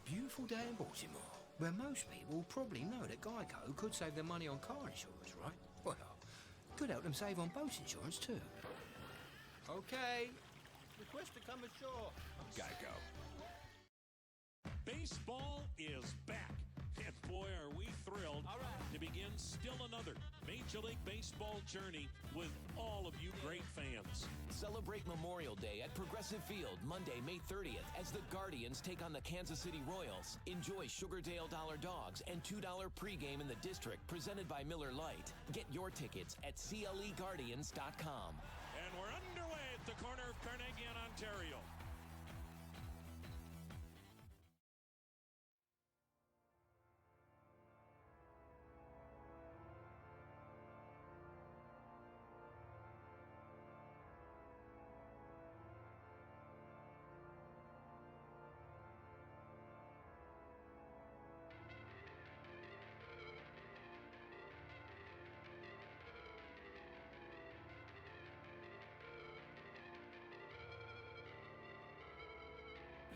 Beautiful day in Baltimore, where most people probably know that Geico could save them money on car insurance, right? Well, could help them save on boat insurance too. Okay, request to come ashore. Geico. Baseball is back, and boy, are we thrilled to begin still another Major League Baseball journey with all of you great fans. Celebrate Memorial Day at Progressive Field Monday, May 30th as the Guardians take on the Kansas City Royals. Enjoy Sugardale Dollar Dogs and $2 pregame in the district presented by Miller Lite. Get your tickets at CLEGuardians.com. And we're underway at the corner of Carnegie and Ontario.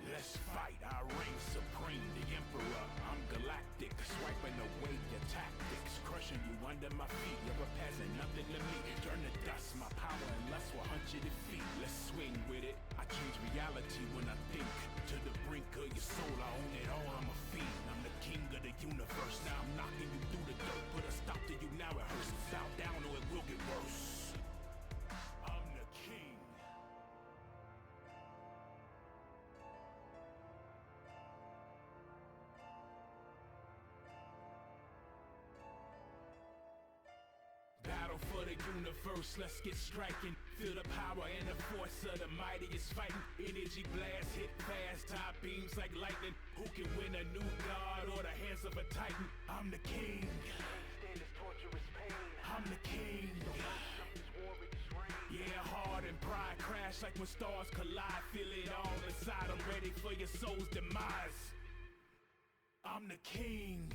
Let's fight, I reign supreme, the emperor, I'm galactic, swiping away your tactics, crushing you under my feet, you're a peasant, nothing to me, turn to dust, my power unless we're 100 feet, let's swing with it, I change reality when I think, to the brink of your soul, I own it all, I'm a fiend, I'm the king of the universe, now I'm knocking you through the dirt, put a stop to you now, it hurts, bow down or it will get worse. For the universe, let's get striking. Feel the power and the force of the mightiest fighting. Energy blast, hit fast, top beams like lightning. Who can win a new god or the hands of a titan? I'm the king. I'm the king. Yeah, hard and pride crash like when stars collide. Feel it all inside, I'm ready for your soul's demise. I'm the king.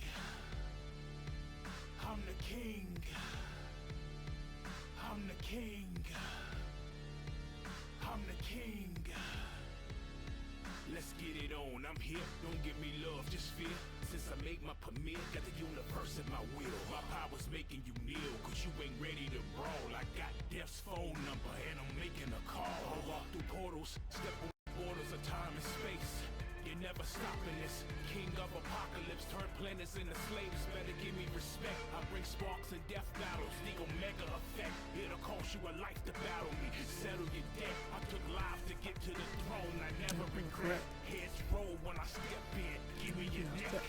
I'm the king. I'm the king. I'm the king. Let's get it on. I'm here. Don't give me love, just fear. Since I made my premiere, got the universe at my will. My power's making you kneel, cause you ain't ready to brawl. I got death's phone number and I'm making a call. I walk through portals, step on borders of time and space. You're never stopping this. King of apocalypse, turn planets into slaves. Better give me respect. I bring sparks and death battles, the omega effect. It'll cost you a life to battle me. Settle your debt. I took lives to get to the throne. I never regret. Heads roll when I step in. Give me your neck.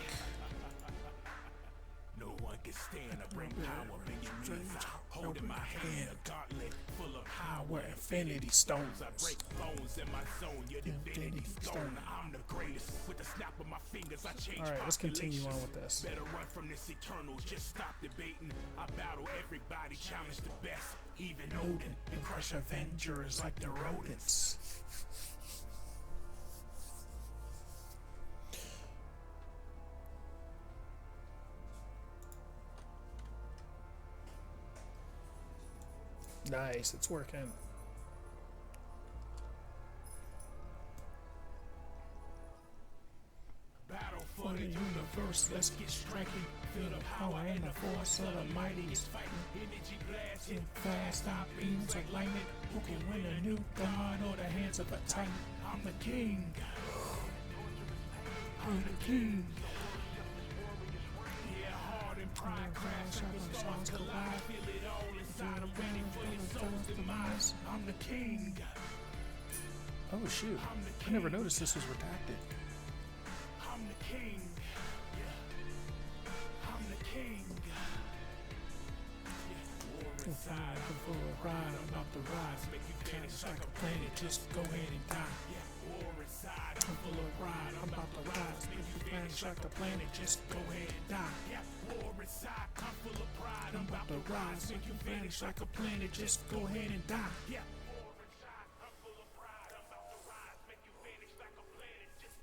No one can stand. I bring power, bring your knees out. Holding my hand, a gauntlet full of power, infinity stones. I break bones in my zone. Your divinity stone. I'm the greatest. With the snap of my fingers, I change. Alright, let's continue on with this. Better run from this eternal. Just stop debating. I battle everybody, challenge the best. Even Odin and crush Avengers like the rodents. Nice, it's working. Battle for the universe, let's get striking. Feel the power and the force of the mightiest fighting. Energy blast, hit fast, stop beams like lightning. Who can win a new god or the hands of a titan? I'm the king. I'm the king. Yeah, hard and pride crash, when stars collide. Feel it all inside, I'm ready for your soul's demise. I'm the king. Oh shoot, I never noticed this was redacted. I'm the king. I'm the king. War inside, I'm full of pride. I'm about to rise, make you vanish like a planet. Just go ahead and die. War inside, I'm full of pride. I'm about to rise, make you vanish like a planet. Just go ahead and die. War inside, I'm full of pride. I'm about to rise, make you vanish like a planet. Just go ahead and die. War inside, I'm full of pride. I'm about to rise, make you vanish like a planet. Just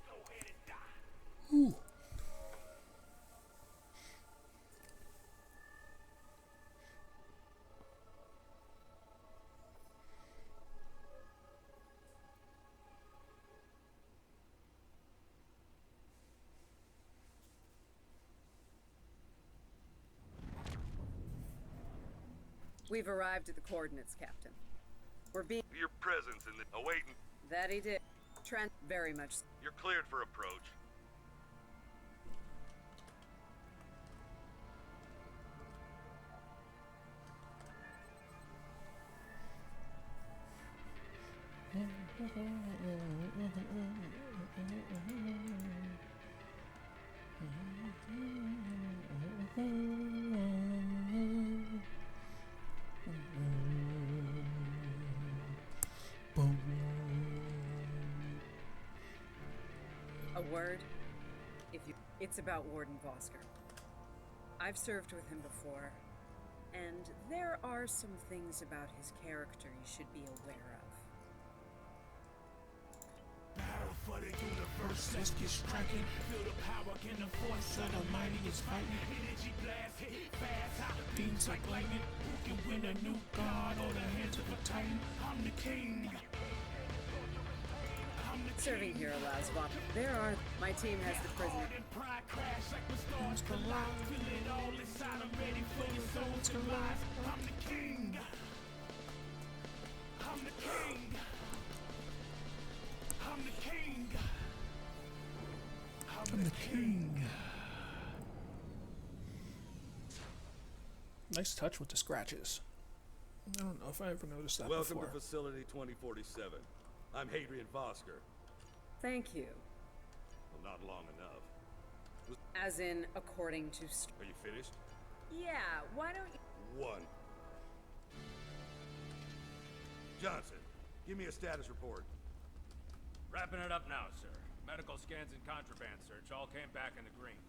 We've arrived at the coordinates, Captain. We're being... Your presence in the... awaiting. That he did. Trent, very much... You're cleared for approach. A word? If you... It's about Warden Vosker. I've served with him before, and there are some things about his character you should be aware of. Battle for the universe, let's get striking. Feel the power in the force of the mighty is fighting. Energy blast, hit fast, hot beams like lightning. Who can win a new god or the hands of a titan? I'm the king. Serving here allows Vaughn. There are... My team has the prisoner. Pride crash like when stars collide. Feel it all inside, I'm ready for your soul to rise. I'm the king. I'm the king. I'm the king. I'm the king. Nice touch with the scratches. I don't know if I ever noticed that Welcome before. to Facility 2047. I'm Hadrian Vosker. Thank you. Well, not long enough. As in, according to... Are you finished? Yeah, why don't you... One. Johnson, give me a status report. Wrapping it up now, sir. Medical scans and contraband search all came back in the green.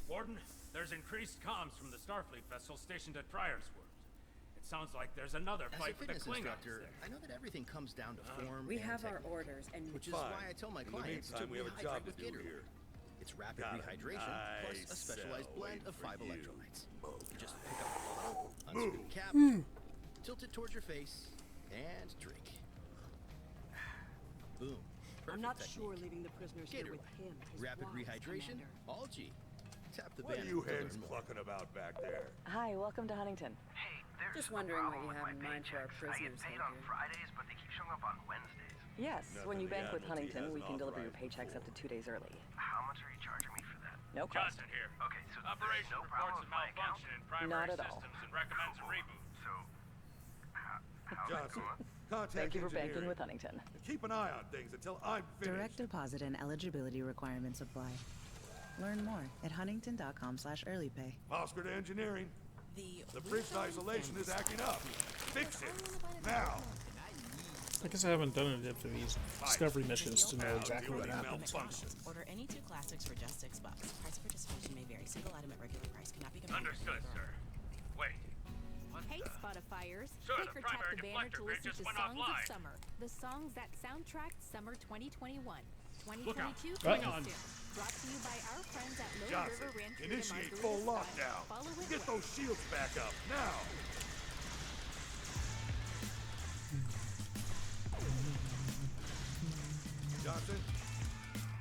Warden, there's increased comms from the Starfleet vessel stationed at Priorsworth. It sounds like there's another As fight a with the fitness Klingons instructor, there. I know that everything comes down to form We and have our technique, orders, and... which is Fine. why I tell my In the clients to meantime, we have a job rehydrate to with do Gatorade. here. It's rapid Got a rehydration plus a nice specialized cell blend of waiting 5 for you. electrolytes. You just pick up the bottle, unscrew the cap, tilt it towards your face, and drink. Boom. I'm not Perfect sure technique. leaving the prisoners here with Gatorade. him. His Rapid wise rehydration, commander. all G. Tap the What are band you to learn hens more. clucking about back there? Hi, welcome to Huntington. Hey, there's Just a wondering what problem you with have my in mind for our paychecks. I get prisoners, paid on Adrian. Fridays, but they keep showing up on Wednesdays. Yes, when you Nothing bank with the admin Huntington, we hasn't can deliver your authorized paychecks up to 2 days early. How much are you charging me for that? No cost. Johnson here. Okay, so Operation there's no reports problem a with my account? malfunction in primary Not at all. systems and recommends a reboot. So, how's that Johnson, going? contact Thank you for banking engineering. with Huntington. And keep an eye on things until I'm finished. Direct deposit and eligibility requirements apply. Learn more at huntington.com/earlypay. Oscar to engineering. The bridge isolation is acting up. Fix it. Now. I guess I haven't done it yet for these discovery missions to know exactly what happens. Order any 2 classics for just $6. Price of participation may vary. Single item at regular price cannot be compared. Understood, sir. Wait. Hey, Spotifyers. Sir, Click the or tap primary the banner deflector to grid listen just to went Songs offline. of Summer. The songs that soundtracked Summer 2021. Look out. 2022 Hang coming on. soon. Brought to you by our friends at Lone Johnson, River Rancheria initiate Margarita full Style. lockdown. Follow it Get away. those shields back up now. Johnson,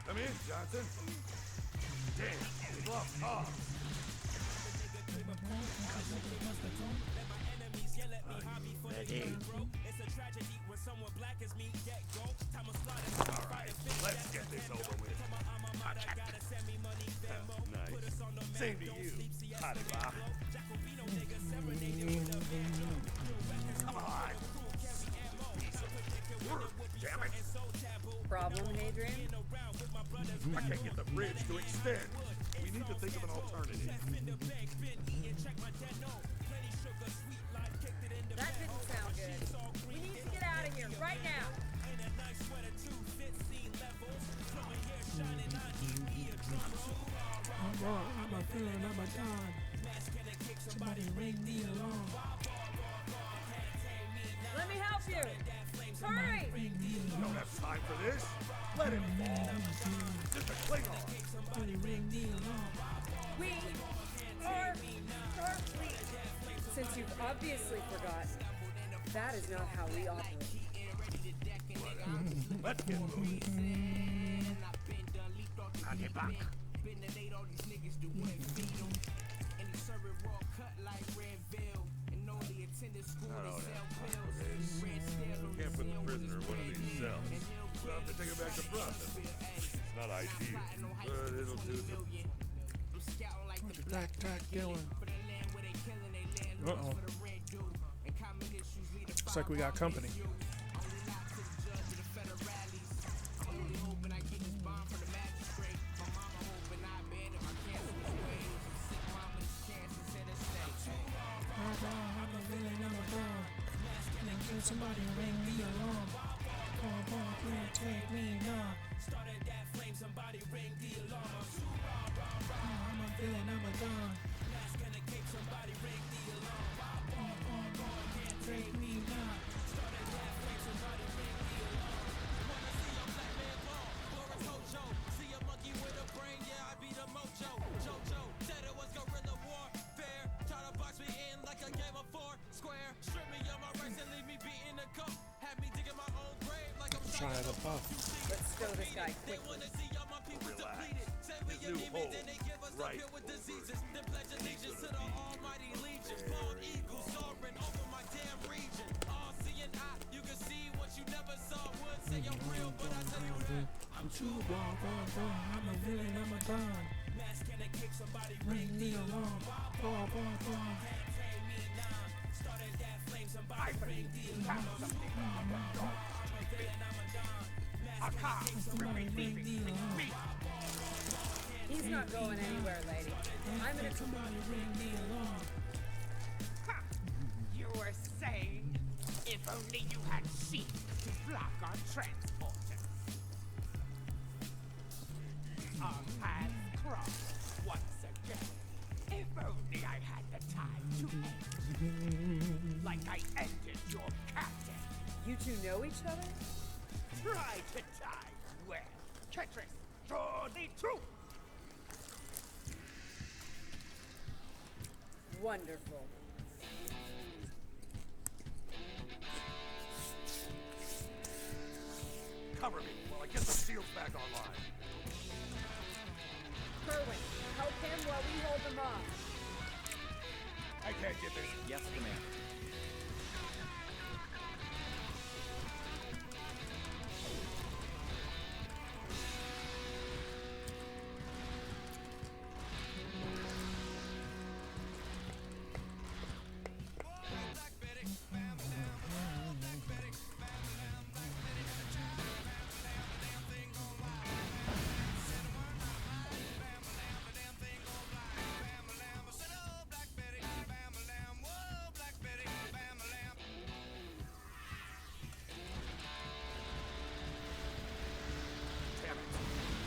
come in, Johnson. Damn, he's lost off. All right, let's get this over with. Nice. Same to you, Hottie Bop. Come on. Piece of work, damn it. Problem, Hadrian? I can't get the bridge to extend. We need to think of an alternative. That didn't sound good. We need to get out of here right now. Let me help you. Hurry! We don't have time for this. Let him fall. Just a Klingon. We are Starfleet. Since you've obviously forgotten, that is not how we operate. Let's get moving. Hottie Bop. Not all that. Can't put the prisoner in one of these cells. We'll have to take him back to processing. It's not ideal, but it'll do the... What's the tack going? Uh-oh. Looks like we got company. Somebody ring the alarm. Come on, please take me now. Started that flame, somebody ring the alarm. I'm a villain, I'm a don. Mask and a cape, somebody ring the alarm. Can't take me now. Started that flame, somebody ring the alarm. Wanna see a black man ball or a Kojo? See a monkey with a brain, yeah, I be the mojo. Jojo said it was guerrilla warfare. Try to box me in like a game of 4 square. Strip me of my rights and leave me beating the cup. Have me digging my own grave like I'm trying to puff. Let's stow this guy quickly. Relax. His new hole, right over with diseases. then pledge allegiance to the almighty legion. Bald eagle soaring over my damn region. All seeing eye, you can see what you never saw. Would say I'm real, but I tell you that I'm too raw. I'm a villain, I'm a don. Mask and a kick, somebody ring the alarm. Can't tame me now. Started that flame, somebody ring the alarm. I'm a villain, I'm a don. Mask and a kick, somebody ring the alarm. He's not going anywhere, lady. I'm gonna somebody ring the alarm. You were saying, if only you had seen to block our transporter. Our paths crossed once again. If only I had the time to end. Like I ended your captain. You two know each other? Try to die well. Tetris, draw the truth. Wonderful. Cover me while I get the shields back online. Kerwin, help him while we hold them off. I can't get this. Yes, Commander.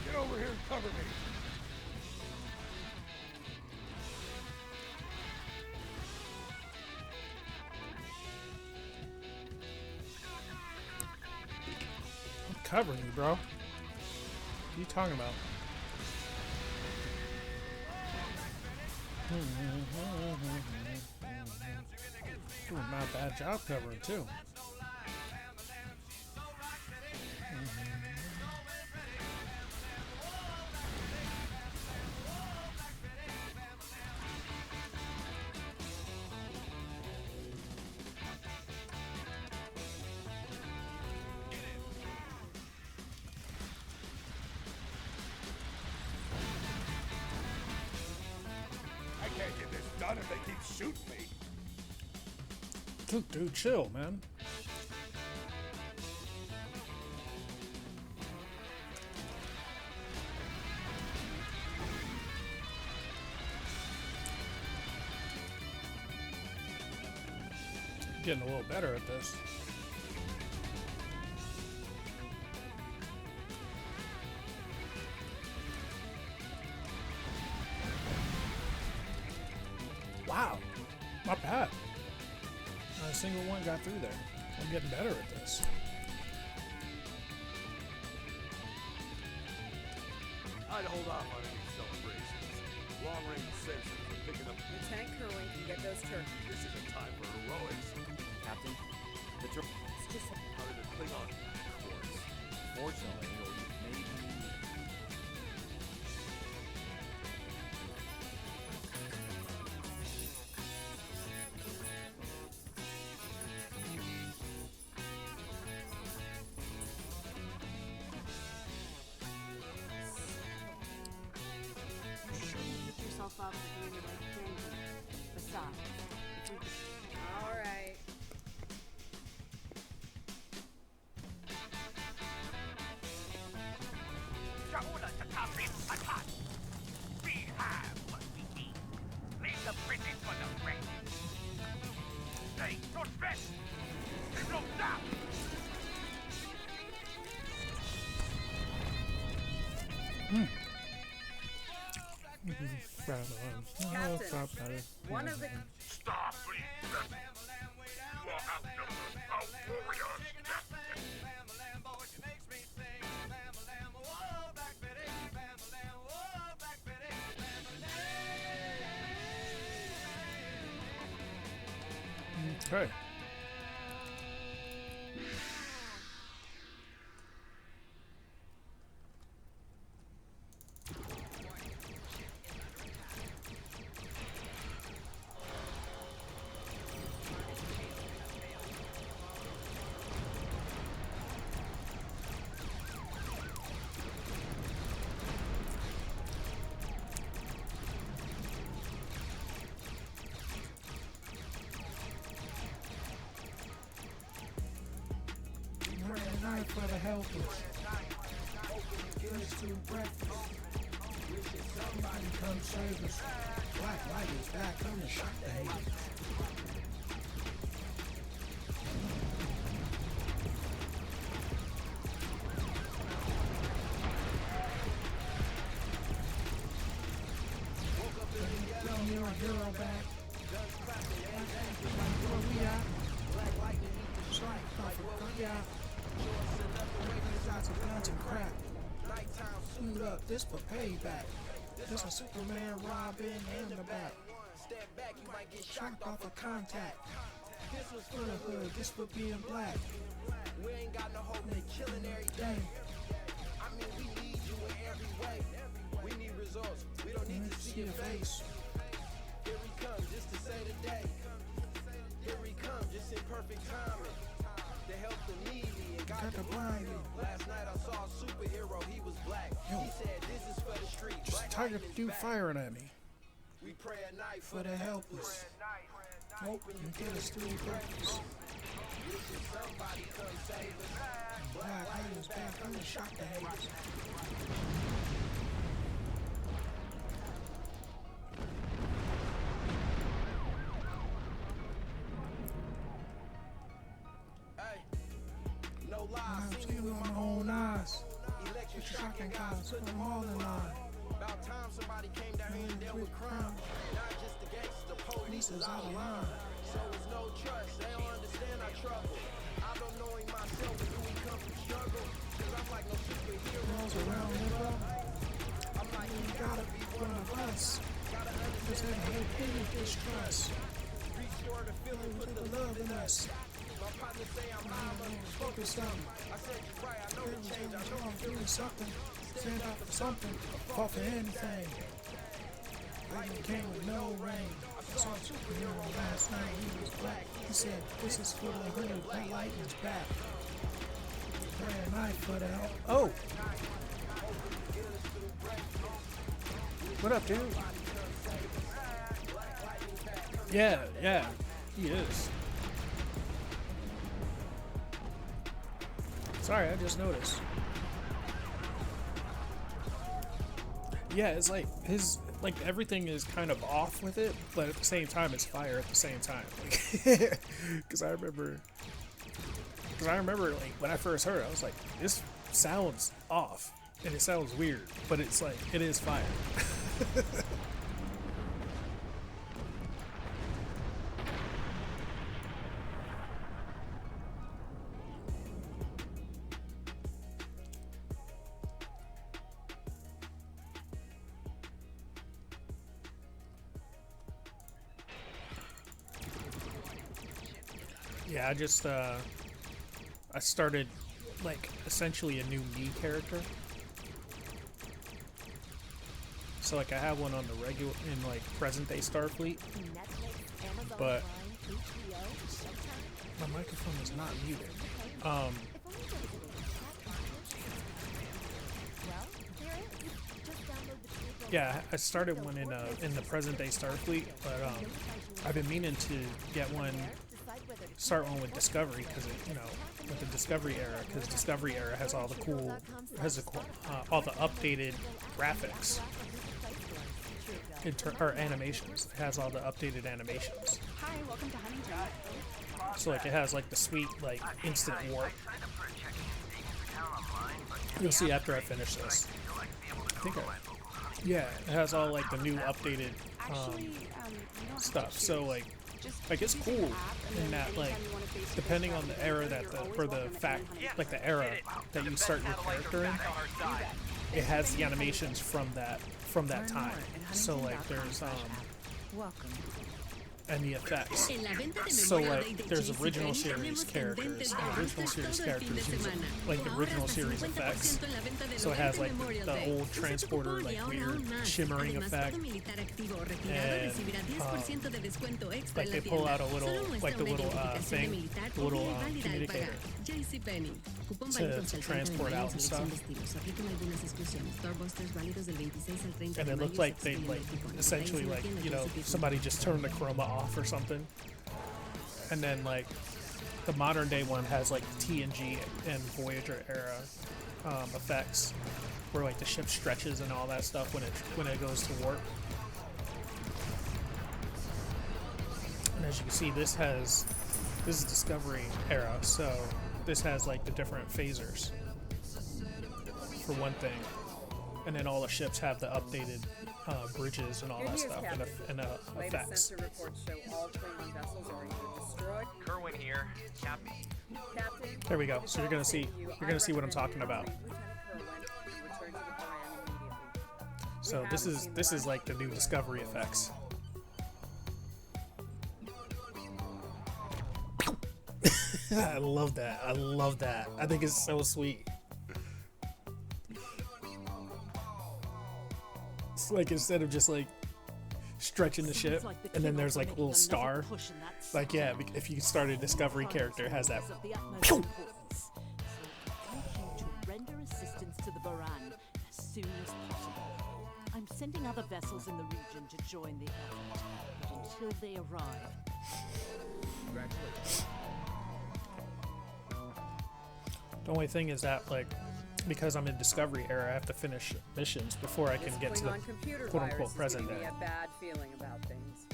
Get over here and cover me. I'm covering you, bro. What are you talking about? Doing not a bad job covering too. I can't get this done if they keep shooting me. Dude, chill, man. Getting a little better at this. Wow, not bad. Not a single one got through there. I'm getting better at this. I'd hold off on any celebrations. Long-range sensors are picking up. Lieutenant Kerwin can get those turkeys. This isn't time for heroics. Captain, the It's just How did it cling on? Of course. fortunately, or maybe... best. There's no doubt. Captain, one of the Starfleet vessel. You are outnumbered. Our warriors, Captain. Okay. Night for the helpless. Let's do breakfast. Somebody come save us. Black light is back on the shot the haters. Bring your hero back. Where we at? Yeah. Lots of guns and crap. Suit up, this for payback. This a Superman, Robin, and the Bat. Shocked off a contact. This was for the hood, this for being black. We ain't got no hope, they killing every day. I mean, we need you in every way. We need results, we don't need to see your face. Here we come, just to say the day. Here we come, just in perfect timing. To help the needy and got the blinded. Last night I saw a superhero, he was black. He said this is for the street. Just tired of dude firing at me. We pray at night for the helpless. Hoping you get us through breakfast. Somebody come save us. Black light is back, I'm gonna shock the haters. I've seen with my own eyes. Electric shocking guys, putting them all in line. About time somebody came down here and dealt with crime. Not just the gangsters, the police is out of line. So it's no trust, they don't understand our trouble. I don't know him myself, but do we come from struggle? Cause I'm like no superheroes around here. I'm like, you gotta be one of us. Gotta understand the whole thing of distrust. Restore the feeling, put the love in us. My partner say I'm focused on. I said you're right, I know the change, I know I'm feeling something. Stand out for something, fall for anything. Lightning came with no rain. I saw a superhero last night, he was black. He said, this is for the hood, that lightning's back. Pray a night for the help. Oh! What up, dude? Yeah, he is. Sorry, I just noticed. Yeah, it's like everything is kind of off with it, but at the same time it's fire at the same time. Because I remember like when I first heard it, I was like, this sounds off and it sounds weird, but it's like it is fire. Yeah, I started like essentially a new me character. So like I have one on the regular in like present day Starfleet, but my microphone is not muted. Yeah, I started one in the present day Starfleet, but I've been meaning to get one. Start one with Discovery because with the Discovery era, because Discovery era has all the cool, all the updated graphics. or animations. It has all the updated animations. Hi, welcome to Huntington. So like it has like the sweet like instant warp. You'll see after I finish this. Yeah, it has all like the new updated stuff. So like it's cool in that like depending on the era that the era that you start your character in, it has the animations from that time. So like there's and the effects. So like there's original series characters. The original series characters use like the original series effects. So it has like the old transporter like weird shimmering effect. And like they pull out a little like the little thing, the little communicator to transport out and stuff. And it looked like they like essentially like, you know, somebody just turned the chroma off or something. And then like the modern day one has like TNG and Voyager era effects where like the ship stretches and all that stuff when it goes to warp. And as you can see, this is Discovery era, so this has like the different phasers for one thing, and then all the ships have the updated bridges and all that stuff and effects. Sensor reports show all Klingon vessels are either destroyed. Kerwin here, Captain. There we go. So you're gonna see what I'm talking about. So this is like the new Discovery effects. I love that. I love that. I think it's so sweet. It's like instead of just like stretching the ship and then there's like a little star. Like yeah, if you start a Discovery character, it has that. To render assistance to the Baran as soon as possible. I'm sending other vessels in the region to join the effort. But until they arrive. Congratulations. The only thing is that, like, because I'm in Discovery era, I have to finish missions before I can get to the quote-unquote present day. Me a bad feeling about things.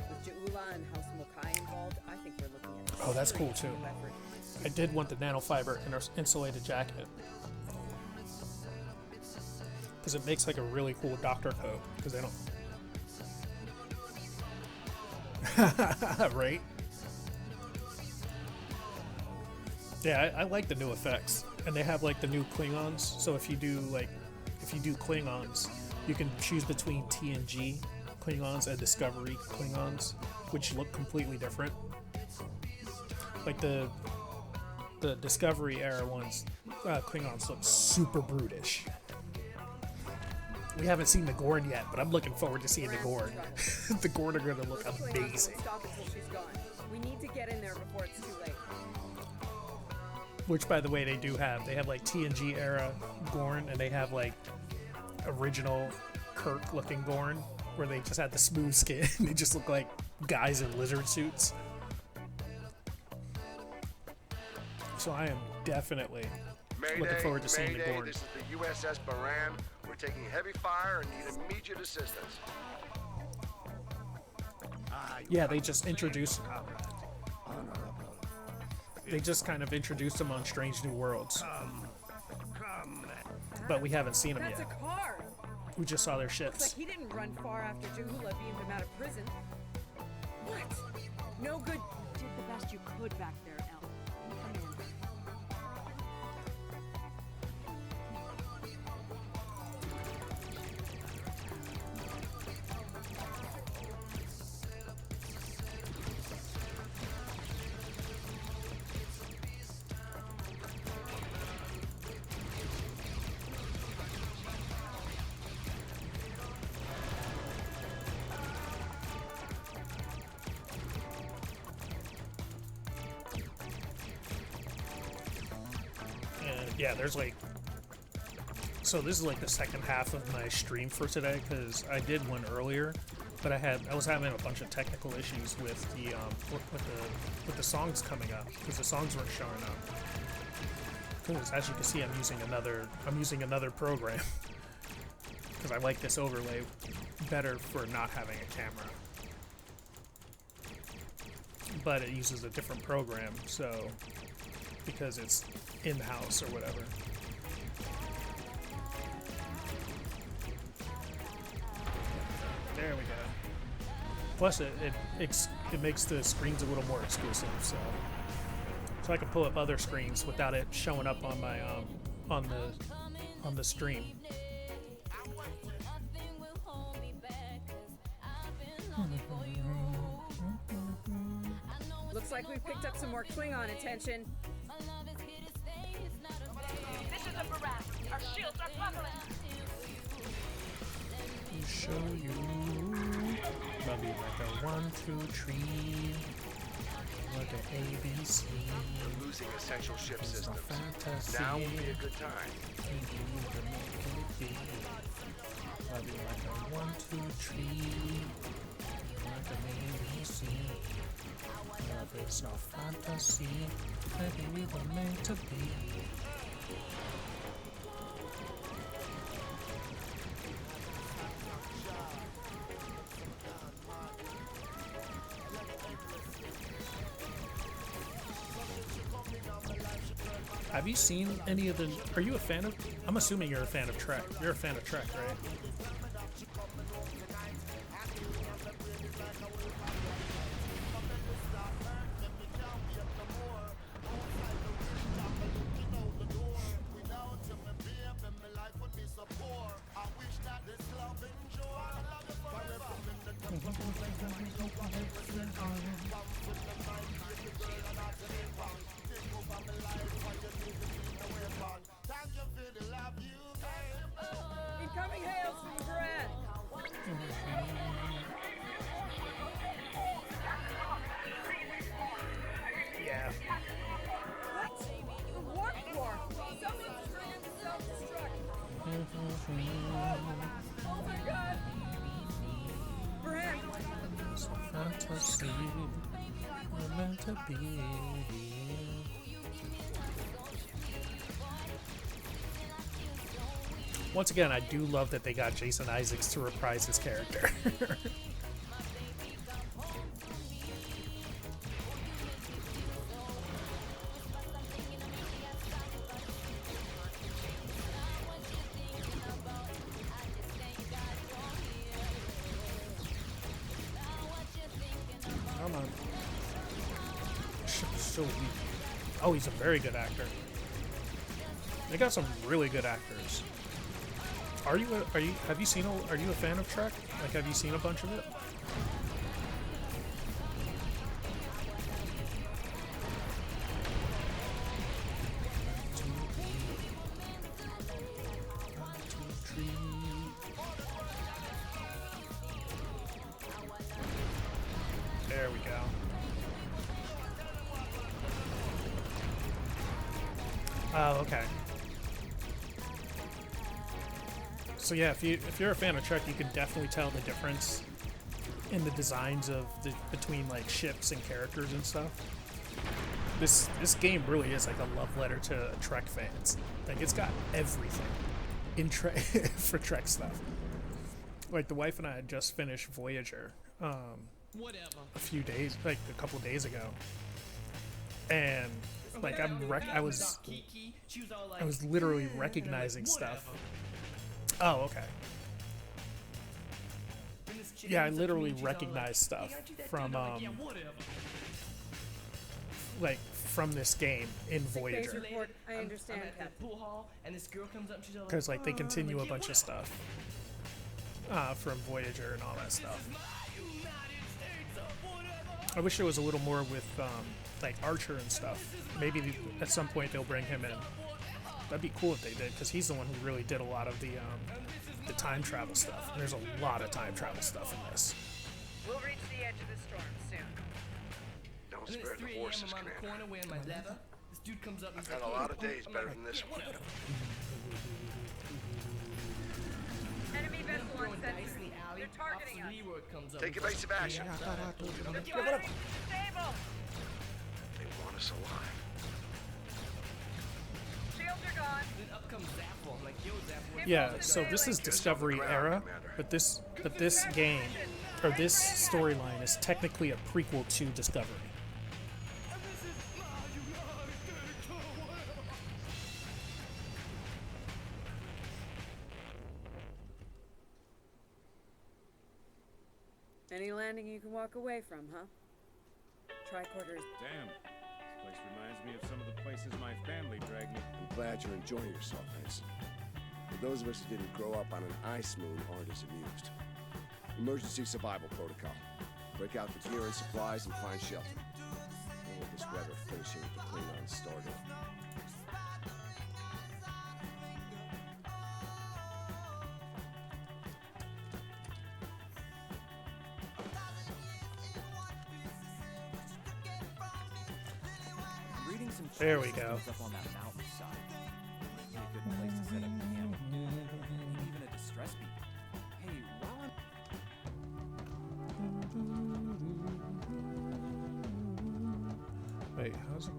With Ja'ula and House Mokai involved, I think we're looking at. Oh, that's cool too. I did want the nanofiber insulated jacket because it makes like a really cool doctor coat. Because they don't. Right? Yeah, I like the new effects, and they have like the new Klingons. So if you do Klingons, you can choose between TNG Klingons and Discovery Klingons, which look completely different. Like the Discovery era ones, Klingons look super brutish. We haven't seen the Gorn yet, but I'm looking forward to seeing the Gorn. The Gorn are gonna look amazing. Stop until she's gone. We need to get in there before it's too late. Which, by the way, they have like TNG era Gorn, and they have like original Kirk looking Gorn, where they just had the smooth skin. They just look like guys in lizard suits. So I am definitely looking forward to seeing the Gorn. This is the USS Baran. We're taking heavy fire and need immediate assistance. Yeah, they just introduced. They just kind of introduced them on Strange New Worlds. But we haven't seen them That's yet. a car. We just saw their Looks ships. like he didn't run far after Ja'ula beamed him out of prison. What? No good. Did the best you could back there, El. Come in. Yeah, there's like, so this is like the second half of my stream for today, because I did one earlier, but I was having a bunch of technical issues with the songs coming up, because the songs weren't showing up. Because as you can see, I'm using another program. because I like this overlay better for not having a camera. But it uses a different program, so because it's in-house or whatever. There we go. Plus, it makes the screens a little more exclusive, so I can pull up other screens without it showing up on my on the stream. Looks like we picked up some more Klingon attention. This is a Baran. Our shields are crumbling. Show you love you like a 1-2 tree, like an ABC. We're losing essential ship systems. Fantasy. Now would be a good time. Love you like a 1-2 tree, like an ABC. Love is our fantasy. Maybe we were meant to be. Have you seen any of the... Are you a fan of... I'm assuming you're a fan of Trek. You're a fan of Trek, right? Incoming hails from the Baran. Yeah. What? The warp core. Someone's triggered the self-destruct. Oh my god. Baran. Fantasy. We're meant to be. Once again, I do love that they got Jason Isaacs to reprise his character. Come on. So weak. Oh, he's a very good actor. They got some really good actors. Are you have you seen are you a fan of Trek? Like, have you seen a bunch of it? There we go. Oh, okay. So yeah, if you're a fan of Trek, you can definitely tell the difference in the designs of between like ships and characters and stuff. This game really is like a love letter to Trek fans. Like, it's got everything in Trek for Trek stuff. Like, the wife and I had just finished Voyager a couple days ago, and like I was literally recognizing stuff. Oh, okay. Yeah, I literally recognize stuff from like from this game in Voyager. I understand, Captain. Because like they continue a bunch of stuff from Voyager and all that stuff. I wish there was a little more with like Archer and stuff. Maybe at some point they'll bring him in. That'd be cool if they did, because he's the one who really did a lot of the time travel stuff. And there's a lot of time travel stuff in this. We'll reach the edge of the storm soon. Don't spare the horses, Commander. I've had a lot of days better than this one. Enemy vessel on sentry. They're targeting us. Take evasive action. Stable. They want us alive. Shields are gone. Yeah, so this is Discovery era, but this game or this storyline is technically a prequel to Discovery. Any landing you can walk away from, huh? Tricorder is... Damn. This place reminds me of some of the places my family dragged me. I'm glad you're enjoying yourself, Hanson. But those of us who didn't grow up on an ice moon aren't as amused. Emergency survival protocol. Break out the gear and supplies and find shelter. And with this weather finishing with the Klingon starter. There we go. Up on that mountainside. Be a good place to set up camp. Maybe even a distress beacon. Hey, while I'm... Wait, how's it?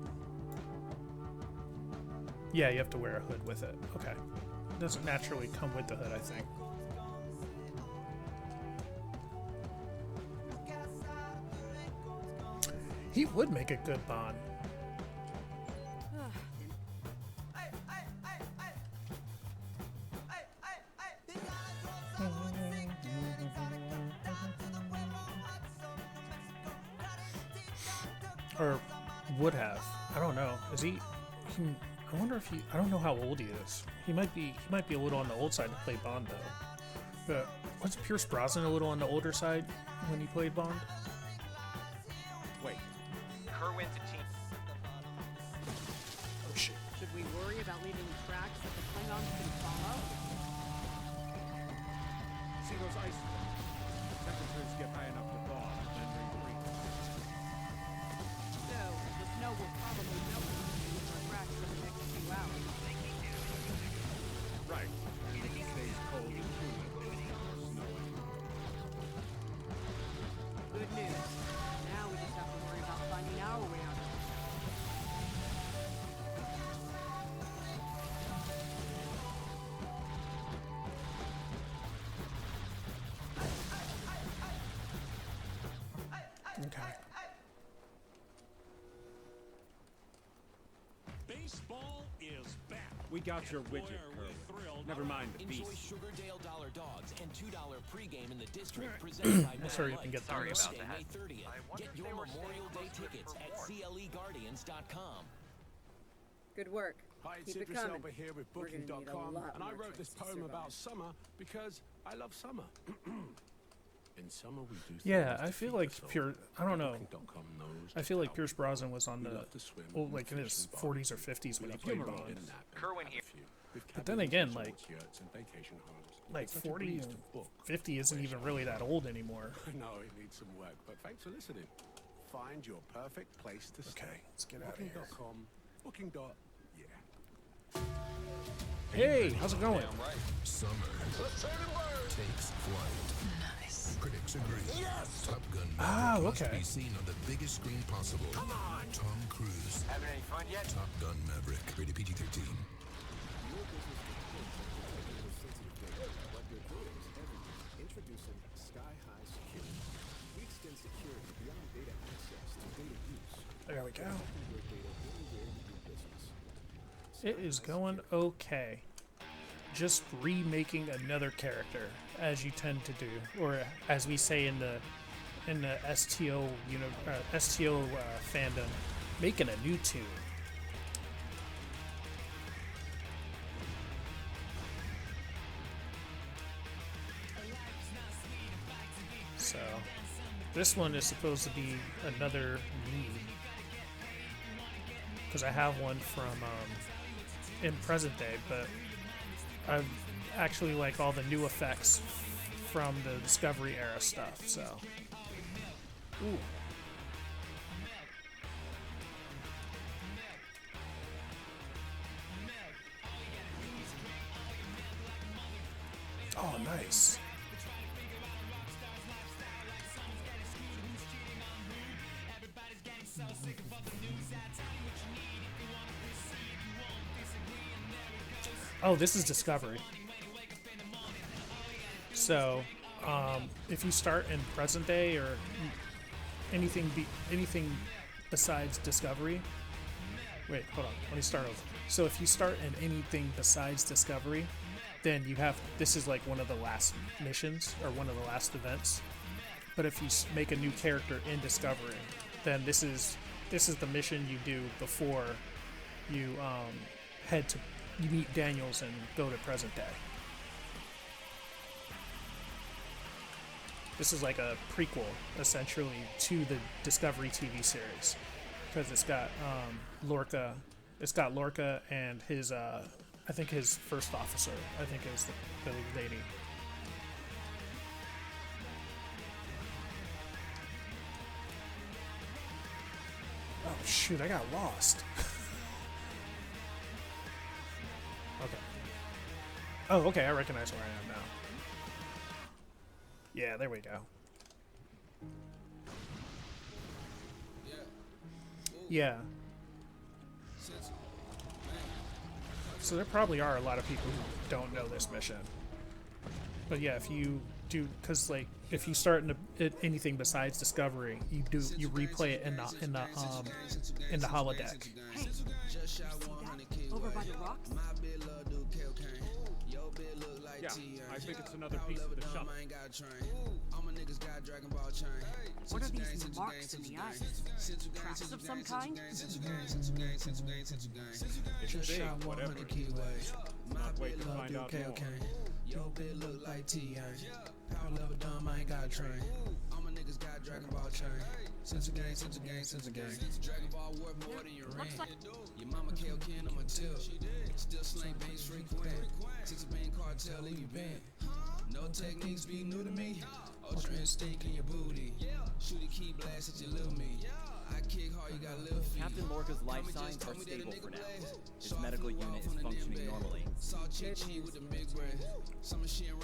Yeah, you have to wear a hood with it. Okay. It doesn't naturally come with the hood, I think. He would make a good Bond. Or would have. I don't know. Is he I wonder if he... I don't know how old he is. He might be a little on the old side to play Bond, though. But was Pierce Brosnan a little on the older side when he played Bond? Wait. Kerwin's a team. Oh, shit. Should we worry about leaving tracks that the Klingons can follow? See those ice floes? Temperatures get high enough to thaw, then they freeze. So, the snow will probably melt our tracks for the next few hours. Right. And it stays cold and humid. Snowing. Good news. Now we just have to worry about finding our way out. Okay. Baseball is back. We got your Boy, widget, are we Kerwin. thrilled. Never mind the Enjoy beast. Sugardale Dollar Dogs and $2 pregame in the district presented by We'll hurry Miller up and get Lite. through this. Thursday, May 30th. Get your Memorial Day tickets at CLEGuardians.com. Good work. Hi, it's Keep it Idris coming. Elba here with We're gonna need a Booking.com, lot and I more wrote this drinks to poem about survive. summer because I love summer. In summer, we do Yeah, things I to feel feed like the soul. Pierce... I don't know. Booking.com knows I feel like how Pierce Brosnan was on we the... love to swim Well, and like in fish his and 40s or barbecue. 50s when We he love played humor Bond. and nap and Kerwin have here. a few. With But then cabins, again, resorts, like, yurts, and vacation homes. Like It's such a 40 breeze and to book. 50 isn't even really that old anymore. I know it needs some work, but thanks for listening. Find your perfect place to stay. Okay, let's get out of here. Booking.com. Booking.yeah. Hey, how's it going? Summer takes flight. Nice. Critics agree. Yes. Top Gun Ah, Maverick okay. must be seen on the biggest screen possible. Come on. Tom Cruise. Having any fun yet? Top Gun Maverick. Rated PG-13. Introducing Sky High Security. We extend security beyond data access to data use. There we go. Your data anywhere you do business. It is going okay. Just remaking another character, as you tend to do, or as we say in the STO fandom, making a new tune. So, this one is supposed to be another me, because I have one from in present day, but I actually like all the new effects from the Discovery era stuff. So, ooh. Oh, nice. Oh, this is Discovery. So, if you start in present day or anything besides Discovery. Wait, hold on. Let me start over. So if you start in anything besides Discovery, then you have, this is like one of the last missions or one of the last events. But if you make a new character in Discovery, then this is the mission you do before you you meet Daniels and go to present day. This is like a prequel, essentially, to the Discovery TV series, because it's got Lorca. It's got Lorca and his, I think his first officer, I think is the lady. Oh shoot! I got lost. Okay. Oh, okay. I recognize where I am now. Yeah, there we go. Yeah. So there probably are a lot of people who don't know this mission. But yeah, if you do, because like if you start in anything besides Discovery, you replay it in the holodeck. Hey, you see that? Over by the rocks? Yeah, I think it's another piece of the shuttle. What are these marks in the ice? Tracks of some kind? It's big, whatever. Not wait to find out more. Yo, bitch look like T.I. Power level dumb, I ain't got a train. All my niggas got Dragon Ball chain. Since a gang, since a gang, since a gang. Dragon Ball worth more than your ring. Your mama kill Ken, I'm a tilt. Still slang bangs frequent. 6 bang cartel, leave you bent. No techniques be new to me. Ultra instinct in your booty. Shoot a key blast at your little me. I kick hard, you got little feet. Captain Lorca's life signs are stable for now. His medical unit is functioning normally.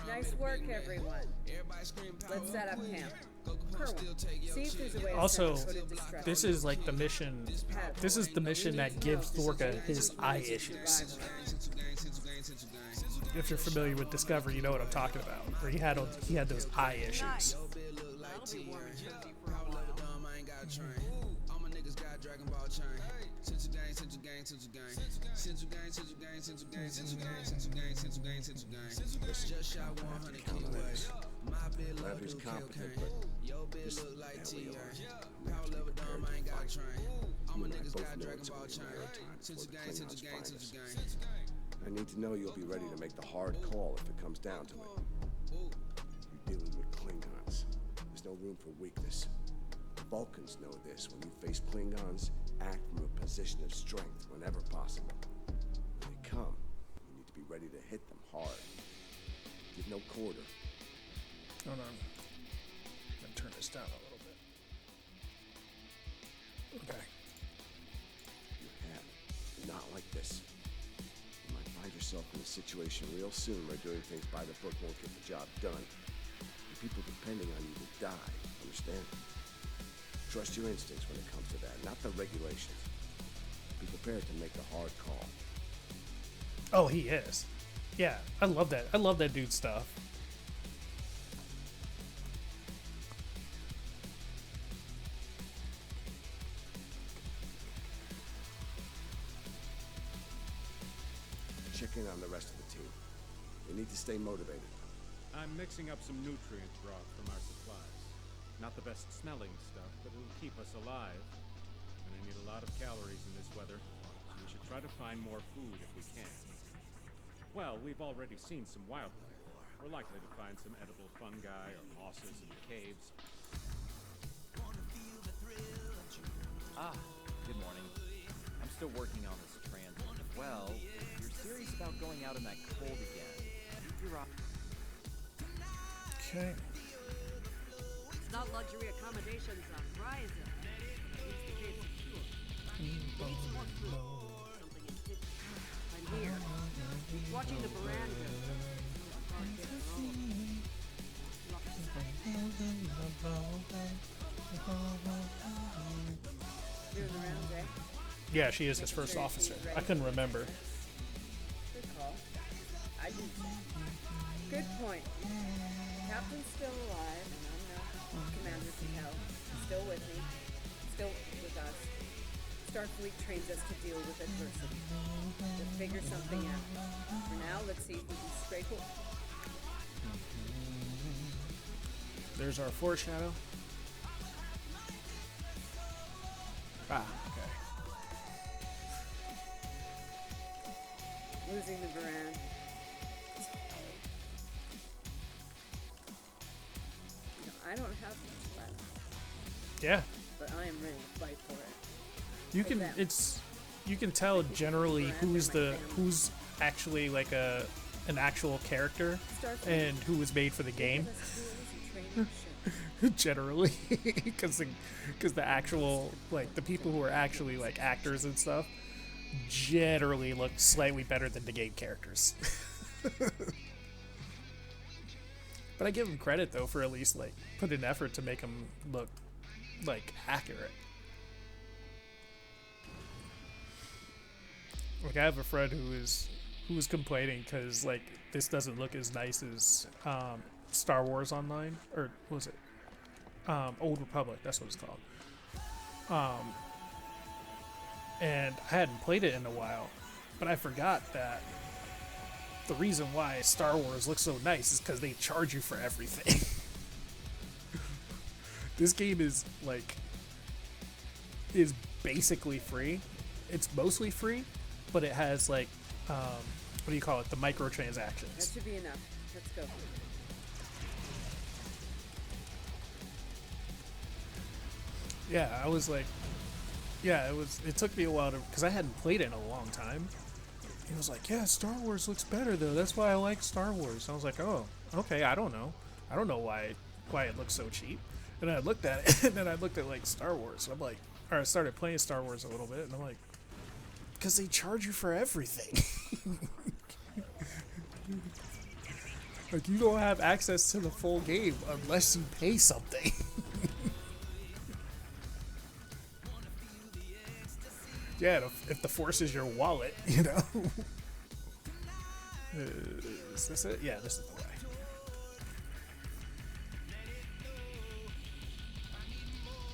Nice work, everyone. Let's set up camp. Kerwin, see if there's a way to Also, send a coded distress this is like the mission. This is the mission that gives Lorca his eye issues. If you're familiar with Discovery, you know what I'm talking about. Where he had those eye issues. Lavi's competent, but this is how we are. We have to be prepared to fight. You and I both know it's only a matter of time before the Klingons find us. I need to know you'll be ready to make the hard call if it comes down to it. You're dealing with Klingons. There's no room for weakness. The Vulcans know this. When you face Klingons, act from a position of strength whenever possible. When they come, you need to be ready to hit them hard. Give no quarter. Hold on. I'm gonna turn this down a little bit. Okay. You have. Not like this. You might find yourself in a situation real soon where doing things by the book won't get the job done. The people depending on you will die. Understand? Trust your instincts when it comes to that, not the regulations. Be prepared to make the hard call. Oh, he is. Yeah, I love that. I love that dude's stuff. Check in on the rest of the team. They need to stay motivated. I'm mixing up some nutrient broth from our supplies. Not the best smelling stuff, but it'll keep us alive. And I need a lot of calories in this weather, so we should try to find more food if we can. Well, we've already seen some wildlife. We're likely to find some edible fungi or mosses in the caves. Ah, good morning. I'm still working on this transit. Well, if you're serious about going out in that cold again, you're up. Okay. It's not luxury accommodations on Ryza. It's the case of sure. We need some more food. Something in kitchen. I'm here. Watching the veranda. You're the round, eh? Yeah, she is his first officer. I couldn't remember. Good call. Captain's still alive, and I'm not Commander Patel. Still with me. Still with us. Starfleet trains us to deal with adversity. To figure something out. For now, let's see if we can scrape it. There's our foreshadow. Ah, okay. Losing the Baran. You know, I don't have much left. Yeah. But I am ready to fight for it. You can you can tell generally who's actually like an actual character and who was made for the game. Generally, because the actual like the people who are actually like actors and stuff generally look slightly better than the game characters. But I give them credit though for at least like put an effort to make them look like accurate. Like I have a friend who was complaining because like this doesn't look as nice as Star Wars Online, or what was it Old Republic, that's what it's called. And I hadn't played it in a while, but I forgot that the reason why Star Wars looks so nice is because they charge you for everything. This game is basically free. It's mostly free, but it has like what do you call it, the microtransactions. That should be enough. Let's go. Yeah, I was like, yeah, it took me a while to, because I hadn't played it in a long time. He was like, yeah, Star Wars looks better though, that's why I like Star Wars. I was like, oh, okay, I don't know why it looks so cheap. And I looked at it, and then I looked at like Star Wars, and I'm like, or I started playing Star Wars a little bit, and I'm like, because they charge you for everything. Like, you don't have access to the full game unless you pay something. Yeah, if the Force is your wallet, you know. Is this it? Yeah, this is the way.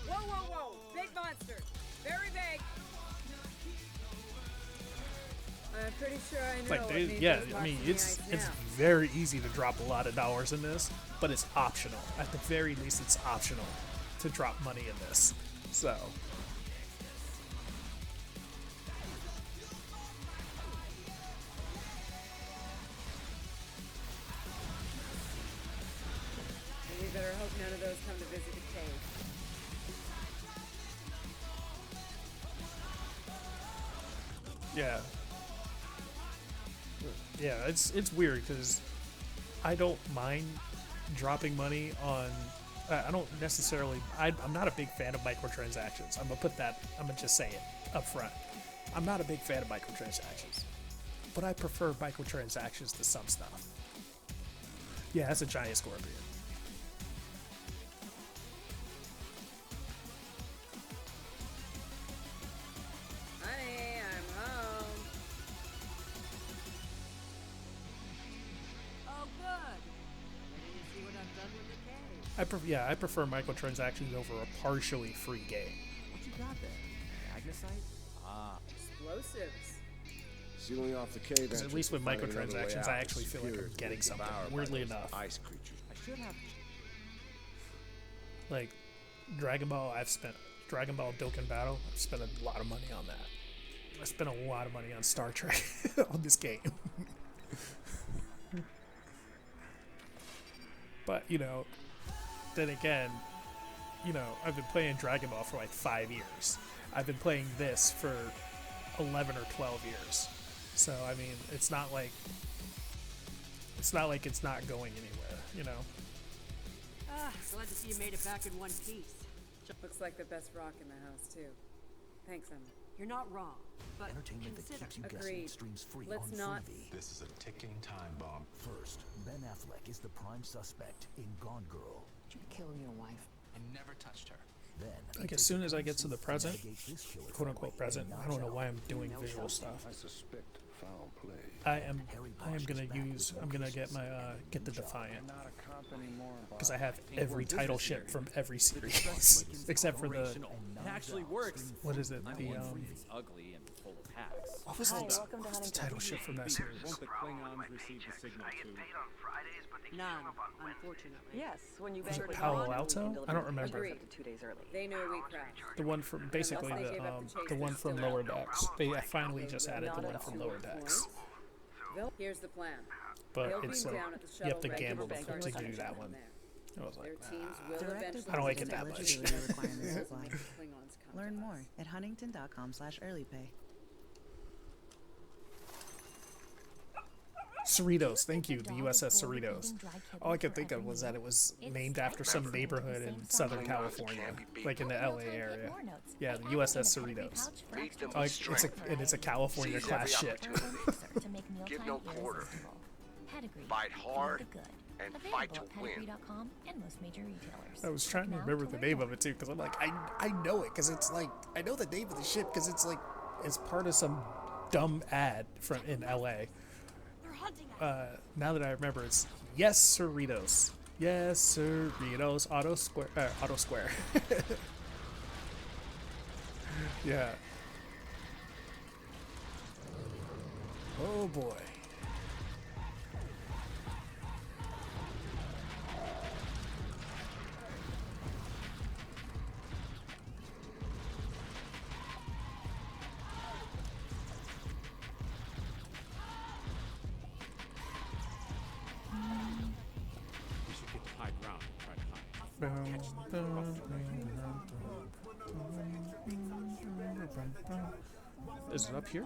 Whoa, whoa, whoa! Big monster! Very big! I'm pretty sure I know. Like, I mean, it's very easy to drop a lot of dollars in this, but it's optional. At the very least, it's optional to drop money in this. So. We better hope none of those come to visit the cave. Yeah. Yeah, it's weird because I don't mind dropping money on. I don't necessarily. I'm not a big fan of microtransactions. I'm gonna just say it up front. I'm not a big fan of microtransactions, but I prefer microtransactions to some stuff. Yeah, that's a giant scorpion. Honey, I'm home. Oh, good. Ready to see what I've done with the cave. I prefer microtransactions over a partially free game. What you got there? Magnesite? Ah, Explosives. Sealing off the cave. Because at least with microtransactions, I actually feel like I'm getting something. Weirdly enough, ice creatures. I should have. like Dragon Ball Dokkan Battle. I've spent a lot of money on that. I spent a lot of money on Star Trek on this game. But you know, then again, you know, I've been playing Dragon Ball for like 5 years. I've been playing this for 11 or 12 years. So I mean, it's not like it's not going anywhere, you know. Ah, glad to see you made it back in one piece. Looks like the best rock in the house, too. Thanks, Emma. You're not wrong, but Entertainment that consider. keeps you guessing Agreed. streams free Let's on not- Freevee. This is a ticking time bomb. First, Ben Affleck is the prime suspect in Gone Girl. Did you kill your wife? I never touched her. Then, Like as soon as I get to the present, navigate this killer quote unquote threat present, and I don't know knocks why out I'm doing visual stuff. I suspect foul play. I'm gonna get my get the Defiant because I have every title ship from every series except for the. It actually works. What is it? My The one is ugly and full of hacks. what was the title ship from that series? Won't the Klingons receive the signal too? None, unfortunately. Yes, when you Was bank it with Palo Ron, Alto? we can I don't deliver remember. up to 2 days early. They know we crashed. The one from basically the one from Lower Decks. They finally just added the one from Lower Decks, Here's the plan. but They'll it's be like down at the you have to shuttle gamble wreck to and do start that from one. there. I was Their like, teams will Directives eventually I don't like it and that much. eligibility requirements apply. Klingons come Learn to more us. at huntington.com/earlypay. Cerritos, thank you, the USS Cerritos. All I could think of was that it was named after some neighborhood in Southern California, like in the LA area. Yeah, the USS Cerritos. It's a California class ship. Give no quarter. Fight hard and fight to win. I was trying to remember the name of it too, because I'm like, I know it, because it's like, I know the name of the ship, because it's like, it's part of some dumb ad from in LA. Now that I remember, it's yes, Cerritos. Yes, Cerritos. Auto Square. Yeah. Oh boy. We should get to high ground and try to hide. Is it up here?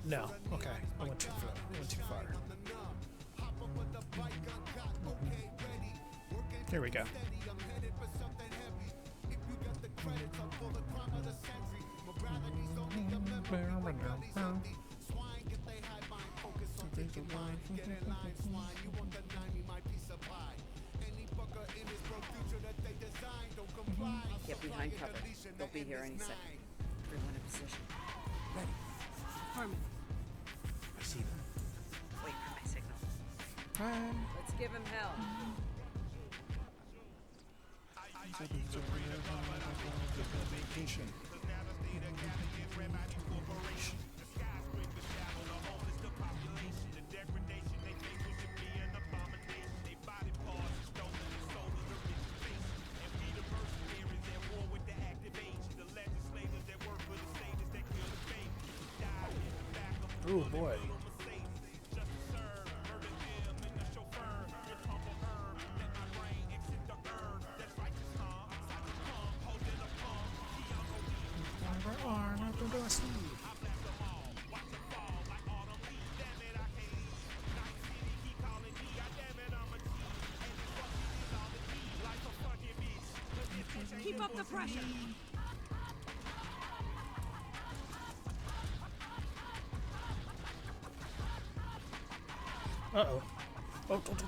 No. Okay. I went too far. Here we go. Get behind cover. They'll be here any second. Everyone in position. Ready. Harmon. I see them. Wait for my signal. Let's give him hell. Oh boy. Keep up the pressure. Uh-oh. Oh, don't.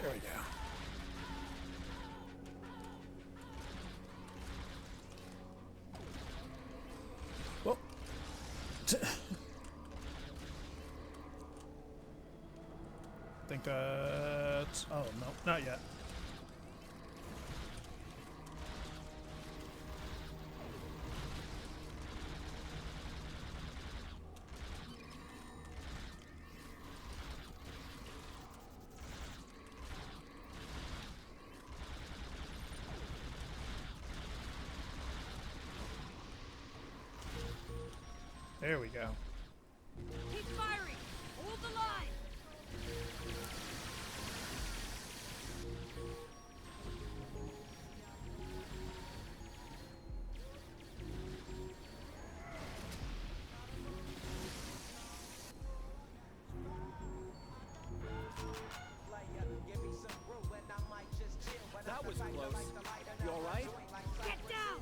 There we go. Well. I think that's... Oh, no, not yet. There we go. Keep firing. Hold the line. That was close. You alright? Get down.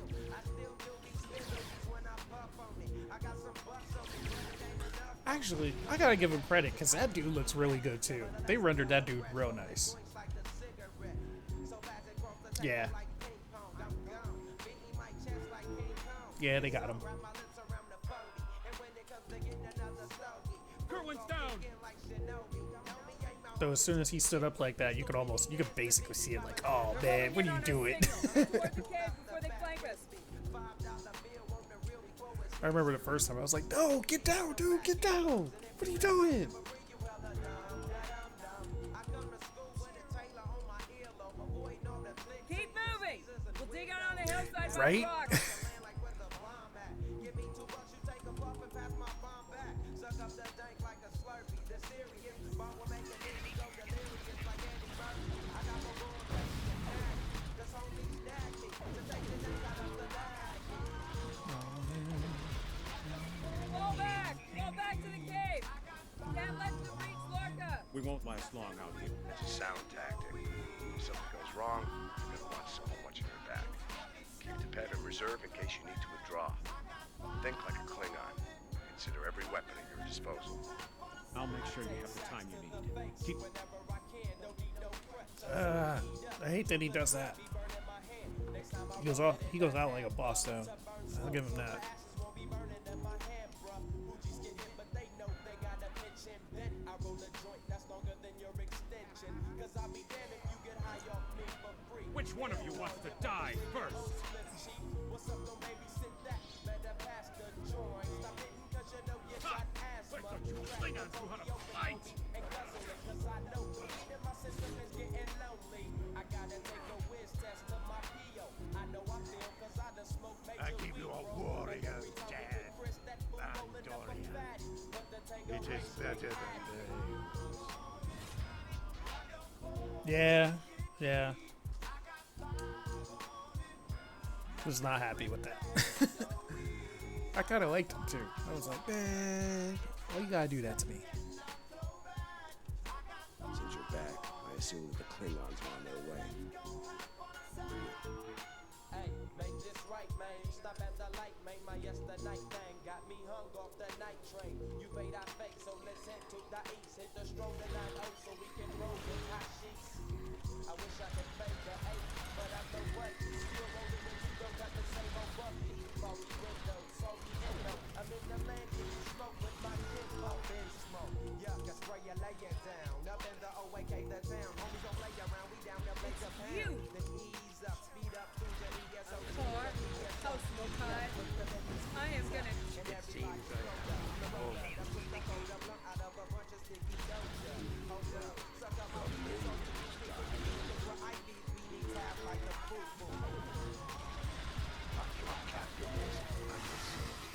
Actually, I gotta give him credit because that dude looks really good too. They rendered that dude real nice. Yeah. Yeah, they got him. Kerwin's down. Though as soon as he stood up like that, you could basically see it like, oh man, what are you doing? I remember the first time I was like, no, get down, dude, get down. What are you doing? Keep moving. We'll dig out on the hillside. Right? We won't last long out here. It's a sound tactic. If something goes wrong, you're gonna want someone watching your back. Keep the pet in reserve in case you need to withdraw. Think like a Klingon. Consider every weapon at your disposal. I'll make sure you have the time you need. Keep. I hate that he does that. He goes out like a boss though. I'll give him that. Which one of you wants to die first? Ha! I thought you Klingons knew how to fight! I give you a warrior's death, Andorian. It is better than Yeah. Was not happy with that. I kind of liked him too. I was like, man, why you gotta do that to me? Since you're back, I assume the Klingons are on their way. Hey, make this right, man. Stop at the light, man. My yesterday thing got me hung off the night train. You paid our fake, so let's head to the east. Hit the stronger 9-0 so we can roll with hot sheets. I wish I could fake the 8, but I know what. Still rolling when you don't got the same old bucket. Foggy windows, soggy window. I'm in the land, getting smoke with my kid. Up in smoke. Yuck, I spray you, lay it down. Up in the OAK, the town. Homies don't play around, we down to play the pound. Then ease up, speed up, through the ESO. I am gonna. it seems like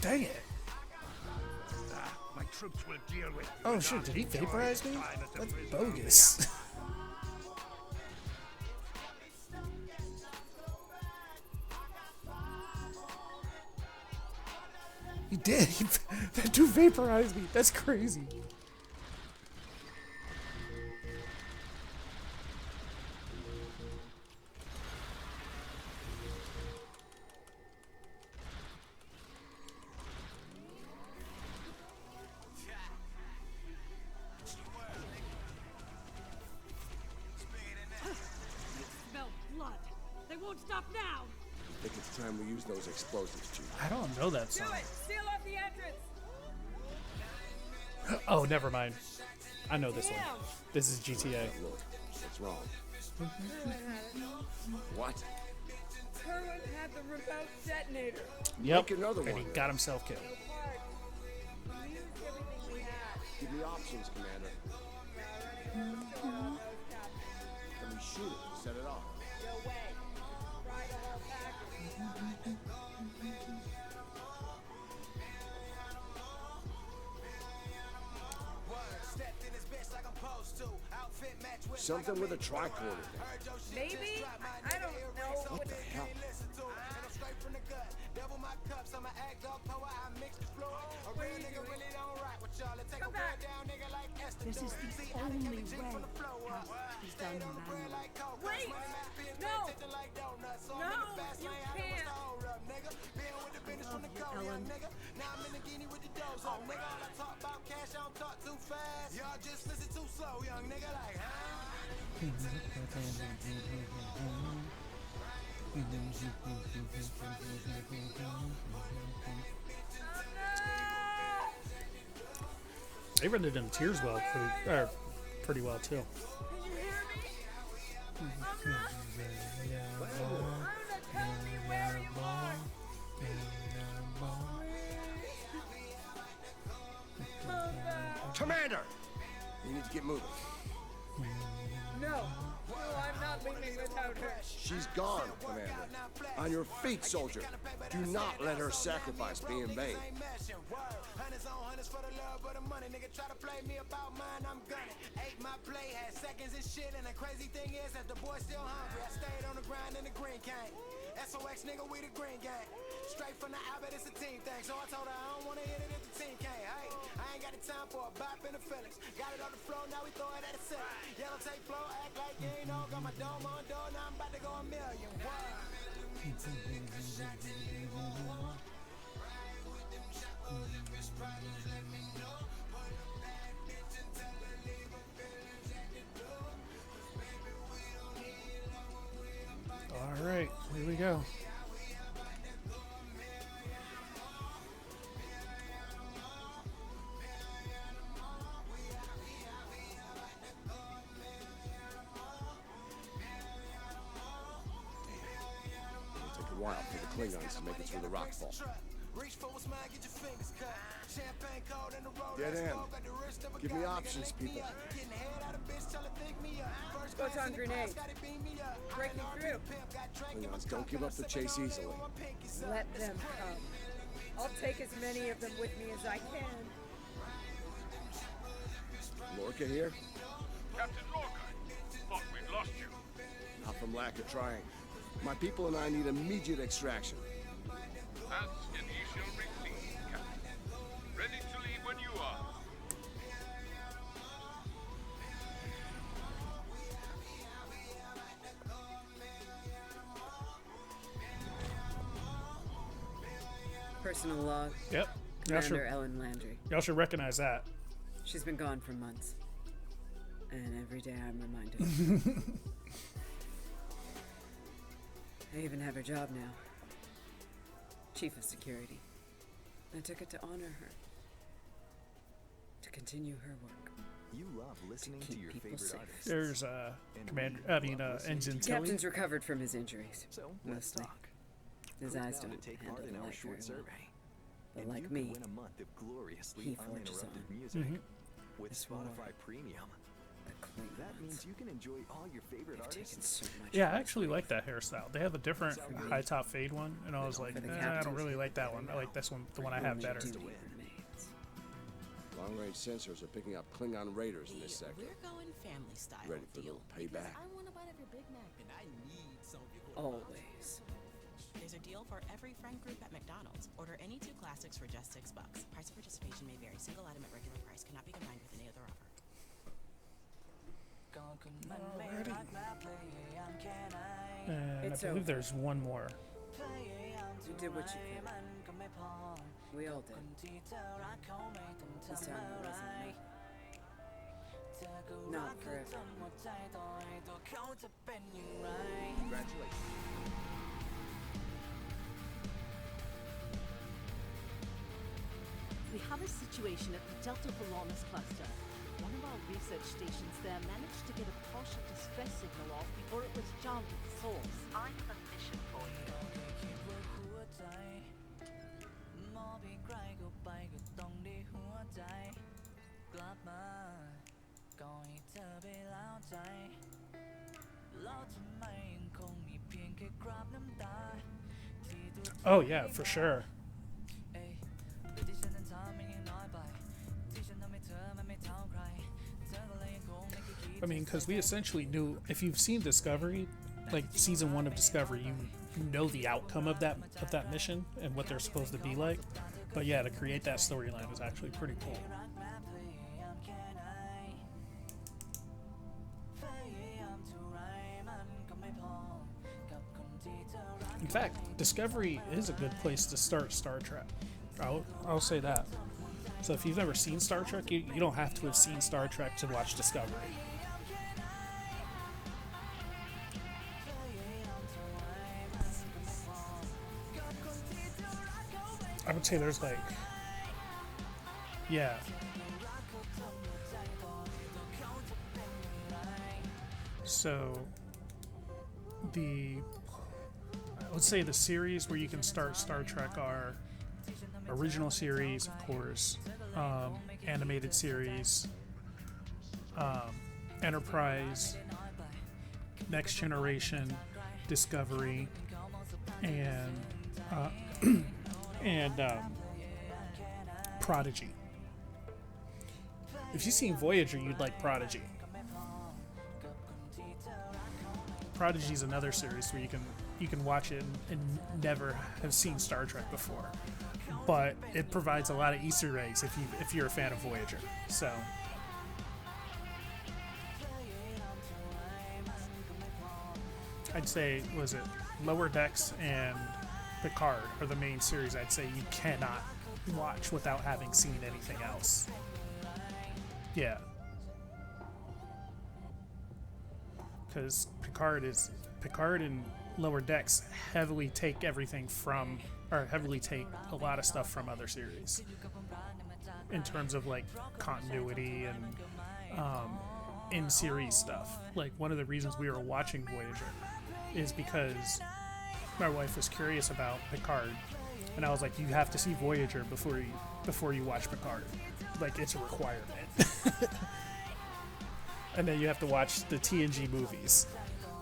Dang it. my troops will deal with you. Oh shit, did he vaporize me? That's bogus. He did. That dude vaporized me. That's crazy. Smell blood. They won't stop now. I think it's time we use those explosives, Chief. I don't know that song. Do it! Seal off the entrance! Oh, never mind. I know this one. This is GTA. Look, what's wrong? What? Kerwin had the remote detonator. Yep. Make another And one. he got himself killed. We used everything we had. Give me options, Commander. Can we shoot it? Set it off. No way. Try the whole package. Something with a tricorder. Maybe? I don't know. What the hell? Come back. This is the only way. He's done manually. Wait! No! No! You can't! Ellen, Now I'm in the guinea with the doors on. Nigga, all I talk about cash, I don't talk too fast. Y'all just listen too slow, young nigga, like, They rendered them tears well, pretty well too. Commander! We need to get moving. No, I'm not leaving without her. She's gone, Commander. On your feet, soldier. Do not let her sacrifice be in vain. Hunters on hunters for the love of the money. Nigga try to play me about mine, I'm gunning. Ate my play, had seconds and shit. And the crazy thing is that the boy still hungry. I stayed on the grind in the green cane. SOX nigga, we the green gang. Straight from the Albert, it's a team thing. So I told her I don't wanna hit it if the team can't. Hey, I ain't got the time for a bop in the feelings. Got it on the floor, now we throw it at the ceiling. Yellow tape flow, act like you ain't know. Got my dome on door, now I'm about to go a million. All right, here we go. It'll take a while for the Klingons to make it through the rockfall. Dead end. Give me options, people. Photon grenade. Breaking through. Klingons don't give up the chase easily. Let them come. I'll take as many of them with me as I can. Lorca here? Captain Lorca, thought we'd lost you. Not from lack of trying. My people and I need immediate extraction. As initial receipt, Captain. Ready to leave when you are. Personal log. Yep. Commander Ellen Landry. Y'all should recognize that. She's been gone for months. And every day I'm reminded of her. I even have her job now. Chief of Security. I took it to honor her. To continue her work. You love listening to your favorite artists. There's Ensign Tilly. Captain's recovered from his injuries. So let's Mostly. talk. His Click eyes now to don't take handle part in the our light short very well. survey. But And like you me, can win a month of gloriously he forges uninterrupted on. music Mhm. with This war. Spotify Premium. That means you can enjoy all your favorite artists. Yeah, I actually like that hairstyle. They have a different high top fade one, and I was like, I don't really like that one. I like this one, the one I have better. Long-range sensors are picking up Klingon raiders in this sector. We're going family style. Ready for a little payback. I want a bite of your Big Mac, and I need some of your. Always. There's a deal for every friend group at McDonald's. Order any 2 classics for just $6. Price of participation may vary. Single item at regular price cannot be combined with any other offer. And It's I believe over. there's one more. You did what you could. We all did. This time it wasn't enough. Not forever. Congratulations. We have a situation at the Delta Volanus cluster. One of our research stations there managed to get a partial distress signal off before it was jammed at the source. I have a mission for you. Oh yeah, for sure. I mean, because we essentially knew, if you've seen Discovery, like season 1 of Discovery, you know the outcome of that mission and what they're supposed to be like. But yeah, to create that storyline was actually pretty cool. In fact, Discovery is a good place to start Star Trek. I'll say that. So if you've never seen Star Trek, you don't have to have seen Star Trek to watch Discovery. I would say there's like, yeah. So I would say the series where you can start Star Trek are original series, of course, animated series, Enterprise, Next Generation, Discovery, and Prodigy. If you've seen Voyager, you'd like Prodigy. Prodigy is another series where you can watch it and never have seen Star Trek before, but it provides a lot of Easter eggs if you're a fan of Voyager. So I'd say, was it Lower Decks and Picard are the main series I'd say you cannot watch without having seen anything else. Yeah. Because Picard and Lower Decks heavily take a lot of stuff from other series in terms of like continuity and in-series stuff. Like one of the reasons we were watching Voyager is because my wife was curious about Picard, and I was like, you have to see Voyager before you watch Picard. Like, it's a requirement. And then you have to watch the TNG movies.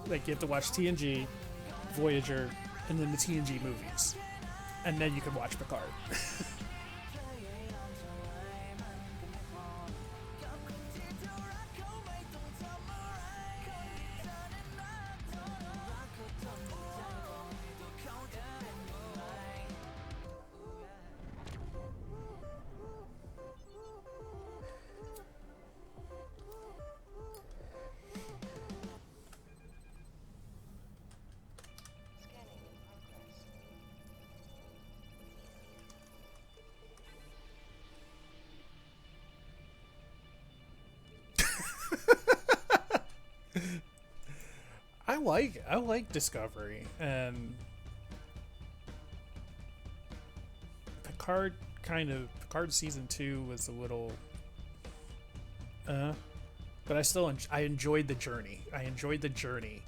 Like, you have to watch TNG, Voyager, and then the TNG movies. And then you can watch Picard. I like Discovery, and Picard season 2 was a little but I enjoyed the journey. I enjoyed the journey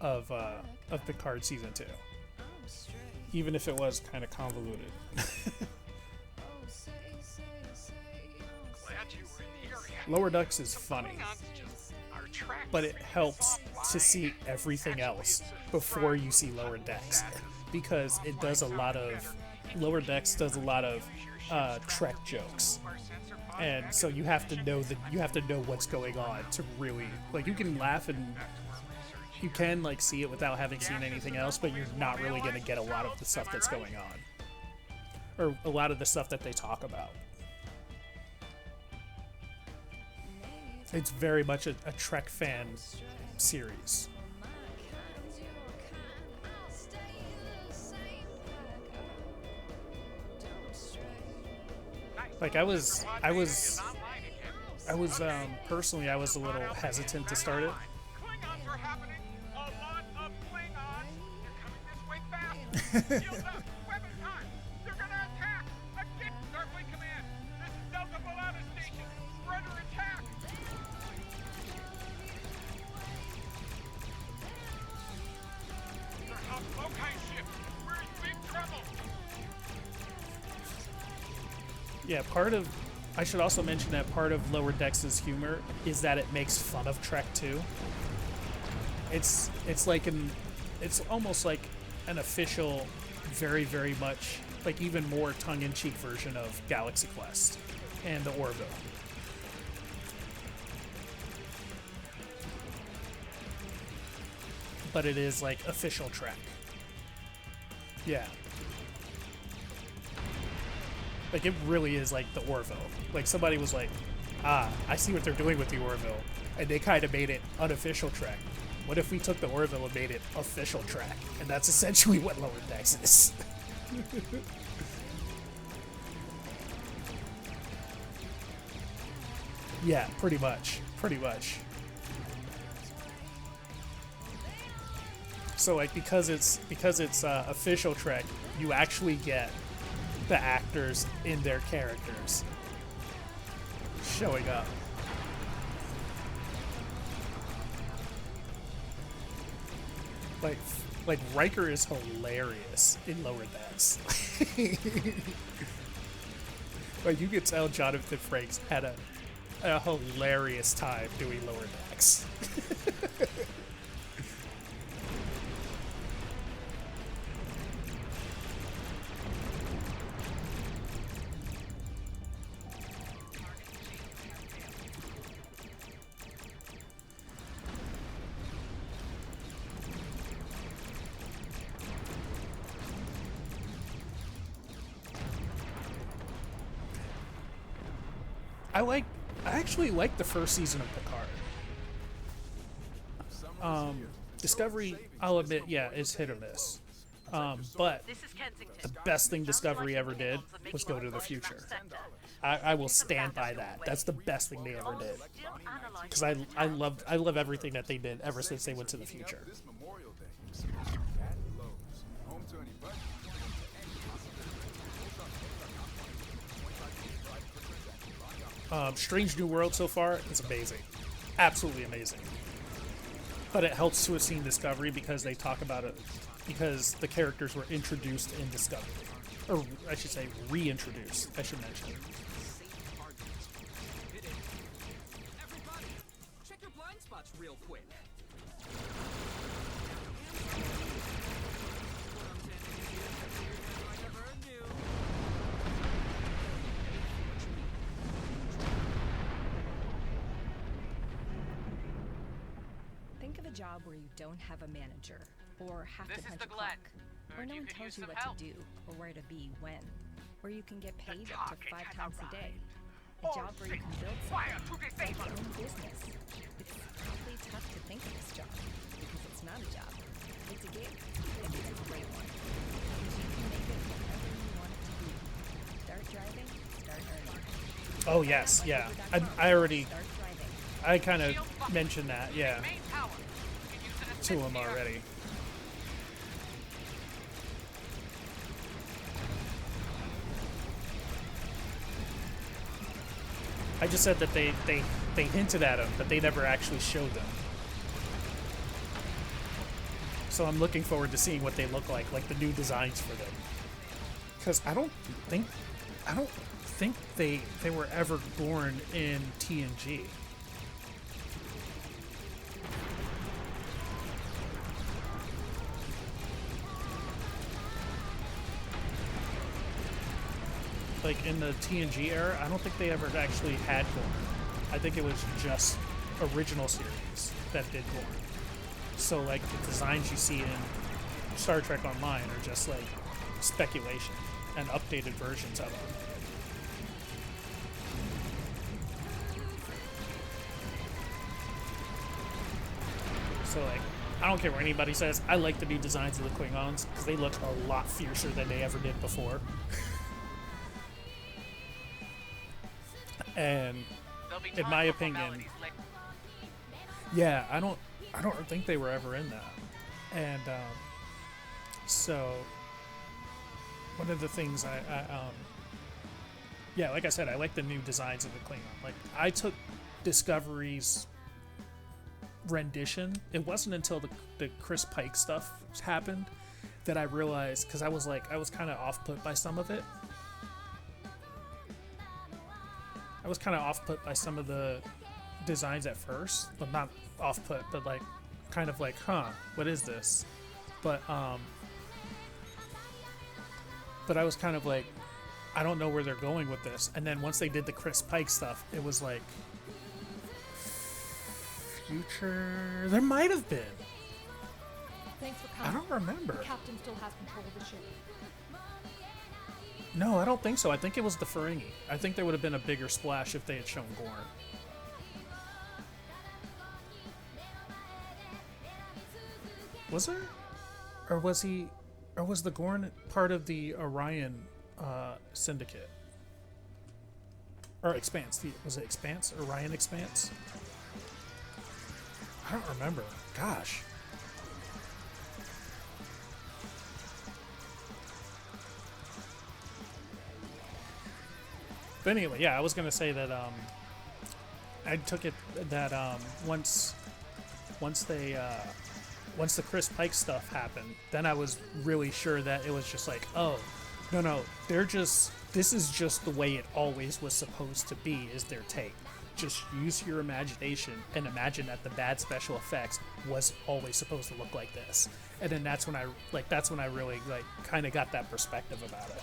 of Picard season 2, even if it was kind of convoluted. Lower Decks is funny, but it helps to see everything else before you see Lower Decks, because it does a lot of Trek jokes, and so you have to know what's going on to really, like, you can laugh and you can like see it without having seen anything else, but you're not really going to get a lot of the stuff that's going on, or a lot of the stuff that they talk about. It's very much a Trek fan series. Like personally, I was a little hesitant to start it. Klingons are happening. A lot of Klingons. They're coming this way fast. Shields up. Weapon time. They're gonna attack. Again, Starfleet Command. This is Delta Volata Station. We're under attack. They're off Lokai ship. We're in big trouble. Yeah, I should also mention that part of Lower Decks' humor is that it makes fun of Trek 2. It's almost like an official, very, very much, like even more tongue-in-cheek version of Galaxy Quest and the Orville. But it is like official Trek. Yeah. Like, it really is like the Orville. Like, somebody was like, I see what they're doing with the Orville, and they kind of made it unofficial Trek. What if we took the Orville and made it official Trek? And that's essentially what Lower Decks is. Yeah, pretty much. Pretty much. So like because it's official Trek, you actually get the actors in their characters showing up. Like Riker is hilarious in Lower Decks. Like you could tell Jonathan Frakes had a hilarious time doing Lower Decks. I actually like the first season of Picard. Discovery, I'll admit, yeah, is hit or miss. But the best thing Discovery ever did was go to the future. I will stand by that. That's the best thing they ever did. Because I love everything that they did ever since they went to the future. Strange New World so far is amazing. Absolutely amazing. But it helps to have seen Discovery because they talk about it, because the characters were introduced in Discovery. Or I should say reintroduced, I should mention. Everybody, check your blind spots real quick. Think of a job where you don't have a manager, or have to punch a clock, or no one tells you what to do, or where to be when, where you can get paid up to 5 times a day. A job where you can build something, start your own business. It's probably tough to think of this job, because it's not a job. It's a gig, and it's a great one. Because you can make it whatever you want it to be. Start driving, start earning. Oh yes, yeah. I already, I kind of mentioned that, yeah, to him already. I just said that they hinted at him, but they never actually showed them. So I'm looking forward to seeing what they look like the new designs for them. Because I don't think they were ever born in TNG. Like in the TNG era, I don't think they ever actually had Gorn. I think it was just original series that did Gorn. So like the designs you see in Star Trek Online are just like speculation and updated versions of them. So like, I don't care what anybody says, I like the new designs of the Klingons because they look a lot fiercer than they ever did before. And in my opinion, yeah, I don't think they were ever in that. And so one of the things yeah, like I said, I like the new designs of the Klingon. Like I took Discovery's rendition. It wasn't until the Chris Pike stuff happened that I realized, because I was kind of off-put by some of it. I was kind of off-put by some of the designs at first. Well, not off-put, but like, kind of like, huh, what is this? But I was kind of like, I don't know where they're going with this. And then once they did the Chris Pike stuff, it was like, future? There might have been. Thanks for coming. I don't remember. The captain still has control of the ship. No, I don't think so. I think it was the Ferengi. I think there would have been a bigger splash if they had shown Gorn. Was there? Or was the Gorn part of the Orion syndicate? or Expanse. Was it Expanse? Orion Expanse? I don't remember. Gosh. But anyway, yeah, I was gonna say that I took it that once the Chris Pike stuff happened, then I was really sure that it was just like, oh, no, this is just the way it always was supposed to be, is their take. Just use your imagination and imagine that the bad special effects was always supposed to look like this. And then that's when I really like kind of got that perspective about it.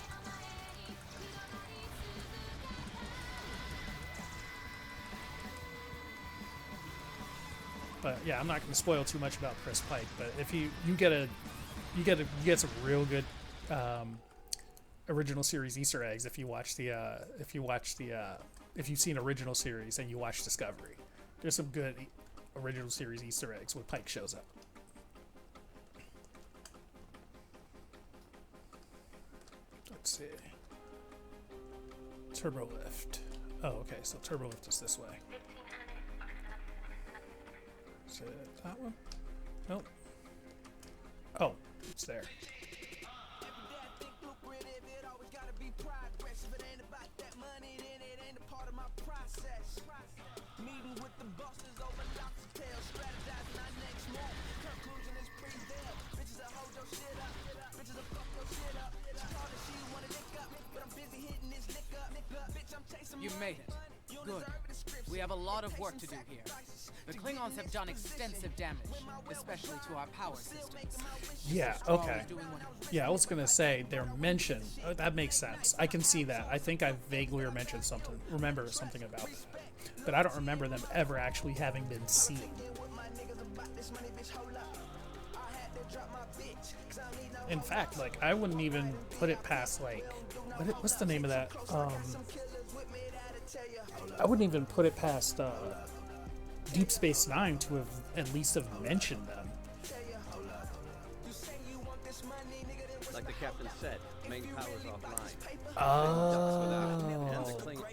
But yeah, I'm not going to spoil too much about Chris Pike. But if you get some real good original series Easter eggs if you've seen original series and you watch Discovery. There's some good original series Easter eggs when Pike shows up. Let's see. Turbo Lift. Oh, okay. So Turbo Lift is this way. Is it that one? Nope. Oh, it's there. You made it. Good. We have a lot of work to do here. The Klingons have done extensive damage, especially to our power systems. Yeah, okay. Yeah, I was gonna say they're mentioned. Oh, that makes sense. I can see that. I think I vaguely remember something about that. But I don't remember them ever actually having been seen. In fact, like, I wouldn't even put it past, like, what's the name of that? I wouldn't even put it past Deep Space Nine to have at least have mentioned them. Like the captain said, main power's offline. Oh.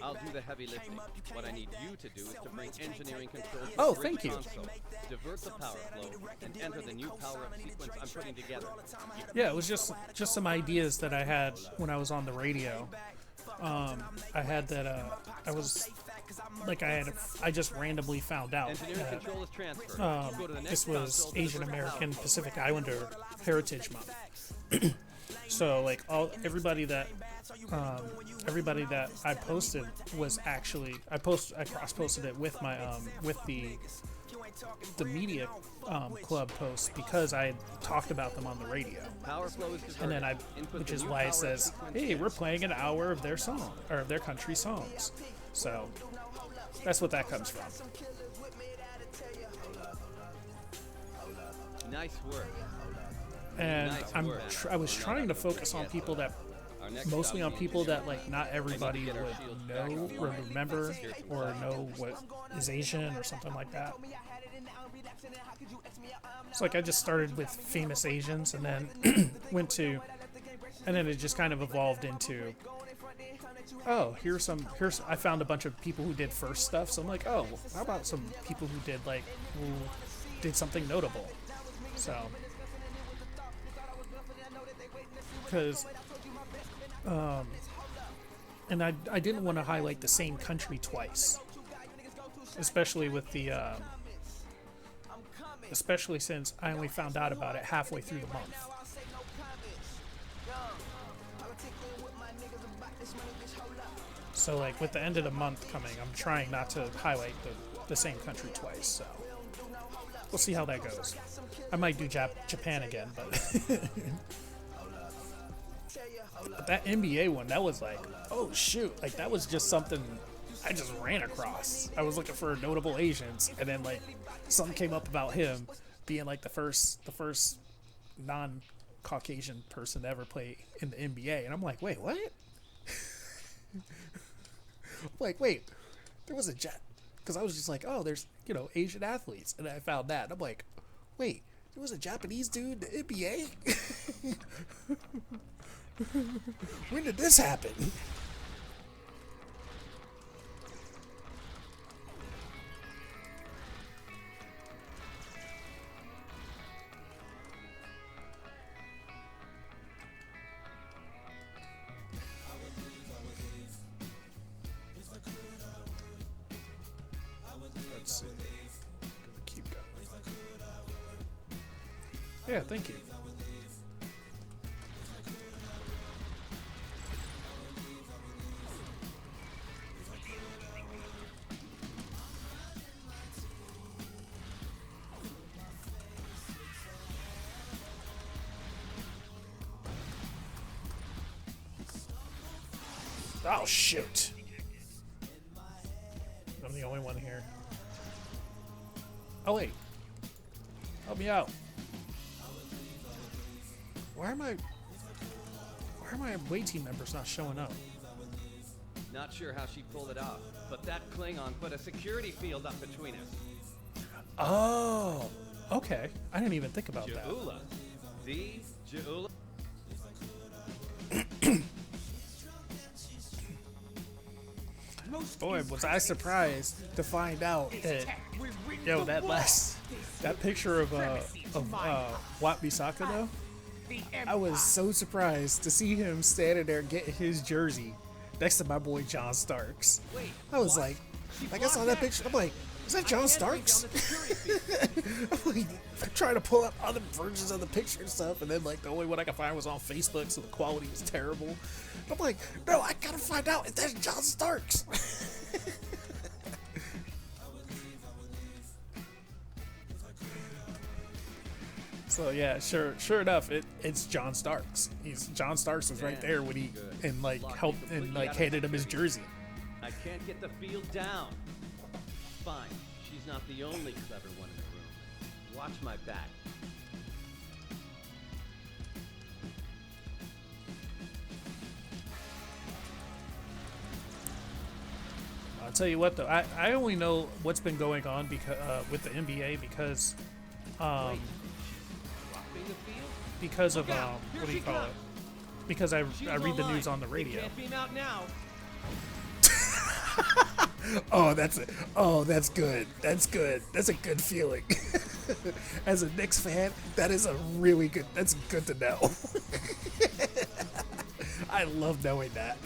I'll do the heavy lifting. What I need you to do is to bring engineering control to Oh, the thank you. console, divert the power flow, and enter the new power-up sequence I'm putting together. Yeah, it was just some ideas that I had when I was on the radio. I had that I just randomly found out that this was Asian American Pacific Islander Heritage Month. So like everybody that I posted was actually I cross-posted it with my with the media club posts because I had talked about them on the radio. And then which is why it says, hey, we're playing an hour of their song or of their country songs. So that's what that comes from. Nice work. And I was trying to focus on people that mostly on people that like not everybody would know or remember or know what is Asian or something like that. So like I just started with famous Asians and then and then it just kind of evolved into, oh, I found a bunch of people who did first stuff. So I'm like, oh, how about some people who did something notable? So because and I didn't want to highlight the same country twice, especially with the especially since I only found out about it halfway through the month. So like with the end of the month coming, I'm trying not to highlight the same country twice, so we'll see how that goes. I might do Japan again, but but that NBA one, that was like, oh shoot, like that was just something I just ran across. I was looking for notable Asians, and then like something came up about him being like the first non-Caucasian person to ever play in the NBA, and I'm like, wait, what? I'm like, wait, there was a because I was just like, oh, there's Asian athletes, and I found that, and I'm like, wait, there was a Japanese dude in the NBA? When did this happen? Let's see. Keep going. Yeah, thank you. Oh, shoot. I'm the only one here. Oh, wait. Help me out. Why are my away team members not showing up? Not sure how she pulled it off, but that Klingon put a security field up between us. Oh, okay. I didn't even think about Ja'ula. The Ja'ula. Boy, was I surprised to find out that, yo, that picture of Wat Misaka though, I was so surprised to see him standing there getting his jersey next to my boy John Starks. I was like I saw that picture, I'm like, is that John Starks? I'm like, trying to pull up other versions of the picture and stuff, and then like the only one I could find was on Facebook, so the quality was terrible. I'm like, no, I gotta find out if that's John Starks. So yeah, sure enough, it's John Starks. John Starks was right there when he and like helped and like handed him his jersey. I can't get the field down. Fine, she's not the only clever one in the room. Watch my back. I'll tell you what though, I only know what's been going on because with the NBA because of what do you call it? Because I read the news on the radio. Oh, that's it. Oh, that's good. That's good. That's a good feeling. As a Knicks fan, that is a really good. That's good to know. I love knowing that.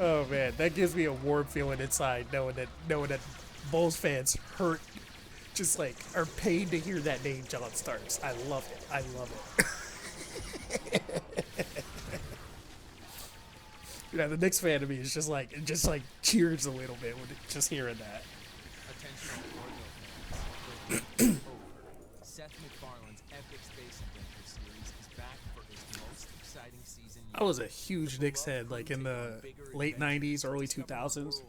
Oh man, that gives me a warm feeling inside knowing that Bulls fans just like are paid to hear that name, John Starks. I love it. I love it. You know, the Knicks fan to me is just like cheers a little bit when just hearing that. Seth MacFarlane's epic Space Adventure series is back for its most exciting season yet. I was a huge Knicks head, like in the late '90s, early 2000s.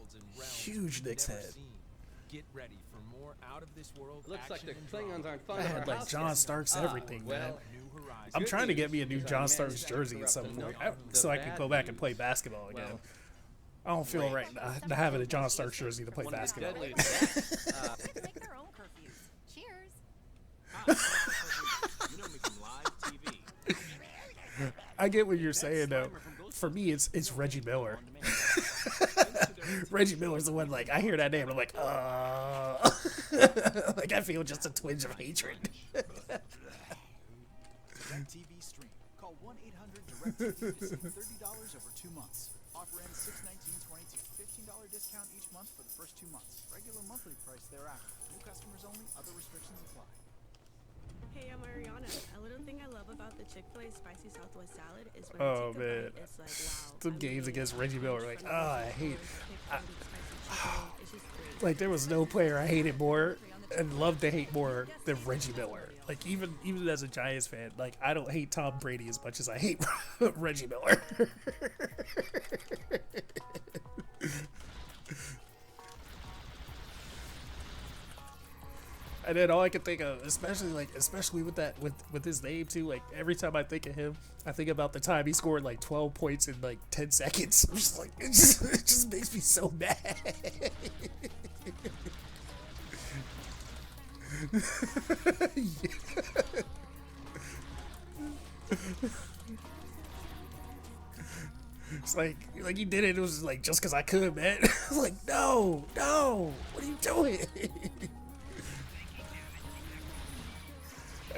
Huge Knicks head. Get ready for more out of this world. Looks like the Klingons aren't fun. I had like John Starks everything, man. I'm trying to get me a new John Starks jersey at some point, so I can go back and play basketball again. I don't feel right not having a John Starks jersey to play basketball. Make their own curfews. Cheers. I get what you're saying though. For me, it's Reggie Miller. Reggie Miller's the one. Like I hear that name, I'm like, like I feel just a twinge of hatred. DirecTV Stream. Call 1-800-DirecTV to save $30 over 2 months. Offer ends 6/19/22. $15 discount each month for the first 2 months. Regular monthly price thereafter. New customers only. Other restrictions apply. Hey, I'm Ariana. A little thing I love about the Chick-fil-A spicy Southwest salad is when Oh you take a man, bite, it's like, wow. some games against Reggie Miller, like, I hate. It's just great. Like there was no player I hated more and loved to hate more than Reggie Miller. Like even as a Giants fan, like I don't hate Tom Brady as much as I hate Reggie Miller. And then all I can think of, especially with his name too, like every time I think of him, I think about the time he scored like 12 points in like 10 seconds. I'm just like, it just makes me so mad. It's like he did it. It was like just because I could, man. I was like, no, what are you doing?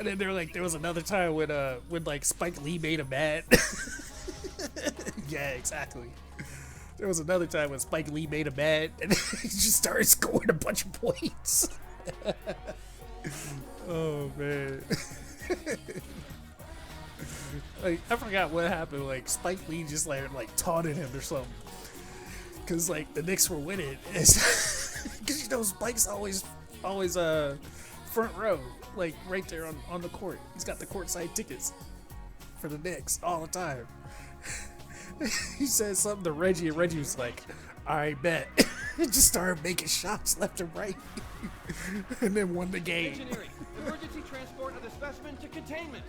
And then there was another time when like Spike Lee made him mad. Yeah, exactly. There was another time when Spike Lee made him mad, and he just started scoring a bunch of points. Oh man. Like, I forgot what happened. Like Spike Lee just like taunted him or something. Cause like the Knicks were winning. Cause you know Spike's always front row, like right there on the court. He's got the courtside tickets for the Knicks all the time. He said something to Reggie, and Reggie was like, "I bet." Just started making shots left and right, and then won the game. Engineering, emergency transport of the specimen to containment.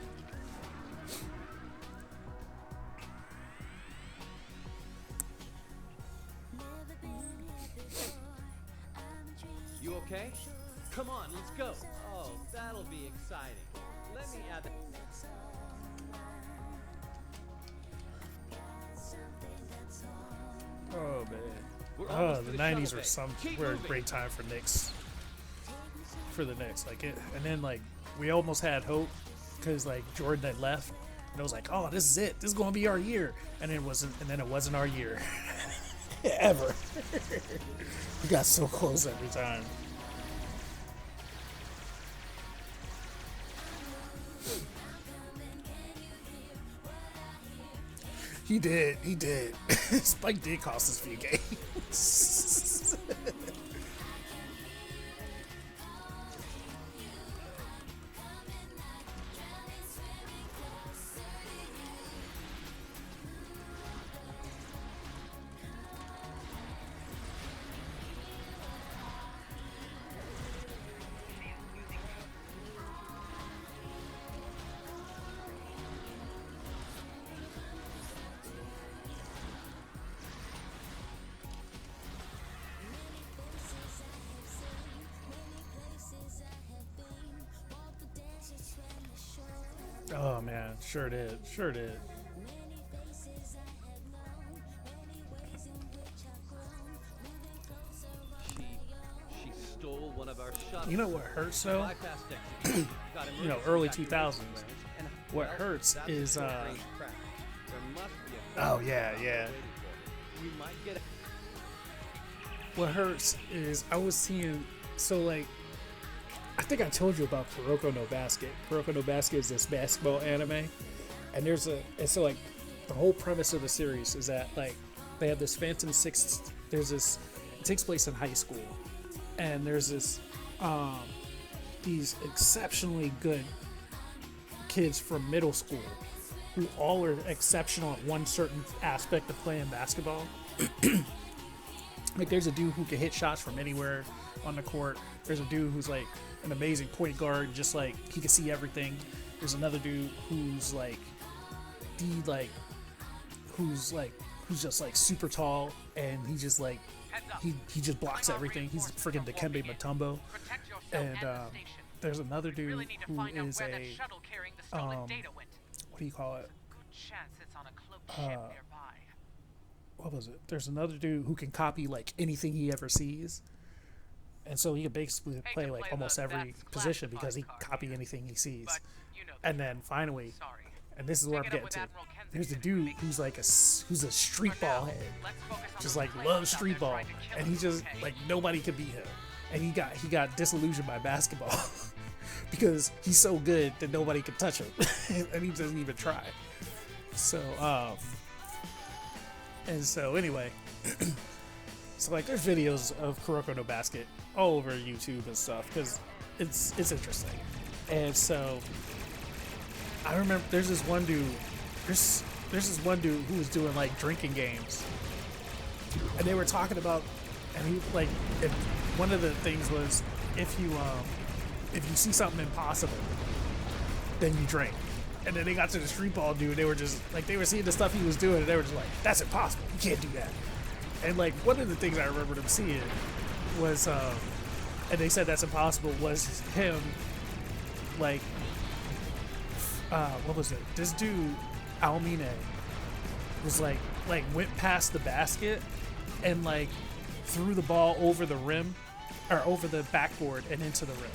You okay? Come on, let's go. Oh, that'll be exciting. Let me add that. Oh man. The 90s were a great time for Knicks. For the Knicks, like it, and then like we almost had hope because like Jordan had left, and it was like, oh, this is it. This is gonna be our year, and it wasn't. And then it wasn't our year. Ever. We got so close every time. He did. Spike did cost us a few games. Oh man, sure did. She stole one of our shuttles. You know what hurts though? You know, early 2000s. What hurts is oh yeah. What hurts is I was seeing, so like, I think I told you about Kuroko no Basket. Kuroko no Basket is this basketball anime, and so like the whole premise of the series is that like they have this Phantom Six. There's this. It takes place in high school, and there's this these exceptionally good kids from middle school who all are exceptional at one certain aspect of playing basketball. Like there's a dude who can hit shots from anywhere on the court. There's a dude who's like an amazing point guard, just like he can see everything. There's another dude who's like who's just like super tall, and he just like he just blocks everything. He's freaking Dikembe Mutombo. And there's another dude who is a what do you call it? What was it? There's another dude who can copy like anything he ever sees, and so he can basically play like almost every position because he can copy anything he sees. And then finally, and this is where I'm getting to, there's the dude who's like who's a street ball head, just like loves street ball, and he just like nobody could beat him, and he got disillusioned by basketball because he's so good that nobody could touch him, and he doesn't even try. So and so anyway, so like there's videos of Kuroko no Basket all over YouTube and stuff because it's interesting. And so I remember there's this one dude who was doing like drinking games, and they were talking about, and he like, if one of the things was if you see something impossible, then you drink. And then they got to the street ball dude, they were just like, they were seeing the stuff he was doing, and they were just like, that's impossible, you can't do that. And like one of the things I remember them seeing was and they said that's impossible, was him like what was it, this dude Almine was like went past the basket and like threw the ball over the rim or over the backboard and into the rim.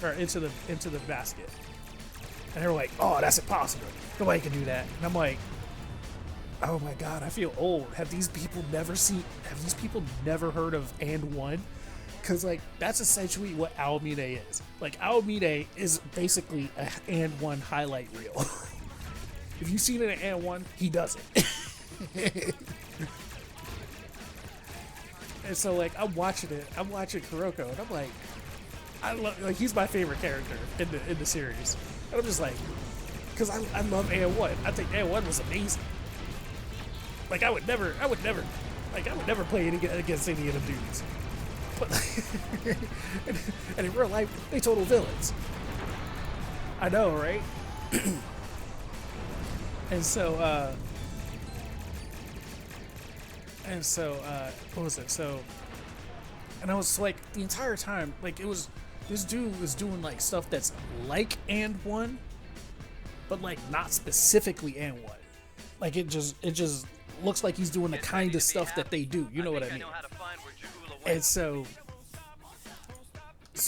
or into the basket. And they were like, "Oh, that's impossible. Nobody can do that." And I'm like, "Oh my god, I feel old. Have these people never heard of And One?" Because like that's essentially what Alameda is. Like Alameda is basically a And One highlight reel. If you've seen it in And One, he does it. And so like I'm watching Kuroko, and I'm like, he's my favorite character in the series. And I'm just like, because I love And One. I think And One was amazing. Like I would never play it against any of them dudes. But and in real life, they total villains. I know, right? And so what was it? So, and I was like, the entire time, like it was, this dude was doing like stuff that's like And One, but like not specifically And One. Like it just looks like he's doing the kind of stuff that they do. You know what I mean? And so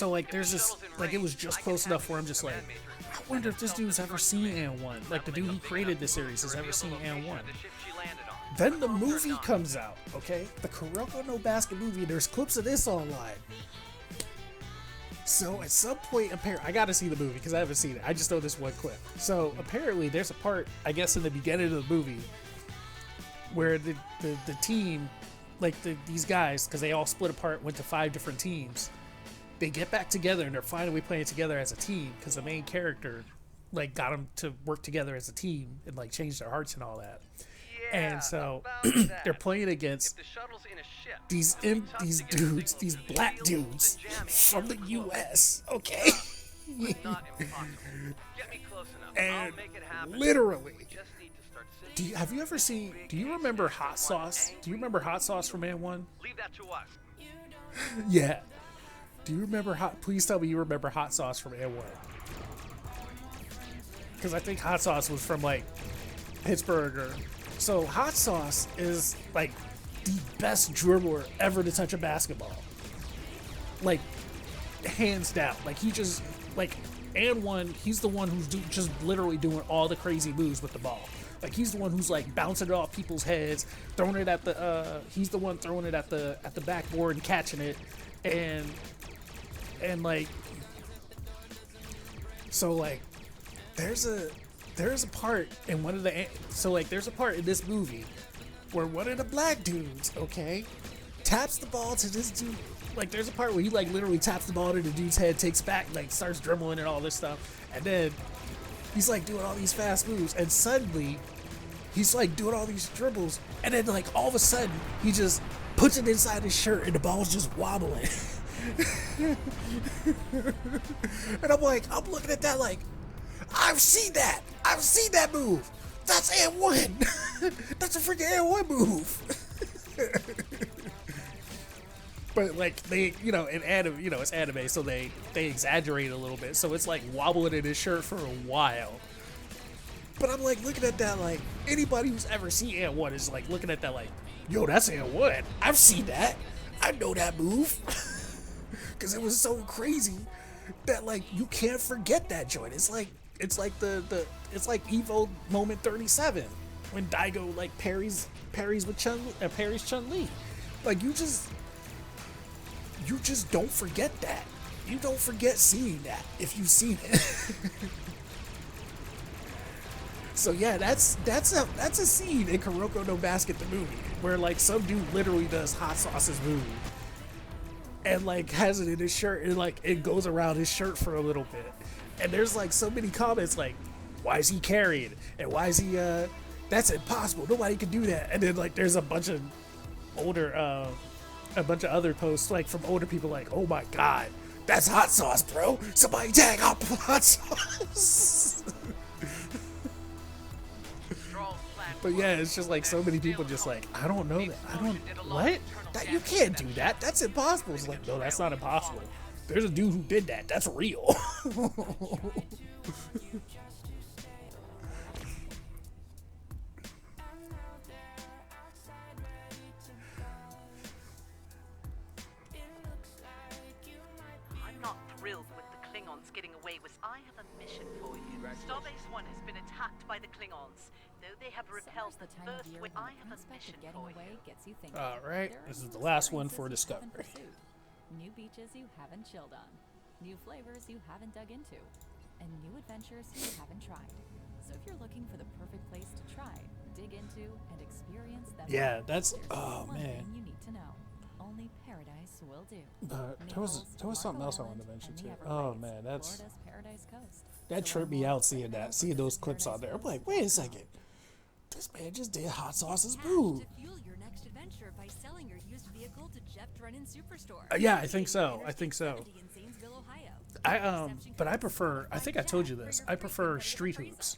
like there's this, like it was just close enough where I'm just like, I wonder if this dude's ever seen And One. Like the dude who created the series has ever seen And One. Then the movie comes out, okay? The Kuroko no Basket movie. There's clips of this online. So at some point, apparently, I gotta see the movie because I haven't seen it. I just know this one clip. So apparently, there's a part, I guess, in the beginning of the movie where the team, like these guys, because they all split apart, went to 5 different teams. They get back together and they're finally playing together as a team because the main character, like, got them to work together as a team and like change their hearts and all that. And so they're playing against these dudes, these black dudes from the U.S. Okay, and literally, do you remember Hot Sauce? Do you remember Hot Sauce from And One? Leave that to us. Yeah. Do you remember Please tell me you remember Hot Sauce from And One. Because I think Hot Sauce was from like Pittsburgh or. So Hot Sauce is like the best dribbler ever to touch a basketball. Like hands down. Like he just like And One, he's the one who's just literally doing all the crazy moves with the ball. Like he's the one who's like bouncing it off people's heads, throwing it at the he's the one throwing it at the backboard and catching it, and like so like there's a part in one of the there's a part in this movie where one of the black dudes, okay, taps the ball to this dude. Like there's a part where he like literally taps the ball to the dude's head, takes back, like starts dribbling and all this stuff, and then he's like doing all these fast moves, and suddenly he's like doing all these dribbles, and then like all of a sudden he just puts it inside his shirt and the ball's just wobbling. And I'm looking at that like, I've seen that move. That's And One. That's a freaking And One move. But like they, in anime, it's anime, so they exaggerate a little bit. So it's like wobbling in his shirt for a while. But I'm like looking at that like, anybody who's ever seen And One is like looking at that like, yo, that's And One. I've seen that. I know that move. Because it was so crazy that like you can't forget that joint. It's like Evo moment 37 when Daigo like parries with Chun-Li. Like you just don't forget that. You don't forget seeing that if you've seen it. So yeah, that's a scene in Kuroko no Basket the movie where like some dude literally does Hot Sauce's move and like has it in his shirt and like it goes around his shirt for a little bit. And there's like so many comments like, why is he carried? And why is he that's impossible. Nobody can do that. And then like there's a bunch of other posts like from older people like, oh my god, that's Hot Sauce, bro. Somebody tag up Hot Sauce. But yeah, it's just like so many people just like, I don't know that. What? You can't do that. That's impossible. It's like, no, that's not impossible. There's a dude who did that. That's real. I'm not thrilled with the Klingon I have a mission for you. Starbase 1 has been attacked by the Klingons. Though they have repelled the first wave, I have a mission for you. Alright, this is the last one for Discovery. New beaches you haven't chilled on, new flavors you haven't dug into, and new adventures you haven't tried. So if you're looking for the perfect place to try, dig into, and experience that, Yeah, that's there's oh one man. thing you need to know. Only paradise will do. There was something else I wanted to mention too. Oh man, that's Florida's Paradise Coast. that tripped me out seeing those clips on there. I'm like, wait a second, this man just did hot sauce's boo. Fuel your next adventure by selling your used vehicle to Jeff Drennan Superstore. Yeah, I think so. I think so. In Zanesville, Ohio. But I prefer. I think I told you this. I prefer street hoops.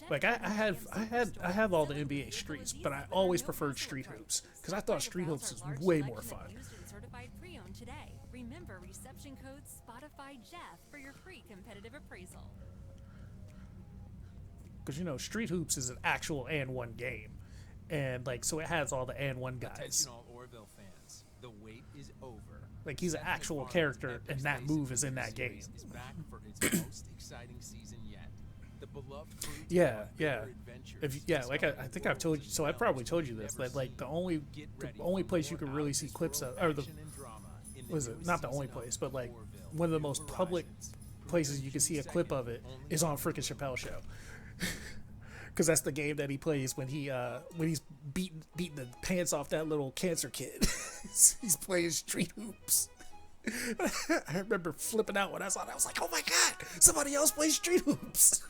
Like I have all the NBA streets, but I always preferred street hoops because I thought street hoops is way more fun. Used and certified pre-owned today. Remember reception code Spotify Jeff for your free competitive appraisal. Because you know, street hoops is an actual and one game, and like so it has all the and one guys. Attention all Orville fans. The wait is over. Like he's an actual character, and that move is in that game. Is back for its most exciting season yet. The beloved fruit Yeah, of yeah. their adventures. If yeah, like I think I've told you. So I probably told you this. That like the only place you can really see clips of, or the was it not the only place, but like one of the most public places you can see a clip of it is on frickin' Chappelle Show. Because that's the game that he plays when he's beating the pants off that little cancer kid. He's playing street hoops. I remember flipping out when I saw that. I was like, oh my god, somebody else plays street hoops.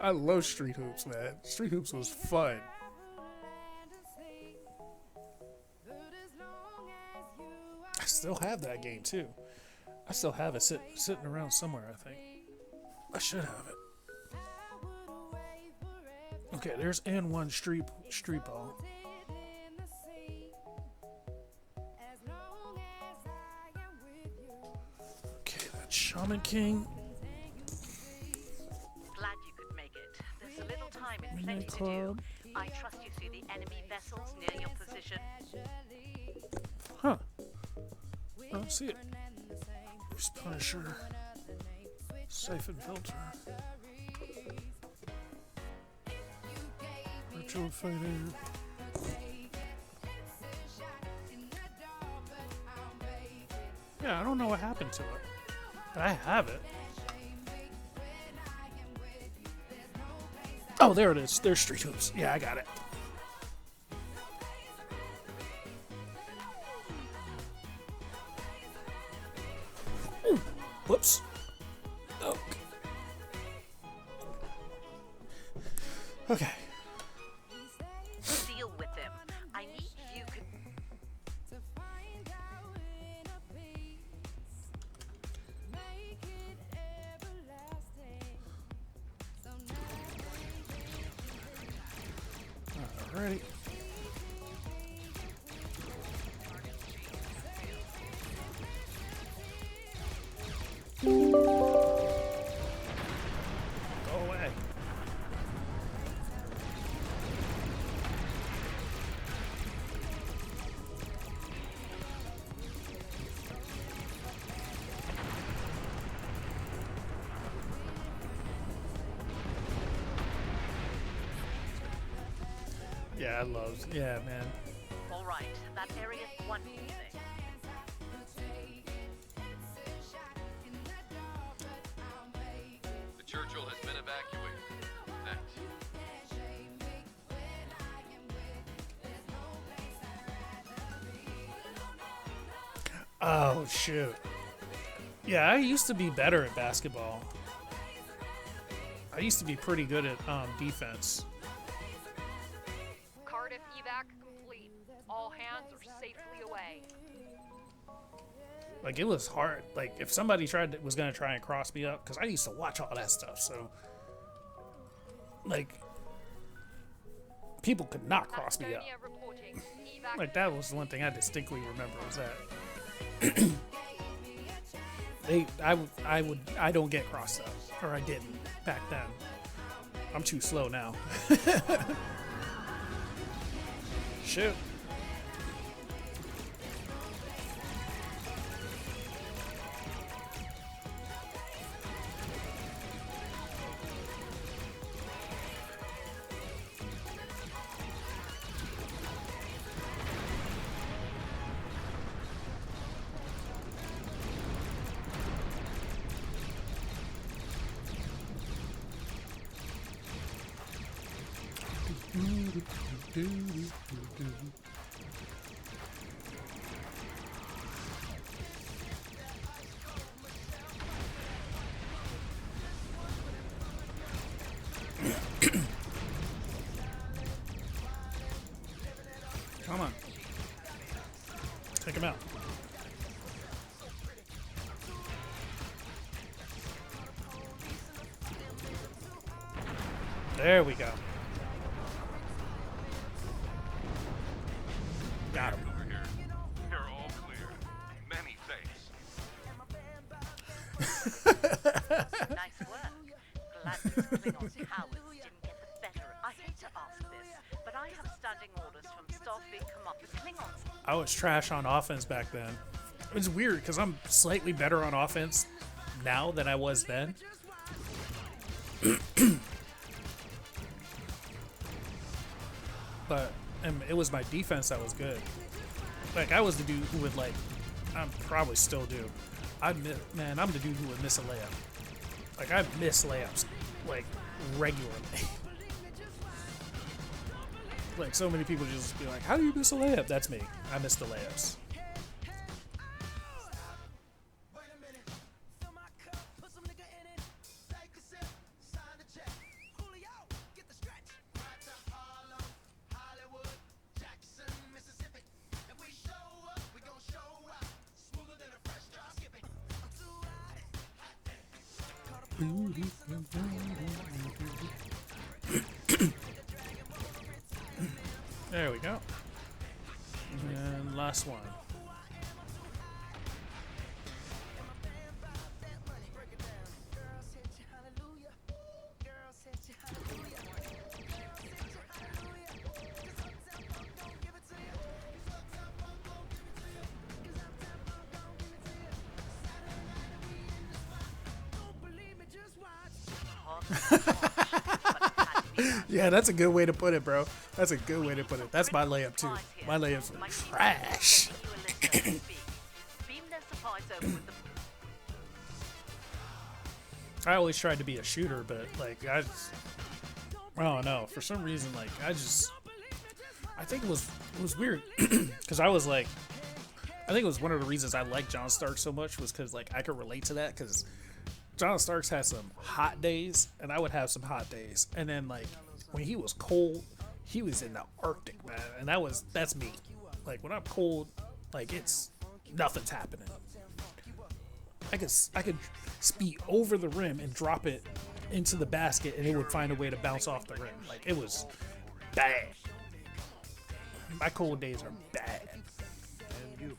I love street hoops, man. Street hoops was fun. I still have that game too. I still have it sitting around somewhere, I think. I should have it. Okay, there's N1 street ball. Okay, that's Shaman King. Glad you could make it. There's a little time and Midnight plenty to do. Club. I trust you see the enemy vessels near your position. Huh. I don't see it. There's Punisher. Siphon Filter. Virtual Fighter. Yeah, I don't know what happened to it. But I have it. Oh, there it is. There's Street Hoops. Yeah, I got it. Ooh, whoops. Oh. Okay. Deal with them. I need you could. Alrighty. Go away. Yeah, I love. Yeah, man. All right, that area's one thing. The Churchill has been evacuated. Thanks. Oh shoot. Yeah, I used to be better at basketball. I used to be pretty good at defense. Cardiff evac complete. All hands are safely away. Like, it was hard. Like, if somebody was gonna try and cross me up, because I used to watch all that stuff, so like people could not cross me up. Like, that was the one thing I distinctly remember was that I don't get crossed up, or I didn't back then. I'm too slow now. Shoot. Come on. Take him out. There we go. Got him. Over here. You're all clear. Many thanks. Nice work. Glad these Klingons' cowards didn't get the better. I hate to ask this, but I have standing orders from Starfleet Command. The Klingons. I was trash on offense back then. It's weird because I'm slightly better on offense now than I was then. But it was my defense that was good. Like, I was the dude who would, like, I'm probably still do. I'm the dude who would miss a layup. Like, I miss layups, like, regularly. Like, so many people just be like, how do you miss a layup? That's me. I miss the layups. There we go. And last one. Yeah, that's a good way to put it, bro. That's a good way to put it. That's my layup too. My layups are trash. I always tried to be a shooter, but like I don't know. For some reason, like I think it was weird because I was like, I think it was one of the reasons I liked John Stark so much was because like I could relate to that because John Starks had some hot days and I would have some hot days, and then like when he was cold, he was in the Arctic, man, and that's me. Like when I'm cold, like it's nothing's happening. I could speed over the rim and drop it into the basket, and it would find a way to bounce off the rim. Like it was bad. My cold days are bad. And you,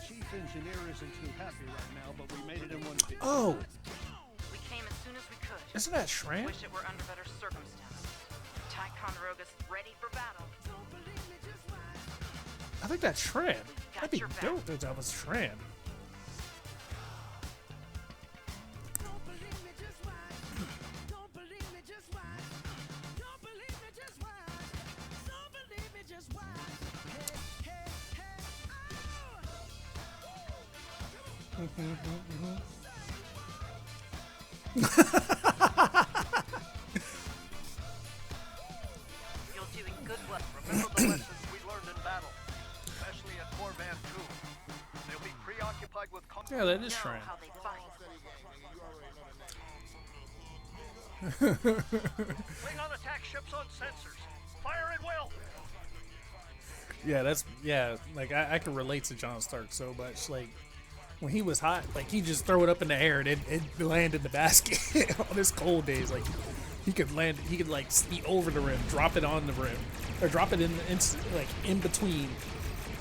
chief engineer isn't too happy right now, but we made it in one piece. Oh. We came as soon as we could. Isn't that Shran? Wish it were under better circumstances. Ticonderoga's ready for battle. I think that's Shran. That'd be dope if that was Shran. You're doing good work. Remember the lessons we learned in battle, especially at Korvan 2. They'll be preoccupied with Yeah, that is Shran. Klingon attack ships on sensors. Fire at will. Yeah, like I can relate to John Stark so much. Like when he was hot, like he just throw it up in the air and it land in the basket. On his cold days, like he could like speed over the rim, drop it on the rim, or drop it in between,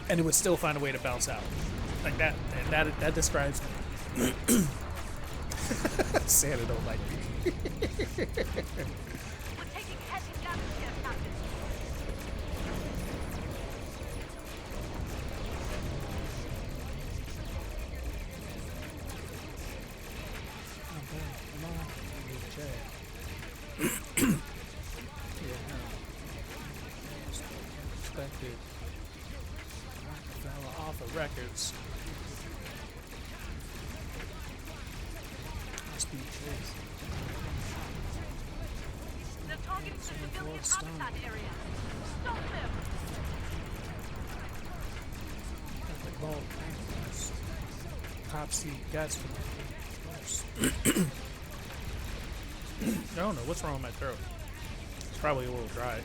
and it would still find a way to bounce out. Like that describes me. Santa don't like me. We're taking heavy damage here, Captain. Expected. Rockefeller off of records. Must be They're targeting the civilian habitat area. Top seed guys. I don't know what's wrong with my throat. It's probably a little dry.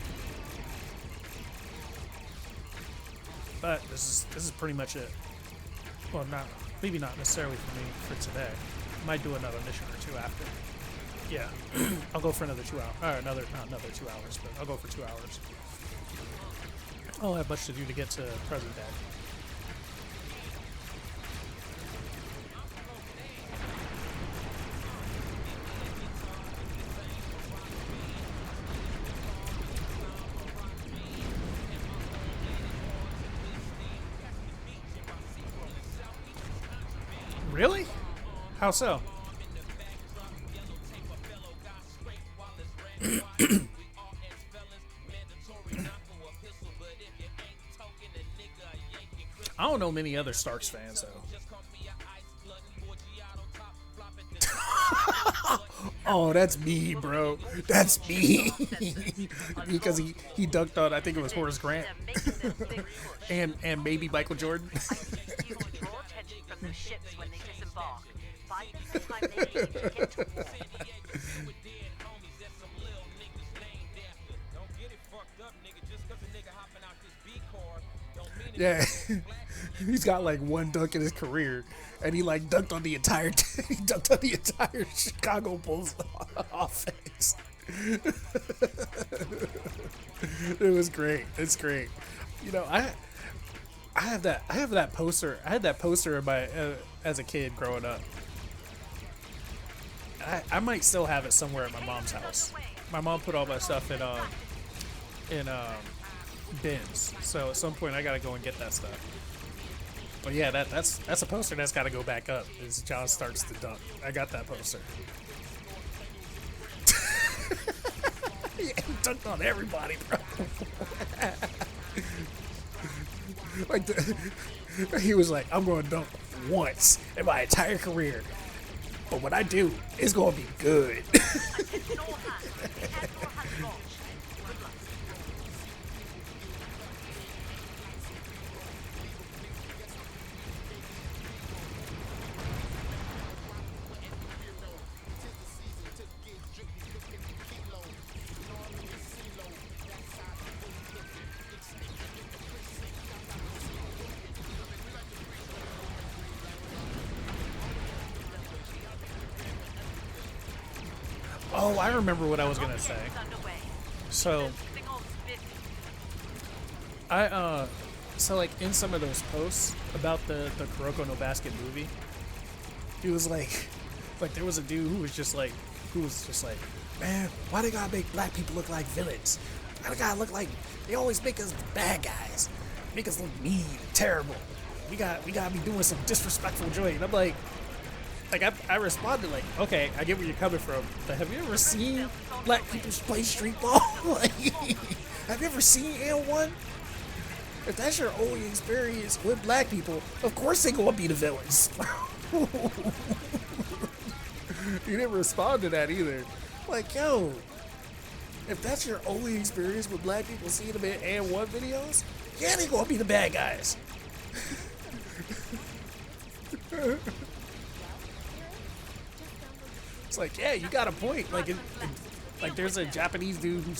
But this is pretty much it. Well, maybe not necessarily for me for today. Might do another mission or two after. Yeah, I'll go for another 2 hours. Or not another 2 hours, but I'll go for 2 hours. I don't have much to do to get to present day. Really? How so? I don't know many other Starks fans though. Oh, that's me, bro. That's me. Because he dunked on, I think it was Horace Grant. and maybe Michael Jordan. From the ships when they disembark. By the time they leave to get to war. Yeah, he's got like one dunk in his career, and he like dunked on the entire Chicago Bulls offense. It was great. It's great. You know, I have that poster. I had that poster in my as a kid growing up. I might still have it somewhere at my mom's house. My mom put all my stuff in bins, so at some point I gotta go and get that stuff. But yeah, that's a poster that's gotta go back up as John starts to dunk. I got that poster. Yeah, he dunked on everybody, bro. He was like, I'm going to dunk once in my entire career, but when I do, it's going to be good. Oh, I remember what I was gonna say. So, so like in some of those posts about the Kuroko no Basket movie, he was like there was a dude who was just like, man, why they gotta make black people look like villains? Why they gotta look like, they always make us bad guys, make us look mean, terrible. We gotta be doing some disrespectful joint. And I'm like I responded like, okay, I get where you're coming from, but have you ever seen black people play street ball? Like, have you ever seen N1? If that's your only experience with black people, of course they gonna be the villains. You didn't respond to that either. Like, yo, if that's your only experience with black people seeing them in N1 videos, yeah, they gonna be the bad guys. It's like, yeah, you got a point. Like, like there's a Japanese dude who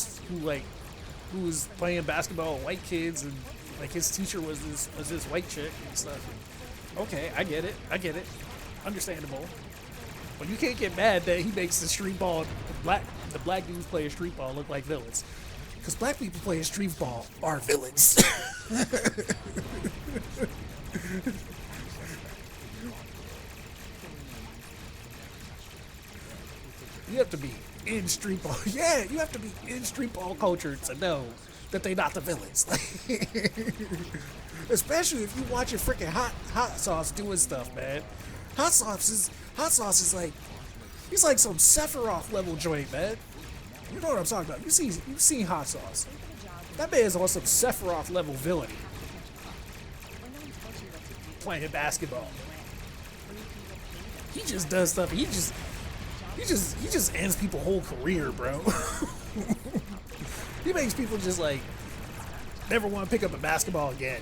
was playing basketball with white kids, and like his teacher was this white chick and stuff. Okay, I get it, understandable. But you can't get mad that he makes the street ball, the black dudes playing street ball look like villains, because black people playing street ball are villains. You have to be in street ball. Yeah, you have to be in street ball culture to know that they're not the villains. Especially if you watch your freaking hot sauce doing stuff, man. Hot sauce is like, he's like some Sephiroth level joint, man. You know what I'm talking about. You've seen hot sauce. That man is on some Sephiroth level villainy. Playing basketball. He just does stuff. He just ends people's whole career, bro. He makes people just like, Never want to pick up a basketball again.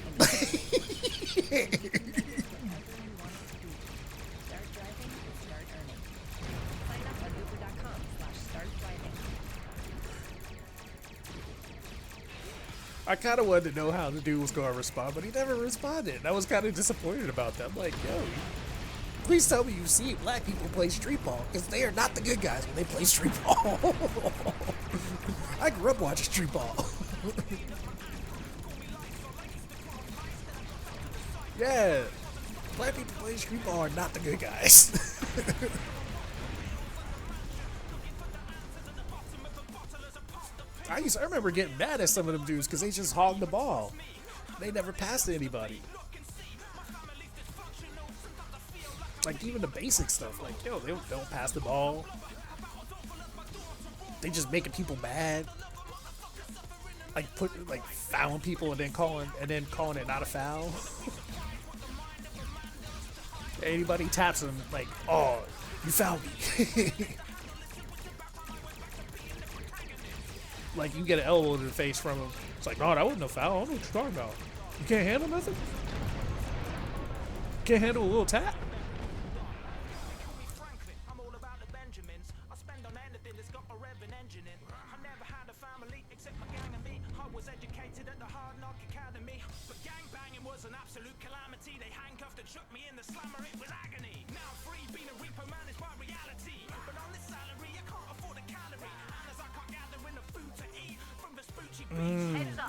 I kind of wanted to know how the dude was going to respond, but he never responded. I was kind of disappointed about that. I'm like, yo, please tell me you see black people play street ball, because they are not the good guys when they play street ball. I grew up watching street ball. Yeah, black people playing street ball are not the good guys. I remember getting mad at some of them dudes because they just hogged the ball. They never passed to anybody. Like even the basic stuff, like yo, they don't pass the ball. They just making people mad. Like fouling people and then calling it not a foul. Anybody taps them like, oh, you fouled me. Like you get an elbow to the face from him. It's like, no, that wasn't a foul. I don't know what you're talking about. You can't handle nothing? Can't handle a little tap?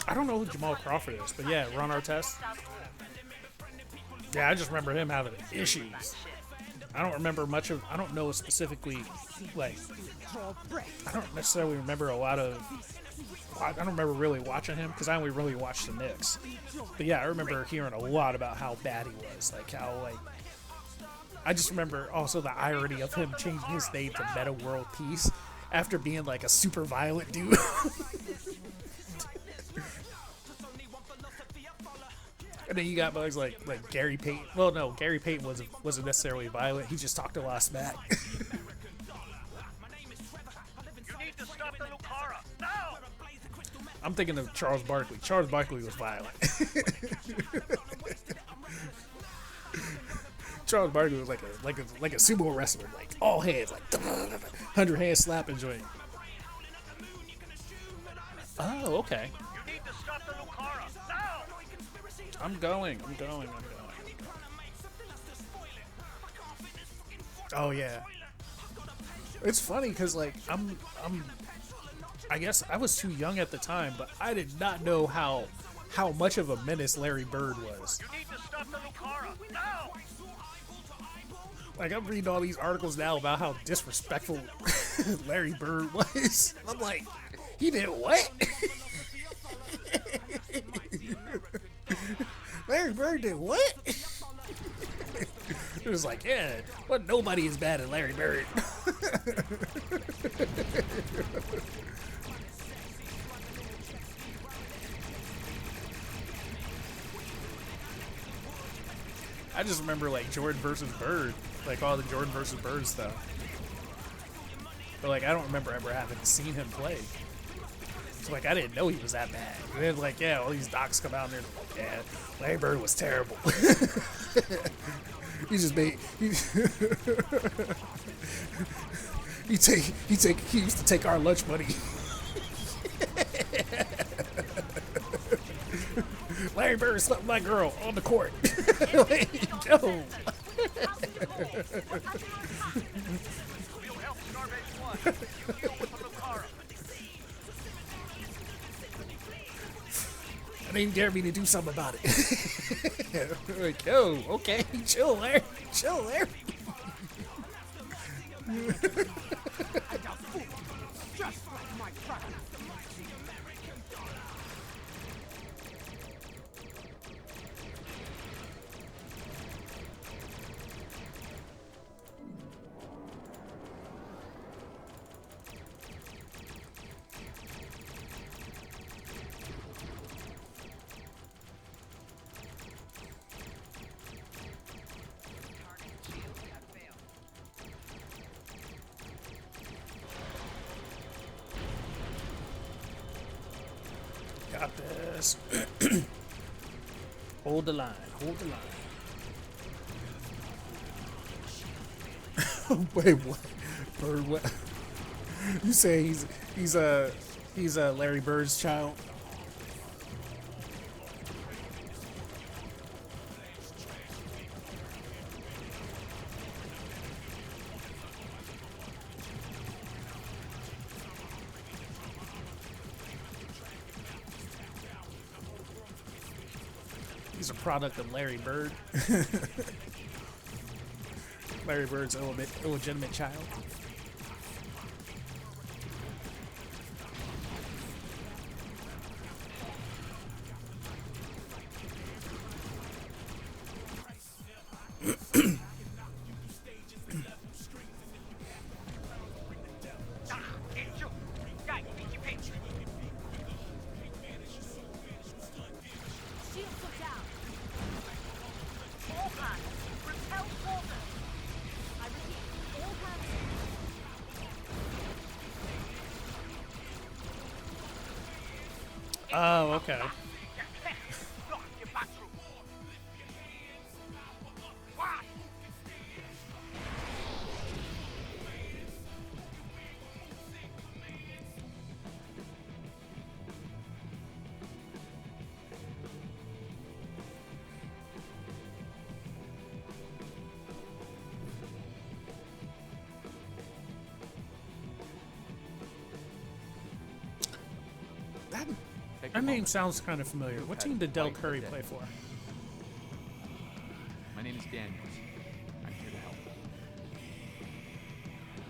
I don't know who Jamal Crawford is, but yeah, Ron Artest. Yeah, I just remember him having issues. I don't know specifically, like, I don't necessarily remember a lot of, I don't remember really watching him because I only really watched the Knicks. But yeah, I remember hearing a lot about how bad he was, like how, like, I just remember also the irony of him changing his name to Meta World Peace after being like a super violent dude. And then you got bugs like Gary Payton. Well, no, Gary Payton wasn't necessarily violent. He just talked a lot of smack. I'm thinking of Charles Barkley. Charles Barkley was violent. Charles Barkley was like a sumo wrestler, like all hands, like 100 hand slapping joint. Oh, okay. I'm going. Oh yeah. It's funny because like I guess I was too young at the time, but I did not know how much of a menace Larry Bird was. Like I'm reading all these articles now about how disrespectful Larry Bird was. I'm like, he did what? Larry Bird did what? It was like, yeah, but nobody is bad at Larry Bird. I just remember like Jordan versus Bird, like all the Jordan versus Bird stuff. But like I don't remember ever having seen him play. So like I didn't know he was that bad. And then like yeah, all these docs come out and they're like, yeah, Larry Bird was terrible. He just made he used to take our lunch money. Larry Bird slept with my girl on the court. Like, yo. I didn't dare me to do something about it. Like, yo, okay, chill, Larry. Chill, Larry. Just like my brother. got this. Hold the line. Hold the line. Wait, what? Bird, what? You say he's a Larry Bird's child? He's a product of Larry Bird. Larry Bird's illegitimate child. Oh, okay. That name sounds kind of familiar. What team did Del Curry play for? My name is Daniels. I'm here to help.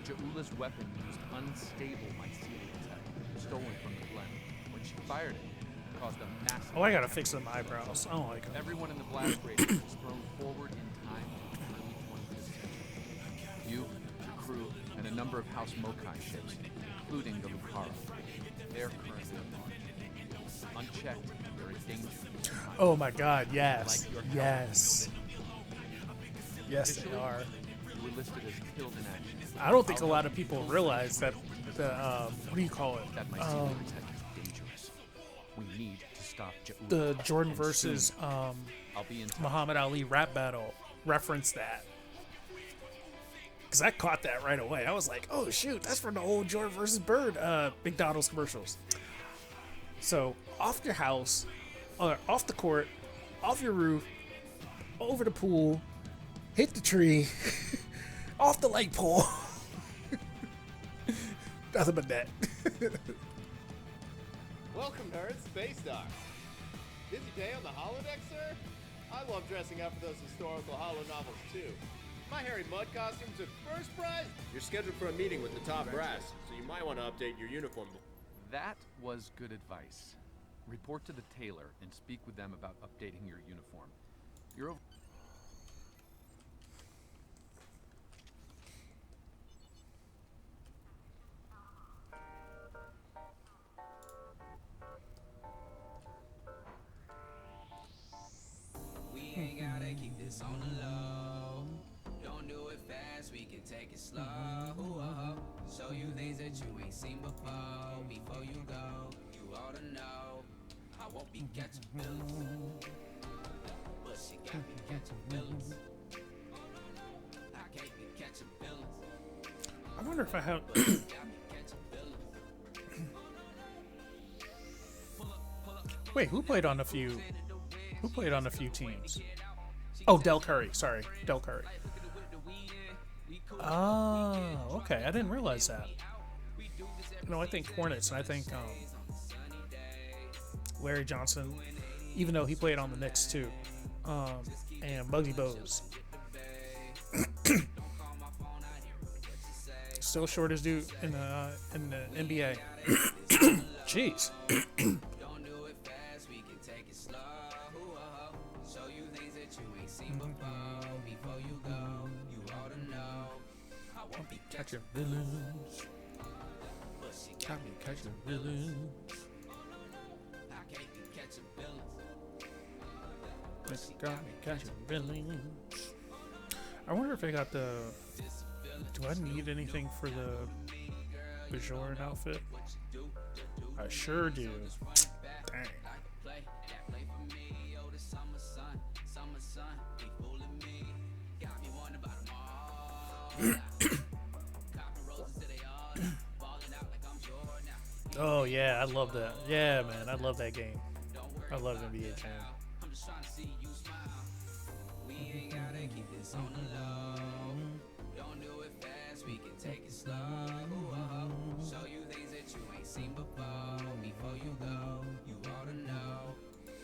Ja'ula's weapon used unstable mycelium tech stolen from the Glen. When she fired it caused a massive... Oh, I gotta fix them eyebrows. I don't like them. Everyone in the blast radius was thrown forward in time to the early 25th century. You, your crew, and a number of House Mokai ships, including the Lucara. They're currently on. Unchecked, they're a danger. Oh my god, yes. Yes. Yes, they are. You were listed as killed in action. I don't think a lot of people realize that the, what do you call it? That mycelium tech is dangerous. We need to stop Ja'ula. The Jordan versus Muhammad Ali rap battle referenced that. Because I caught that right away. I was like, oh shoot, that's from the old Jordan versus Bird McDonald's commercials. So, off your house, or off the court, off your roof, over the pool, hit the tree, off the light pole. Nothing but that. Welcome, nerds. Space Dock. Busy day on the holodeck, sir? I love dressing up for those historical holo novels, too. My Harry Mudd costume took first prize. You're scheduled for a meeting with the top brass, so you might want to update your uniform. That was good advice. Report to the tailor and speak with them about updating your uniform. You're over. We ain't gotta keep this on the low. Don't do it fast, we can take it slow. Show you things that you ain't seen before. Before you go, you ought to know. I won't be catching feelings, but she got me catching feelings. I can't be catching feelings. I wonder if I have. Wait, who played on a few? Who played on a few teams? Oh, Del Curry. Sorry, Del Curry. Oh, okay. I didn't realize that. No, I think Hornets, and I think Larry Johnson, even though he played on the Knicks too, and Muggsy Bogues. Still shortest dude in the NBA. Jeez. Catching villains. Got me catching villains. Got me catching villains. I wonder if I got the. Do I need anything for the Bajoran outfit? I sure do. Dang. Play for me, oh the summer sun, be fooling me. Got me wondering about them all. Copping roses till they all falling out like I'm Jordan. Oh yeah, I love that. Yeah, man, I love that game. I love NBA Jam. I'm just trying to see you smile. We ain't gotta keep this on the low. Don't do it fast, we can take it slow. Show you things that you ain't seen before. Before you go, you ought to know.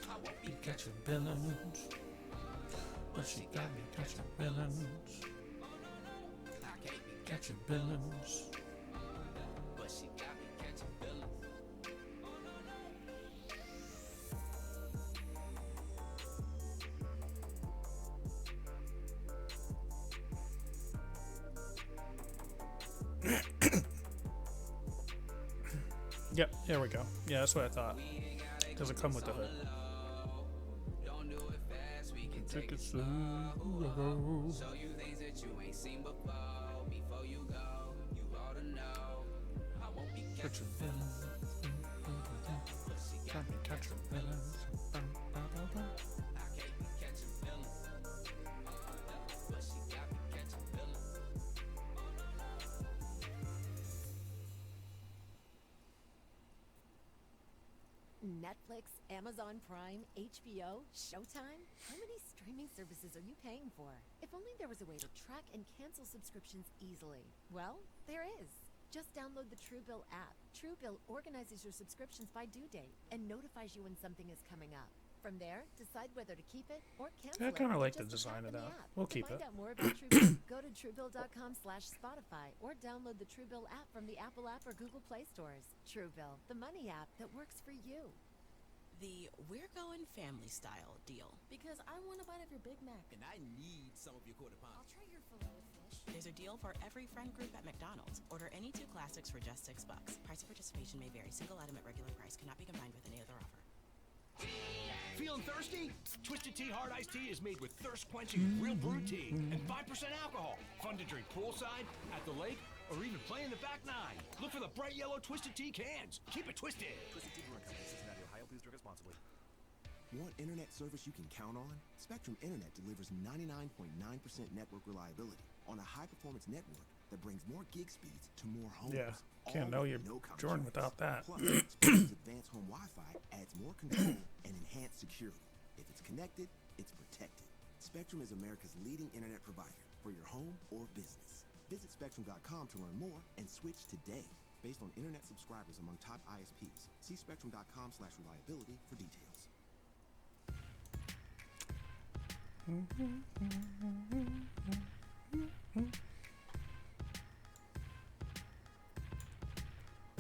I won't be Catching villains, but she got me catching villains. Catching villains. but she got me catching villains. Yep, there we go. Yeah, that's what I thought. Doesn't come with the hood. Don't do it fast, we can Take it slow. show you things that you ain't seen before. Before you go, you ought to know. I won't be catching villains. Got me catching villains. I can't be catching villains. But she got me catching villains. Netflix, Amazon Prime, HBO, Showtime? How many streaming services are you paying for? If only there was a way to track and cancel subscriptions easily. Well, there is. Just download the Truebill app. Truebill organizes your subscriptions by due date and notifies you when something is coming up. From there, decide whether to keep it or cancel I it. kind of like the Just design of tap in that. the app. We'll To keep find it. out more about Truebill, go to truebill.com/Spotify or download the Truebill app from the Apple app or Google Play stores. Truebill, the money app that works for you. The We're Going Family Style deal. Because I want a bite of your Big Mac. And I need some of your quarter pound. I'll try your filet of fish. There's a deal for every friend group at McDonald's. Order any 2 classics for just $6. Price of participation may vary. Single item at regular price cannot be combined with any other offer. Feeling thirsty? Twisted Tea Hard Iced Tea is made with thirst-quenching real brew tea and 5% alcohol. Fun to drink poolside, at the lake, or even play in the back nine. Look for the bright yellow Twisted Tea cans. Keep it twisted. Twisted Tea Brewing Company, Cincinnati, Ohio. Please drink responsibly. Want internet service you can count on? Spectrum Internet delivers 99.9% network reliability on a high-performance network that brings more gig speeds to more homes. Yeah, all can't know with you, no Jordan, counter-charges. without that. Plus, Spectrum's advanced home Wi-Fi adds more control and enhanced security. If it's connected, it's protected. Spectrum is America's leading internet provider for your home or business. Visit Spectrum.com to learn more and switch today. Based on internet subscribers among top ISPs. See Spectrum.com/reliability for details.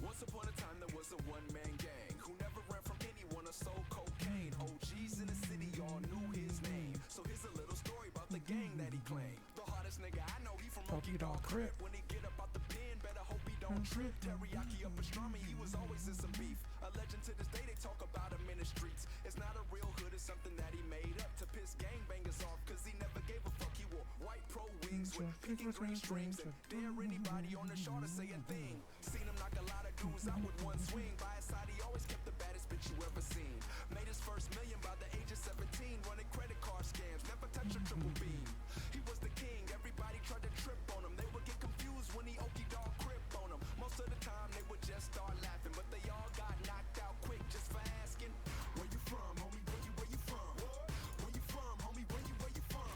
Once upon a time there was a one-man gang who never ran from anyone or sold cocaine. OGs in the city all knew his name. So here's a little story about the gang that he claimed. The hardest nigga I know, he from Okie Dog Crip. When he get up out the pen, better hope he don't trip. Teriyaki up pastrami, he was always in some beef. A legend to this day, they talk about him in the streets. It's not a real hood, it's something that he made up to piss gangbangers off. Cause he never gave a fuck, he wore white pro wings with pink and green strings. And dare anybody on the show to say a thing. Seen him knock a lot of dudes out with one swing. By his side, he always kept the baddest bitch you ever seen. Made his first million by the age of 17, running credit card scams, never touched a triple beam. He was the king, everybody tried to trip on him. They would get confused when he Okie Dog Crip on them. Most of the time, they would just start laughing, but they all got knocked out quick just for asking. Where you from, homie? Where you from? Where you from, homie? Where you from?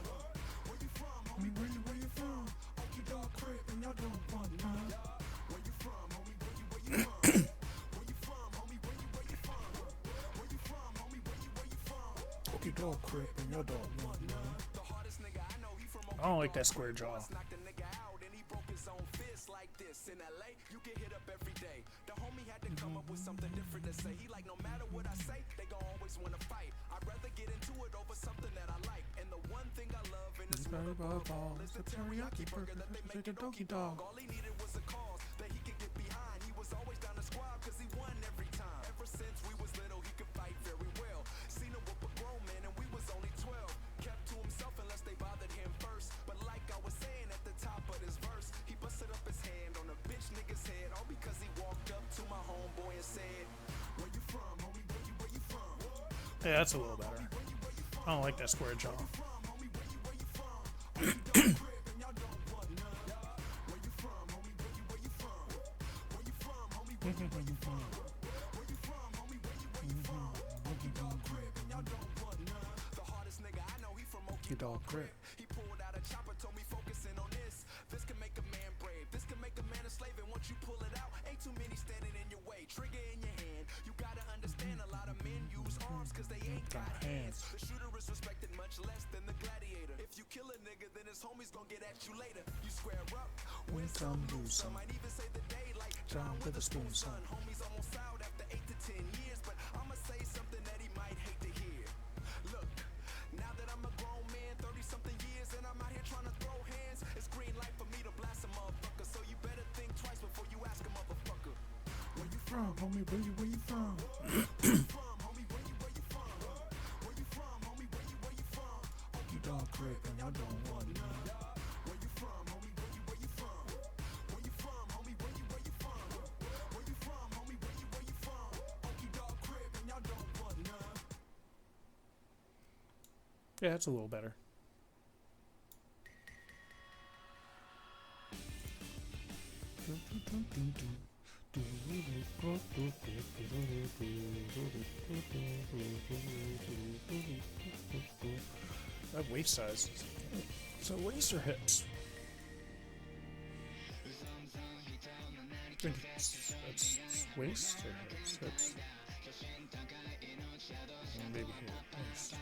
Where you from, homie? Where you from? Okie Dog Crip, and y'all don't want none. Where you from, homie? Where you from? Where you from, homie? Where you from? Where you from, homie? Where you from? Okie Dog Crip, and y'all don't want none. The hardest nigga I know, he from I don't like that square jaw. knocked a nigga out and he broke his own fist like this. In LA, you get hit up every day. The homie had to come up with something different to say. He like, no matter what I say, they gon' always wanna fight. I'd rather get into it over something that I like. And the one thing I love in this world above all is the teriyaki burger that they make at Donkey Dog. All he needed was a cause that he could get behind. He was always down to squab cause he won every time. Ever since we was little, he could fight very well. Seen him whoop a grown man and we was only 12. Kept to himself unless they bothered him first. But like I was saying at the top of this verse, he busted up his hand on a bitch nigga's head. All because he walked up to my homeboy and said, where you from, homie? Where you Yeah, that's a little better. I don't like that square jaw. Your dog crib. He pulled out a chopper, told me focusing on this. This can make a man brave. This can make a man a slave. And once you pull it out, ain't too many standing in your way. Trigger in your hand. You gotta understand a lot of men use arms cause they ain't got hands. The shooter is respected much less than the gladiator. If you kill a nigga, then his homies gon' get at you later. You square up, win some, lose some. Might even say the day like John Witherspoon, son. Homies almost out after 8 to 10 years, but I'ma say something that he might hate to hear. Look, now that I'm a grown man, 30-something years, and I'm out here trying to throw hands, it's green light for me to blast a motherfucker. So you better think twice before you ask a motherfucker. Where you from, homie? Where you from? You don't crib and I don't want none. Where you from, homie? Where you from? Where you from, homie? Where you from? Where you from, homie? Where you from? Okie dog crib and y'all don't want none. Yeah, that's a little better. That waist size. So waist or hips? I think it's waist or hips? Hips. Maybe here. Waist.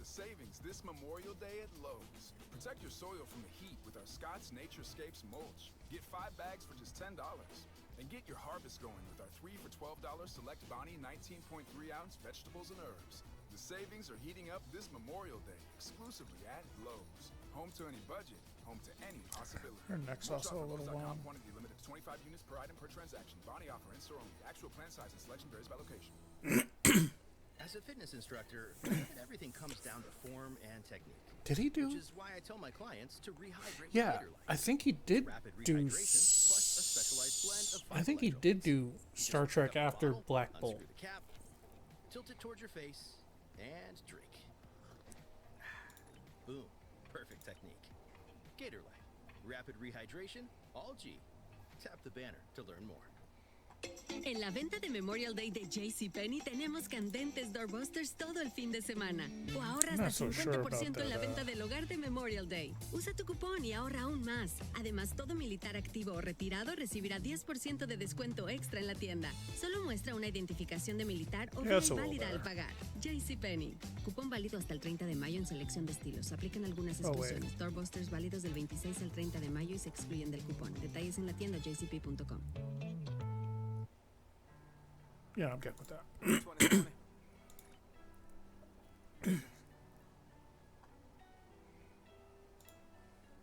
the savings this Memorial Day at Lowe's. Protect your soil from the heat with our Scott's Naturescapes mulch. Get 5 bags for just $10. And get your harvest going with our 3 for $12 Select Bonnie 19.3-ounce vegetables and herbs. The savings are heating up this Memorial Day exclusively at Lowe's. Home to any budget, home to any possibility. Her neck's also a little long. Quantity limited to 25 units per item per transaction. Bonnie offer in store only. Actual plant size and selection varies by location. As a fitness instructor, everything comes down to form and technique. Did he do? Which is why I tell my clients to rehydrate. Yeah, I think he did do. I think he did do Star Trek after Black Bolt. Unscrew the cap, tilt it towards your face, and drink. Boom. Perfect technique. Gatorlight. Rapid rehydration, all G. Tap the banner to learn more. En la venta de Memorial Day de JCPenney tenemos candentes doorbusters todo el fin de semana. O ahorra hasta 50% en la venta del hogar de Memorial Day. Usa tu cupón y ahorra aún más. Además, todo militar activo o retirado recibirá 10% de descuento extra en la tienda. Solo muestra una identificación de militar o válida al pagar. JCPenney. Cupón válido hasta el 30 de mayo en selección de estilos. Aplican algunas exclusiones. Doorbusters válidos del 26 al 30 de mayo y se excluyen del cupón. Detalles en la tienda jcp.com. Yeah, I'm good with that.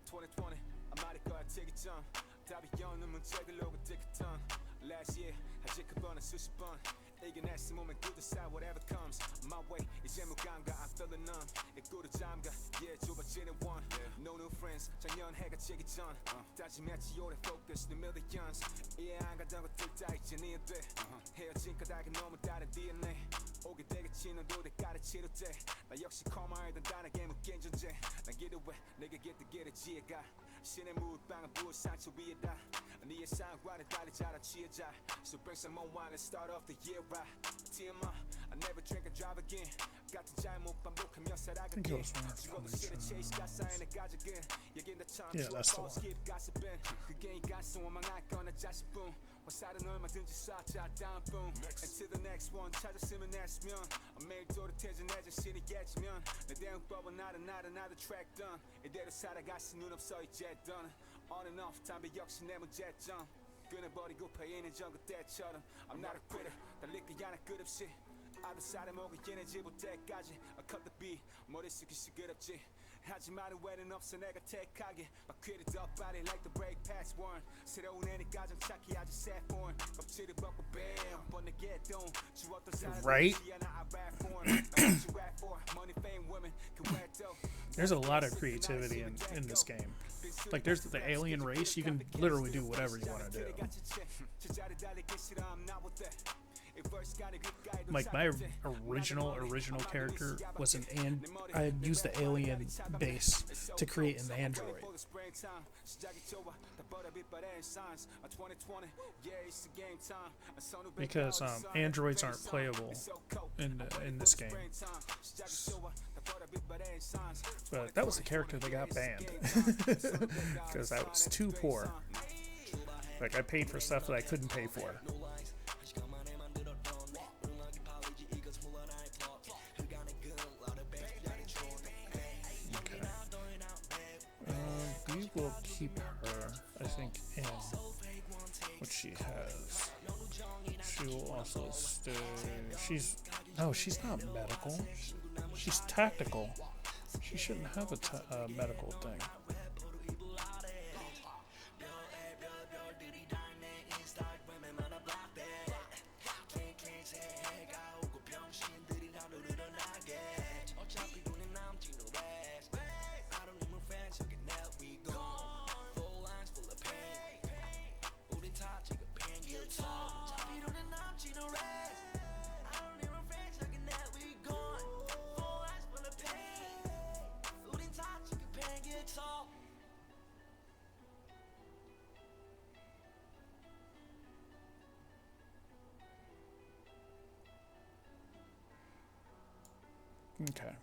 2020. I'm out of car, take it on. 답이 없는 문제들 오고 ticket on. Last year, I just kept on a sushi bun. 이겨냈을 moment, good decide whatever comes my way. 이제 무감각, I'm feeling numb. 입구를 잠가, yeah, 좁아지는 one. No new friends, 작년 해가 지기 전. 다짐했지 오래 focus, the millions. 이해 안 가던 것들 다 이제 네 돼. 헤어진 까닭은 너무 다른 DNA. 오게 되겠지 너도 대가를 치를 때. 나 역시 코마이던 단하게 묶인 존재. 난 기도해, 내게 깃들기를 지혜가. 신의 물방울 부을 상처 위에다. 네의 상황과는 달리 자라 취해자. So bring some more wine and start off the year right. TMI, I never drink and drive again. 같은 잘못 반복하며 살아가게. 죽어도 싫은 체이스가 쌓이는 가족은. 얘긴 다 참 skip gossiping. 그게 인간성 원망할 거나 자식뿐. 화살은 얼마든지 쏴자 다음 분. And to the next one 찾았으면 했으면. 매일 또렷해진 내 자신이 깨지면. 내 대응법은 another track done. 이대로 살아가시 눈 없어 이제 done. On and off 담배 역시 내 문제점. 끊어버리고 패이는 전그 때처럼. I'm not a quitter. 달릴게 않아 끝없이. 아들 살에 목이 얘네집을 때까지. I cut the beat. 머리 숙이 시끄럽지. 하지만 후회는 없어 내가 택하게. I quit it up body like the brake pads worn. 새로운 애니 가장 착해 아주 sad form. 껍질을 벗고 bam 번내게 돈. 주웠던 사람들이 하나 I rap for. 나 what you rap for. Money fame women can wear though. There's a lot of creativity in this game. Like, there's the alien race. You can literally do whatever you want to do. Like, my original character was I had used the alien base to create an android. Because androids aren't playable in this game. But that was the character that got banned. Because I was too poor. Like, I paid for stuff that I couldn't pay for. We will keep her, I think, in what she has. She will also stay. She's not medical. She's tactical. She shouldn't have a medical thing. Okay.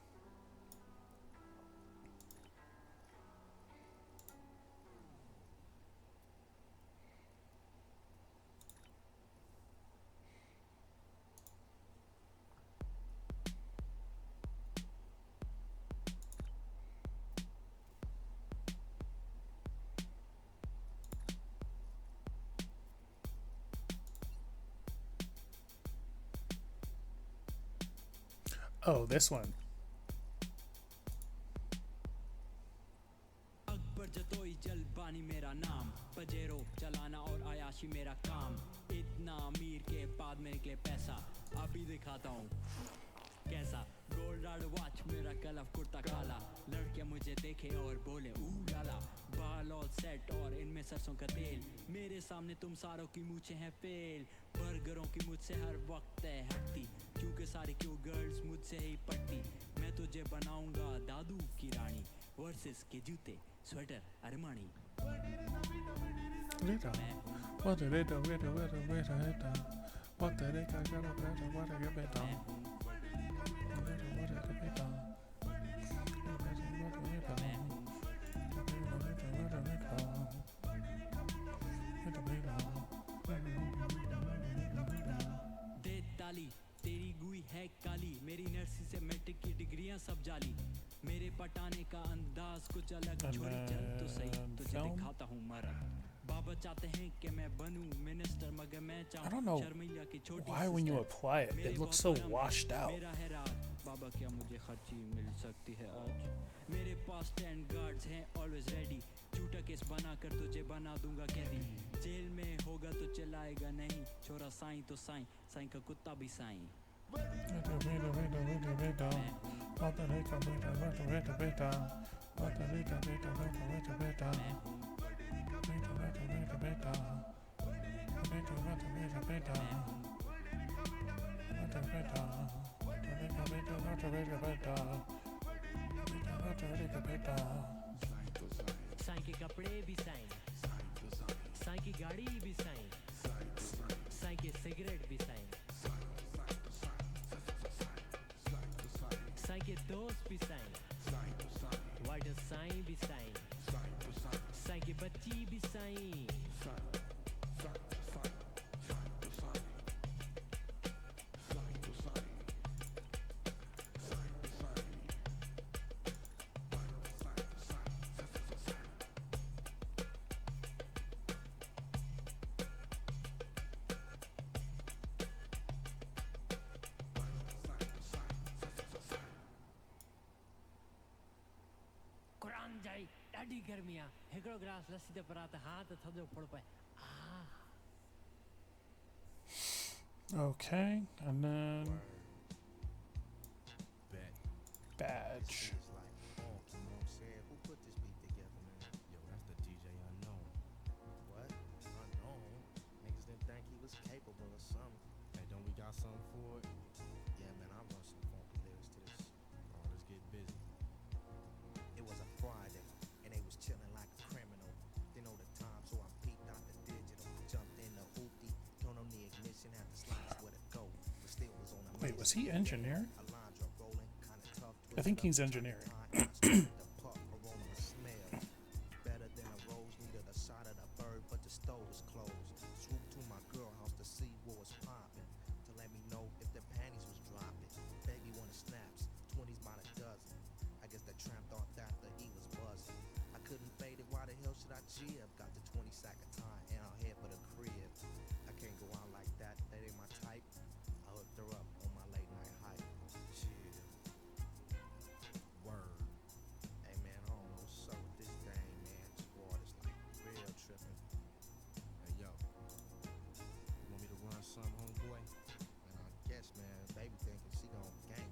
Oh, this one. Akbar Jatoi Jalbani मेरा नाम Pajero चलाना और आयाशी मेरा काम इतना अमीर के बाद में निकले पैसा अभी दिखाता हूँ कैसा गोल्ड राड वॉच मेरा कलफ कुर्ता काला लड़के मुझे देखे और बोले ऊ लाला बाल और सेट और इनमें सरसों का तेल मेरे सामने तुम सारों की मूछें हैं फेल बर्गरों की मुझसे हर वक्त है हटती क्योंकि सारी क्यों गर्ल्स मुझसे ही पटती मैं तुझे बनाऊंगा दादू की रानी वर्सेस के जूते स्वेटर अरमानी तेरी गुई है काली मेरी नर्सी से मैट्रिक की डिग्रियां सब जाली मेरे पटाने का अंदाज कुछ अलग छोरी चल तो सही तुझे दिखाता हूँ मरद बाबा चाहते हैं कि मैं बनूं मिनिस्टर मगर मैं चाहूँ शर्मिला की छोटी why when you apply it, it looks so washed out. मेरा है राज बाबा क्या मुझे खर्ची मिल सकती है आज मेरे पास 10 गार्ड्स हैं ऑलवेज रेडी झूठा केस बना कर तुझे बना दूंगा कैदी जेल में होगा तो चलाएगा नहीं छोरा साईं तो साईं साईं का कुत्ता भी साईं साईं के कपड़े भी साईं साईं की गाड़ी भी साईं साईं के सिगरेट भी साईं साईं के दोस्त भी साईं वाइडर साईं भी साईं साईं की बच्ची भी साईं ॾाढी गर्मी आहे हिकिड़ो गिलास लस्सी ते परा त हाथ थधो पड़ पए Okay, and then badge. Who put this beat together, man? Yo, that's the DJ Unknown. What? Unknown? Niggas didn't think he was capable of something. Hey, don't we got something for it? Yeah, man, I run some funky lyrics to this. Oh, let's get busy. It was a Friday, and they was chilling like a criminal. They know the time, so I peeped out the digital. Jumped in the hoopty, turned on the ignition, had to slice with a go. But still was on a Wait, was he engineering? Alondra rolling, kinda tough. I think he's engineering. Better than a rose, needed a shot of the bird, but the stove was closed. Swooped to my girl house to see what was poppin', to let me know if the panties was dropping. Baby wanted snaps, 20s by the dozen. I guess the tramp thought that the E was buzzing. I couldn't fade it, why the hell should I jib? Got the 20 sack of time and I'll head for the crib. I can't go out like that, that ain't my type. I hooked her up on my late night hype. Shit. Word. Hey man, I don't know what's up with this thing, man. Squad is like real tripping. Hey yo, you want me to run some, homeboy? Man, I guess, man. Baby thinking she gon' gang.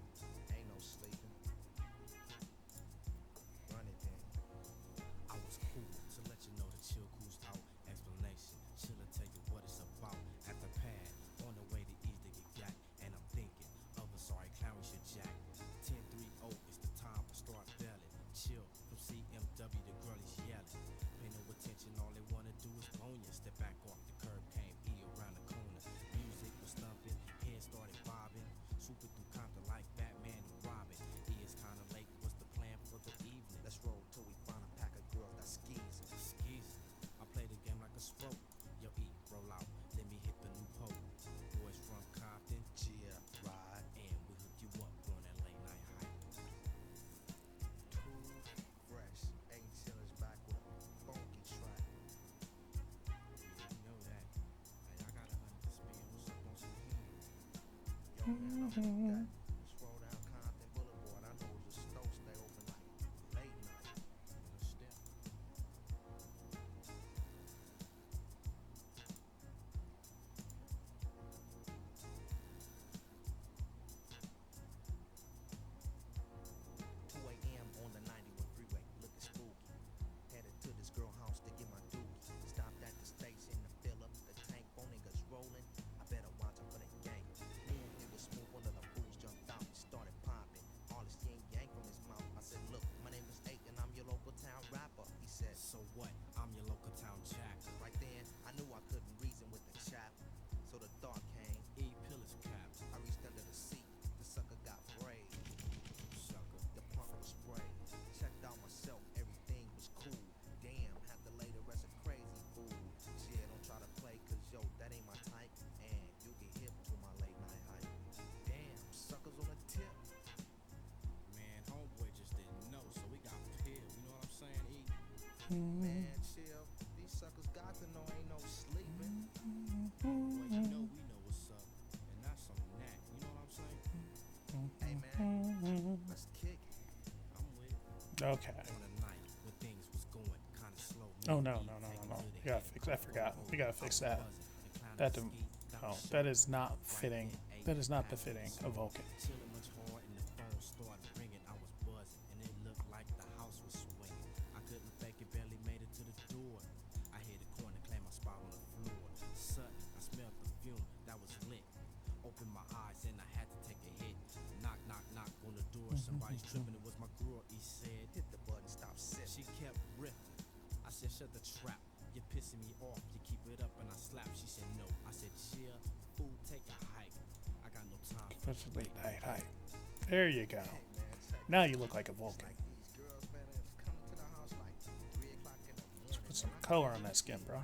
Ain't no sleeping. Run it then. I was cool to let you know the chill cool's out. Explanation, chill'll tell you what it's about. At the pad, on the way to ease to get yak. And I'm thinking of a sorry clown we should jack. 10-3-0, it's the time to start belling. Chill from CMW, the girl is yelling. Pay no attention, all they wanna do is bone you. Step back off the curb, came E around the corner. Music was thumping, head started bobbing. Super through Compton like Batman and Robin. E is kinda late, what's the plan for the evening? Let's roll till we find a pack of girls that skis. Skis. I play the game like a stroke. Yo, E, roll out, let me hit the new pole. Boys from Compton, yeah, ride, and we hook you up on that late night hype. Too fresh, ain't chillers back with a funky track. Yeah, you know that. Hey, I got 100 to spend. What's up on some heat? Yo, man, I'm with that. Let's roll down Okay. Oh no. We gotta fix. I forgot. We gotta fix that. No, that is not fitting. That is not befitting of Vulcan. Somebody's tripping, it was my girl, he said. Hit the button, stop sitting. She kept ripping. I said, shut the trap. You're pissing me off. You keep it up and I slap. She said, no. I said, chill. Fool, take a hike. I got no time. That's a late night hike. There you go. Now you look like a Vulcan. Let's put some color on that skin, bro.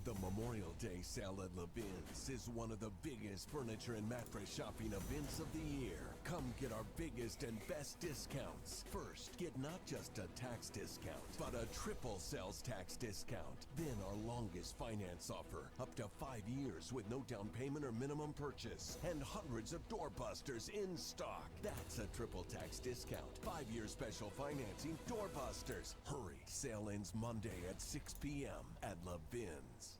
The Memorial Day sale at Levin's is one of the biggest furniture and mattress shopping events of the year. Come get our biggest and best discounts. First, get not just a tax discount, but a triple sales tax discount. Then our longest finance offer, up to 5 years with no down payment or minimum purchase. And hundreds of doorbusters in stock. That's a triple tax discount. 5-year special financing doorbusters. Hurry, sale ends Monday at 6 p.m. at Levin's.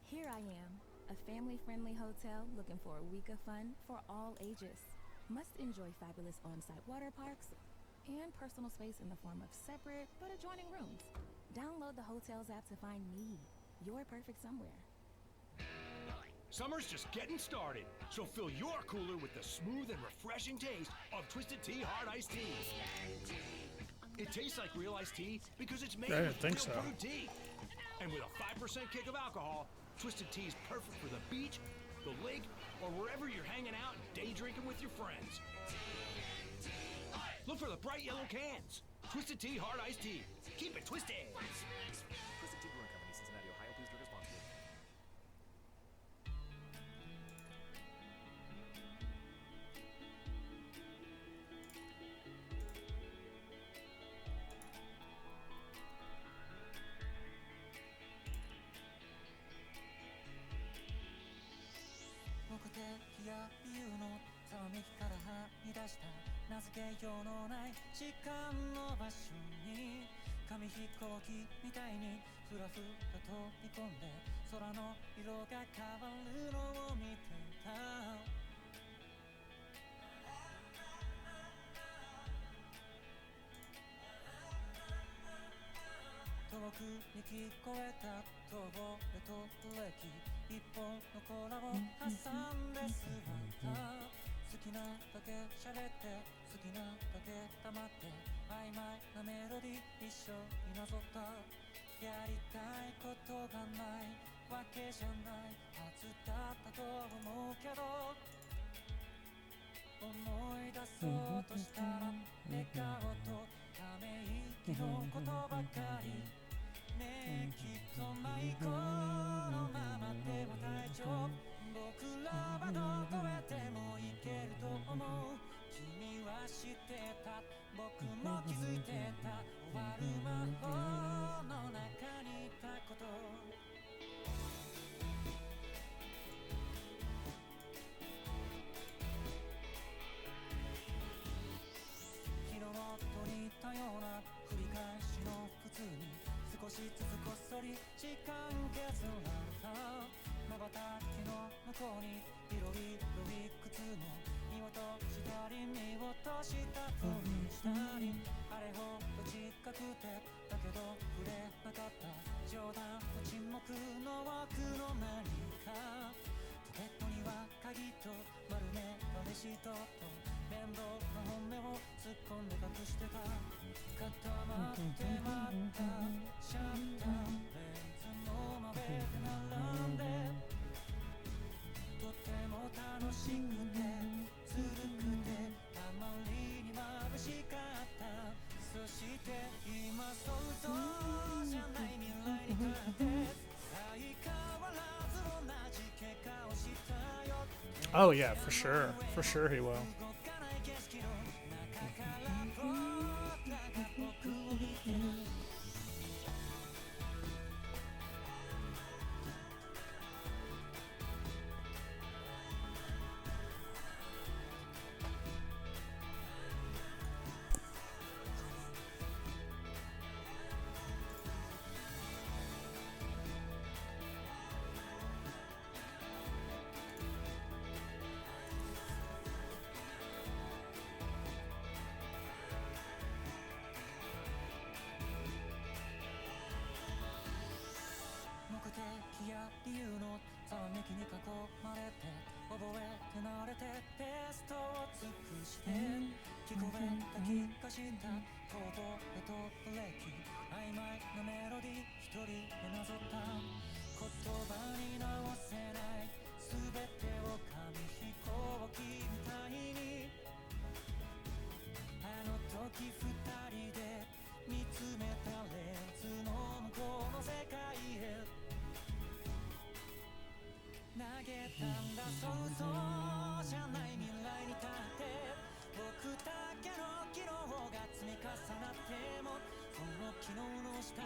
Here I am, a family-friendly hotel looking for a week of fun for all ages. Must enjoy fabulous on-site water parks and personal space in the form of separate but adjoining rooms. Download the Hotels app to find me, your perfect somewhere. Summer's just getting started, so fill your cooler with the smooth and refreshing taste of Twisted Tea Hard Iced Tea. It tastes like real iced tea because it's made with real brewed tea. And with a 5% kick of alcohol, Twisted Tea is perfect for the beach, the lake, or wherever you're hanging out and day drinking with your friends. Look for the bright yellow cans. Twisted Tea Hard Iced Tea. Keep it twisted. Twisted Tea Brewing Company, Cincinnati, Ohio. Please drink responsibly. Oh yeah, for sure. For sure he will.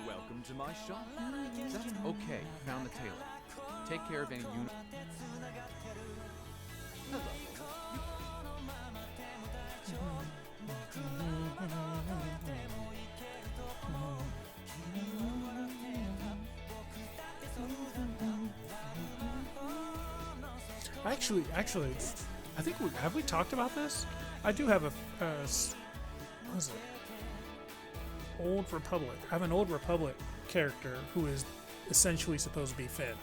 Welcome to my shop. That's okay. Found the tailor. Take care of any Actually, I think have we talked about this? I do have a what is it? Old Republic. I have an Old Republic character who is essentially supposed to be Finn.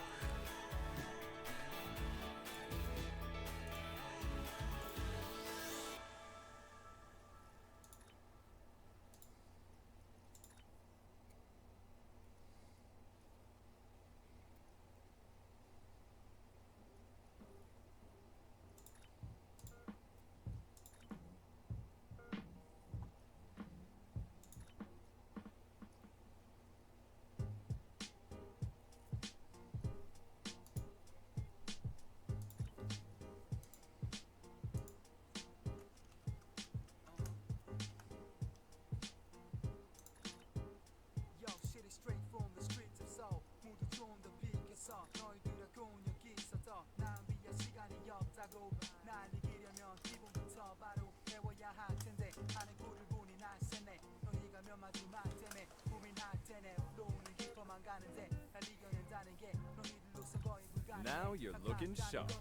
Now you're looking sharp.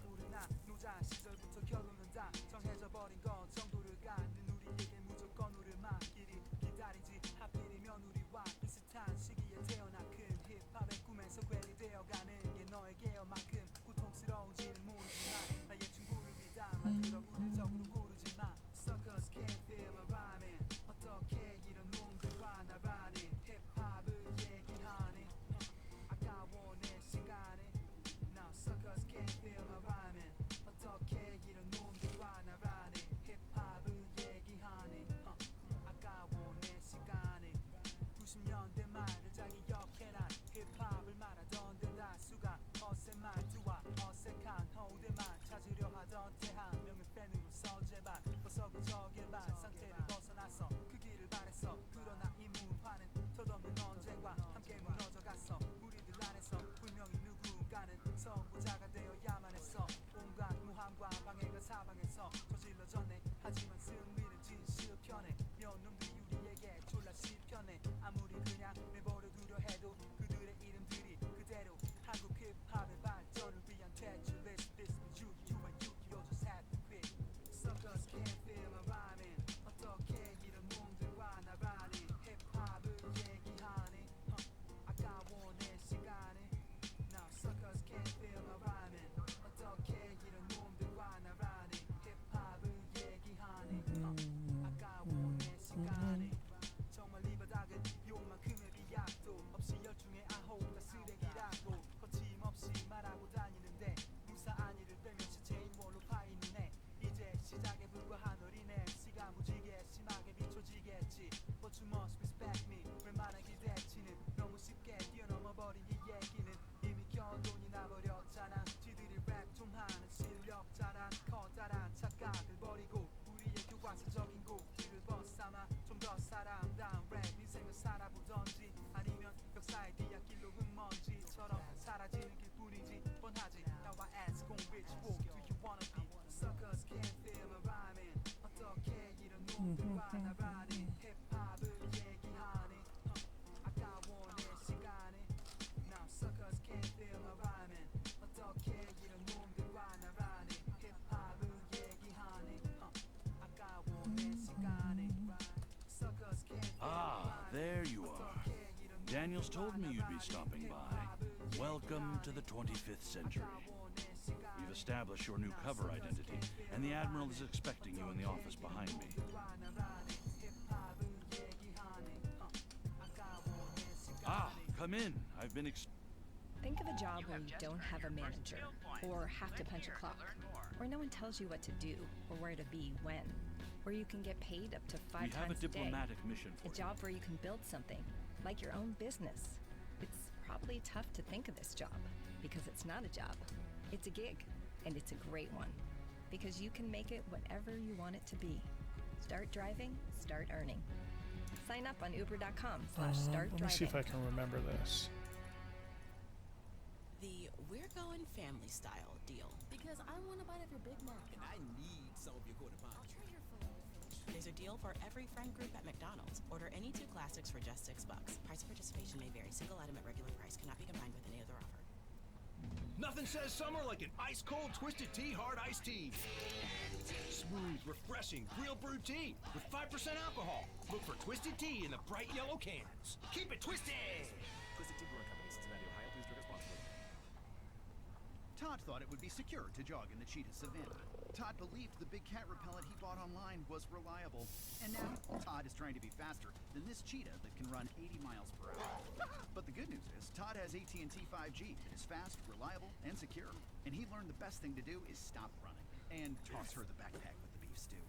Ah, there you are. Daniels told me you'd be stopping by. Welcome to the 25th century. We've established your new cover identity, and the Admiral is expecting you in the office behind me. Ah, come in. I've been Think of a job where you don't have a manager, or have to punch a clock, where no one tells you what to do, or where to be when, where you can get paid up to 5 We times have a a day. diplomatic mission for A job where you can build something, like your own business. It's probably tough to think of this job, because it's not a job. It's a gig, and it's a great one, because you can make it whatever you want it to be. Start driving, start earning. Sign up on uber.com/start Let me see if I driving. can remember this. The We're Going Family Style deal. Because I want a bite of your Big Mac. And I need some of your quarter pound. I'll try your filet. There's a deal for every friend group at McDonald's. Order any 2 classics for just $6. Price of participation may vary. Single item at regular price cannot be combined with any other offer. Nothing says summer like an ice-cold Twisted Tea Hard Iced Tea. Smooth, refreshing, real brewed tea with 5% alcohol. Look for Twisted Tea in the bright yellow cans. Keep it twisted! Twisted Tea Brewing Company, Cincinnati, Ohio. Please drink responsibly. Todd thought it would be secure to jog in the cheetah savannah. Todd believed the big cat repellent he bought online was reliable. And now, Todd is trying to be faster than this cheetah that can run 80 miles per hour. But the good news is, Todd has AT&T 5G that is fast, reliable, and secure. And he learned the best thing to do is stop running and toss her the backpack with the beef stew.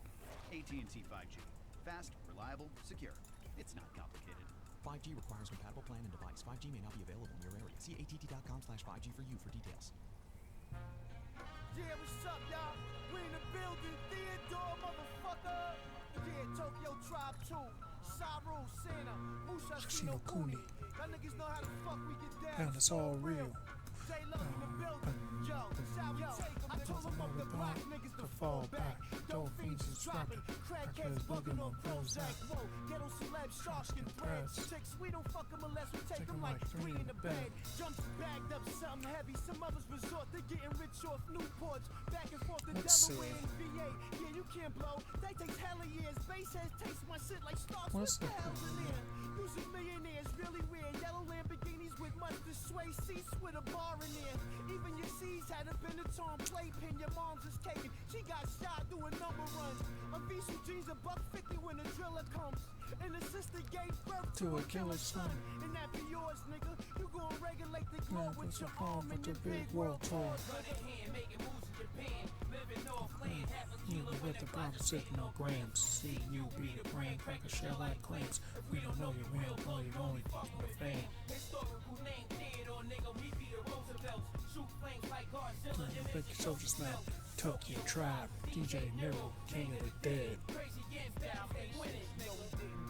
AT&T 5G. Fast, reliable, secure. It's not complicated. 5G requires compatible plan and device. 5G may not be available in your area. See att.com/5G for you for details. Yeah, what's up, y'all? We in the building, Theodore, motherfucker. Yeah, Tokyo Tribe 2, Saru, Santa, Musashino Kuni. Y'all niggas know how the fuck we get down. And it's all real. J-Lo in the building. Yo, shall we take them? I told them up the block niggas to fall back. Dope fiends is dropping. Crackheads bugging on Prozac. Whoa, ghetto celebs, shark skin threads. Chicks, we don't fuck them unless we take them like 3 in the bed. Jumps bagged up something heavy. Some others resort to getting rich off Newports. Back and forth to Let's Delaware see. and VA. Yeah, you can't blow. That takes hella years. Bass heads taste my shit like stars. What What's the the- hell's in there? Music millionaires, really rare. Yellow Lamborghinis with mustard sway seats with a bar in there. Even your C's had a Benetton playpen. Your mom's is caking. She got shot doing number runs. A Visu jeans a $150 when the driller comes. And the sister gave birth to a killer son. And that be yours, nigga. You gon' regulate the globe with your arm and your big world tour. You with the bomb sitting on grams. See you be the brand cracker shell like clams. We don't know you, we don't know you, only fucking with fame. Big Soldier Smell, Tokyo Tribe, DJ Nero, King of the Dead.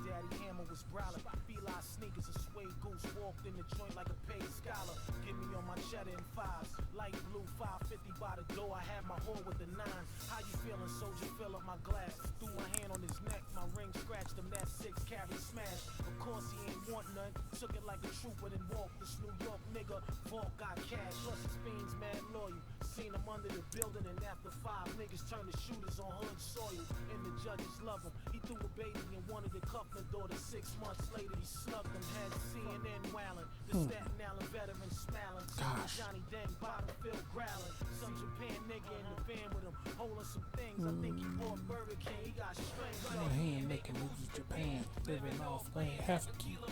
Daddy Hammer was growling. Feli sneakers, a suede goose walked in the joint like a paid scholar. Get me on my cheddar in 5s, light blue 550 by the door. I had my whore with the 9. How you feeling, soldier? Fill up my glass. Threw my hand on his neck, my ring scratched him. That 6 carry smash. Of course he ain't want none. Took it like a trooper, then walked. This New York nigga, Vault got cash. Plus his fiends mad loyal. Seen him under the building, and after 5 niggas turned the shooters on hood soil. And the judges love him. He threw a baby and wanted to cuff my daughter. 6 months later, he slugged him. Had CNN wailing. The Staten Island veteran smiling. Johnny Dang, Bottomfield growling. Some Japan nigga in the van with him, holding some things. I think he bought Burger King. He got strings. Go ahead, making moves in Japan, living off land, half a kilo.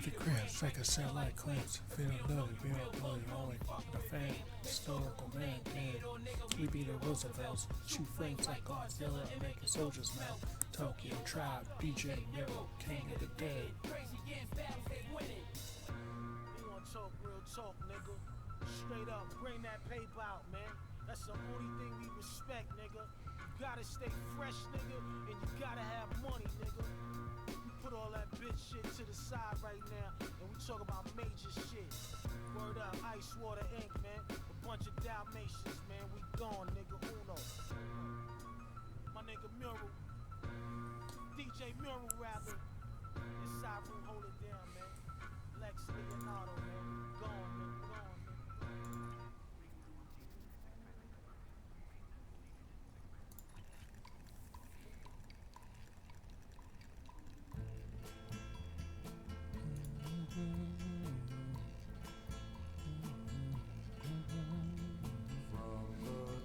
The crabs like a satellite clamps, feel lovely, real bloody, only fucking a fan, historical man, dead. We be the Roosevelts, shoot flames like Godzilla, making soldiers melt. Tokyo Tribe, DJ Nero, King of the Dead. We wanna talk real talk, nigga. Straight up, bring that paper out, man. That's the only thing we respect, nigga. You gotta stay fresh, nigga, and you gotta have money, nigga. We put all that bitch shit to the side right now, and we talk about major shit. Word up, Ice Water Inc., man. A bunch of Dalmatians, man. We gone, nigga. Uno. My nigga Mural. DJ Mural, rather. This side room, hold it down, man. Lex Leonardo, man. Go on, nigga. Go on, nigga.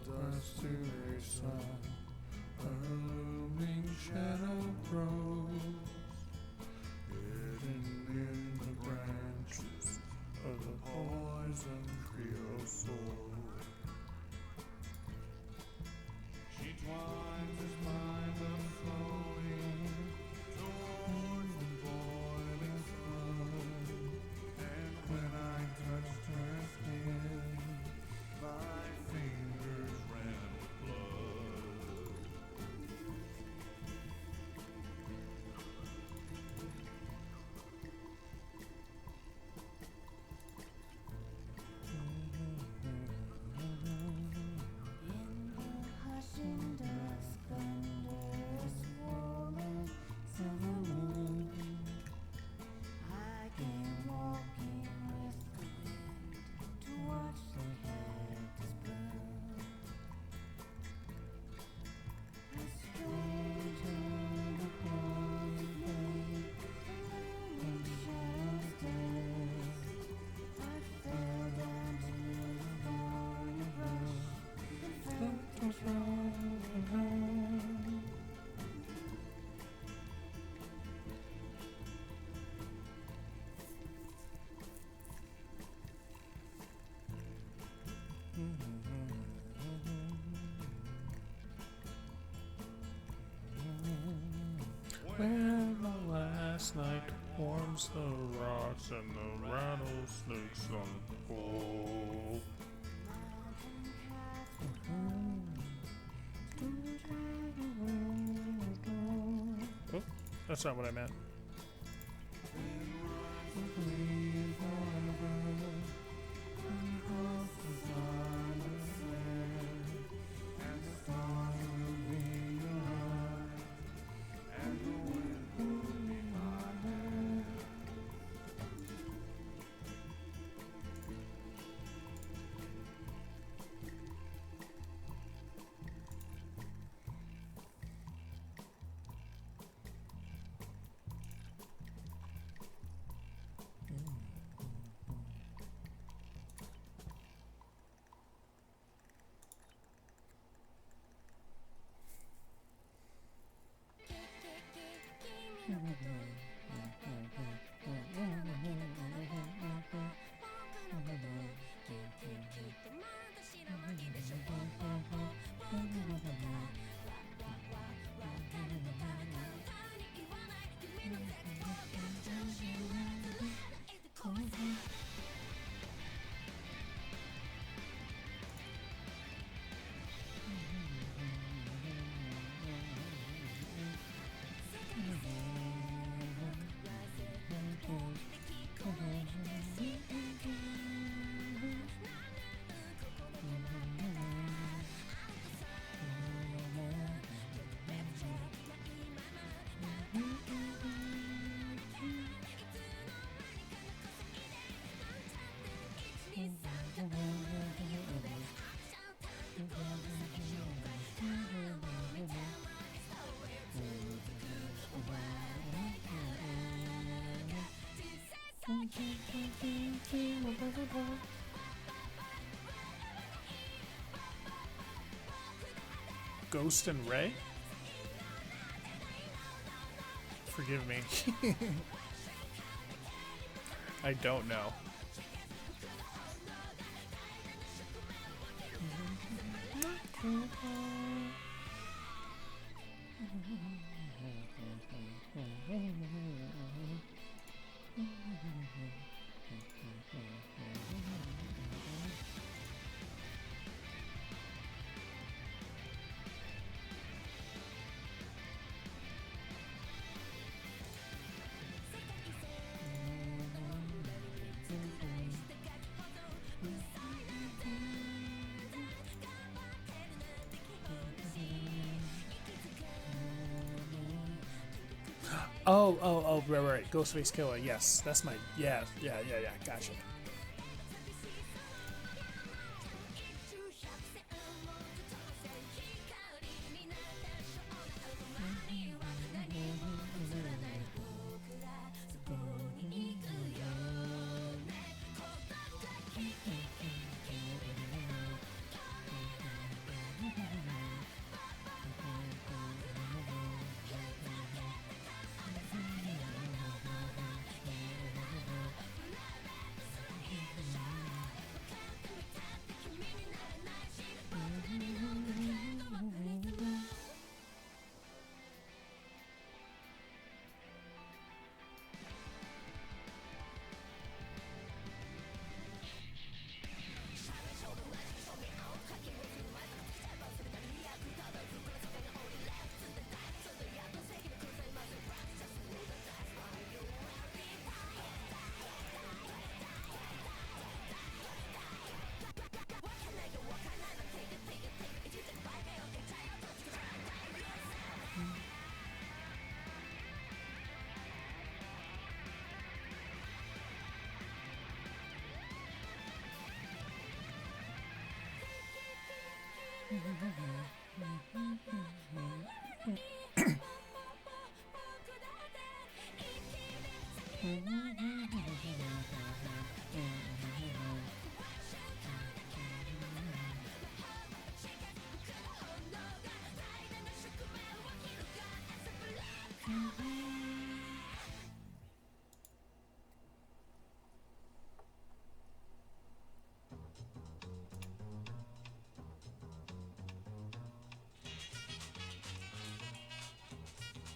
Destination, a looming shadow grows, hidden in the branches of the poison creosote. She twines his mind unfolding towards the boiling sun, and when I touched her skin, my fingers ran with blood. Hushing dusk under a swollen silver moon, I came walking with the wind to watch the cactus bloom. A stranger upon the blade, the shadows danced. I fell down to the thorny brush and felt control of her. Where the last night warms the rocks and the rattlesnakes on the pole. Oh, that's not what I meant. Ghost and Ray? Forgive me. I don't know. Oh, right. Ghostface Killer. Yes, that's my. Yeah. Gotcha.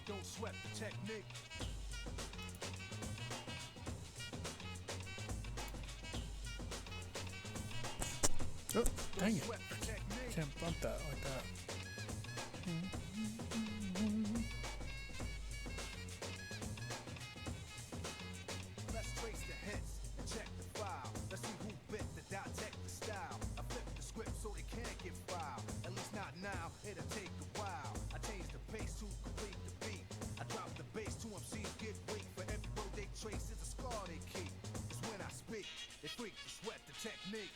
Don't sweat the technique. Oh, dang it. Can't bump that like that. Let's trace the hits and check the file. Let's see who bit the dissect the style. I flip the script so they can't get filed. At least not now, it'll take a while. I change the pace to complete the beat. I drop the bass to MCs get weak. For every road they trace is a scar they keep. It's when I speak, they freak to sweat the technique.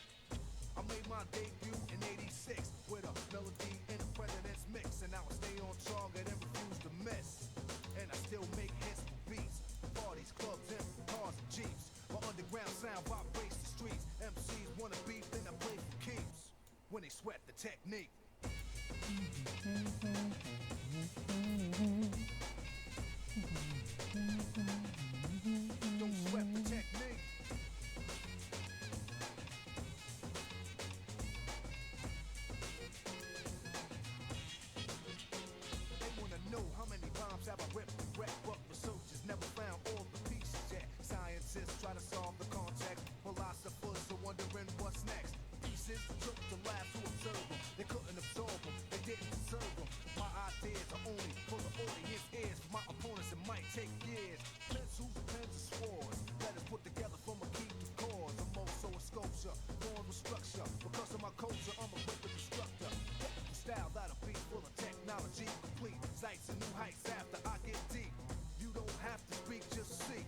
I made my debut in '86 with a melody and a president's mix, and I would stay on target and refuse to miss. And I still make hits for beats, parties, clubs, and cars and jeeps. My underground sound vibrates the streets. MCs wanna beef, then I play for keeps. When they sweat the technique. Don't sweat the technique. They wanna know how many rhymes have I ripped and wrecked, but researchers never found all the pieces yet. Scientists try to solve the context, philosophers are wondering what's next. Pieces took the lab to observe them. They couldn't absorb them, they didn't deserve them. My ideas are only for the audience ears. For my opponents it might take years. Pencils, pens, and swords. Letters put together from a key to cause. I'm also a sculpture, born with structure. Because of my culture, I'm a wicked instructor. The style that'll be full of technology, complete sights and new heights after I get deep. You don't have to speak, just see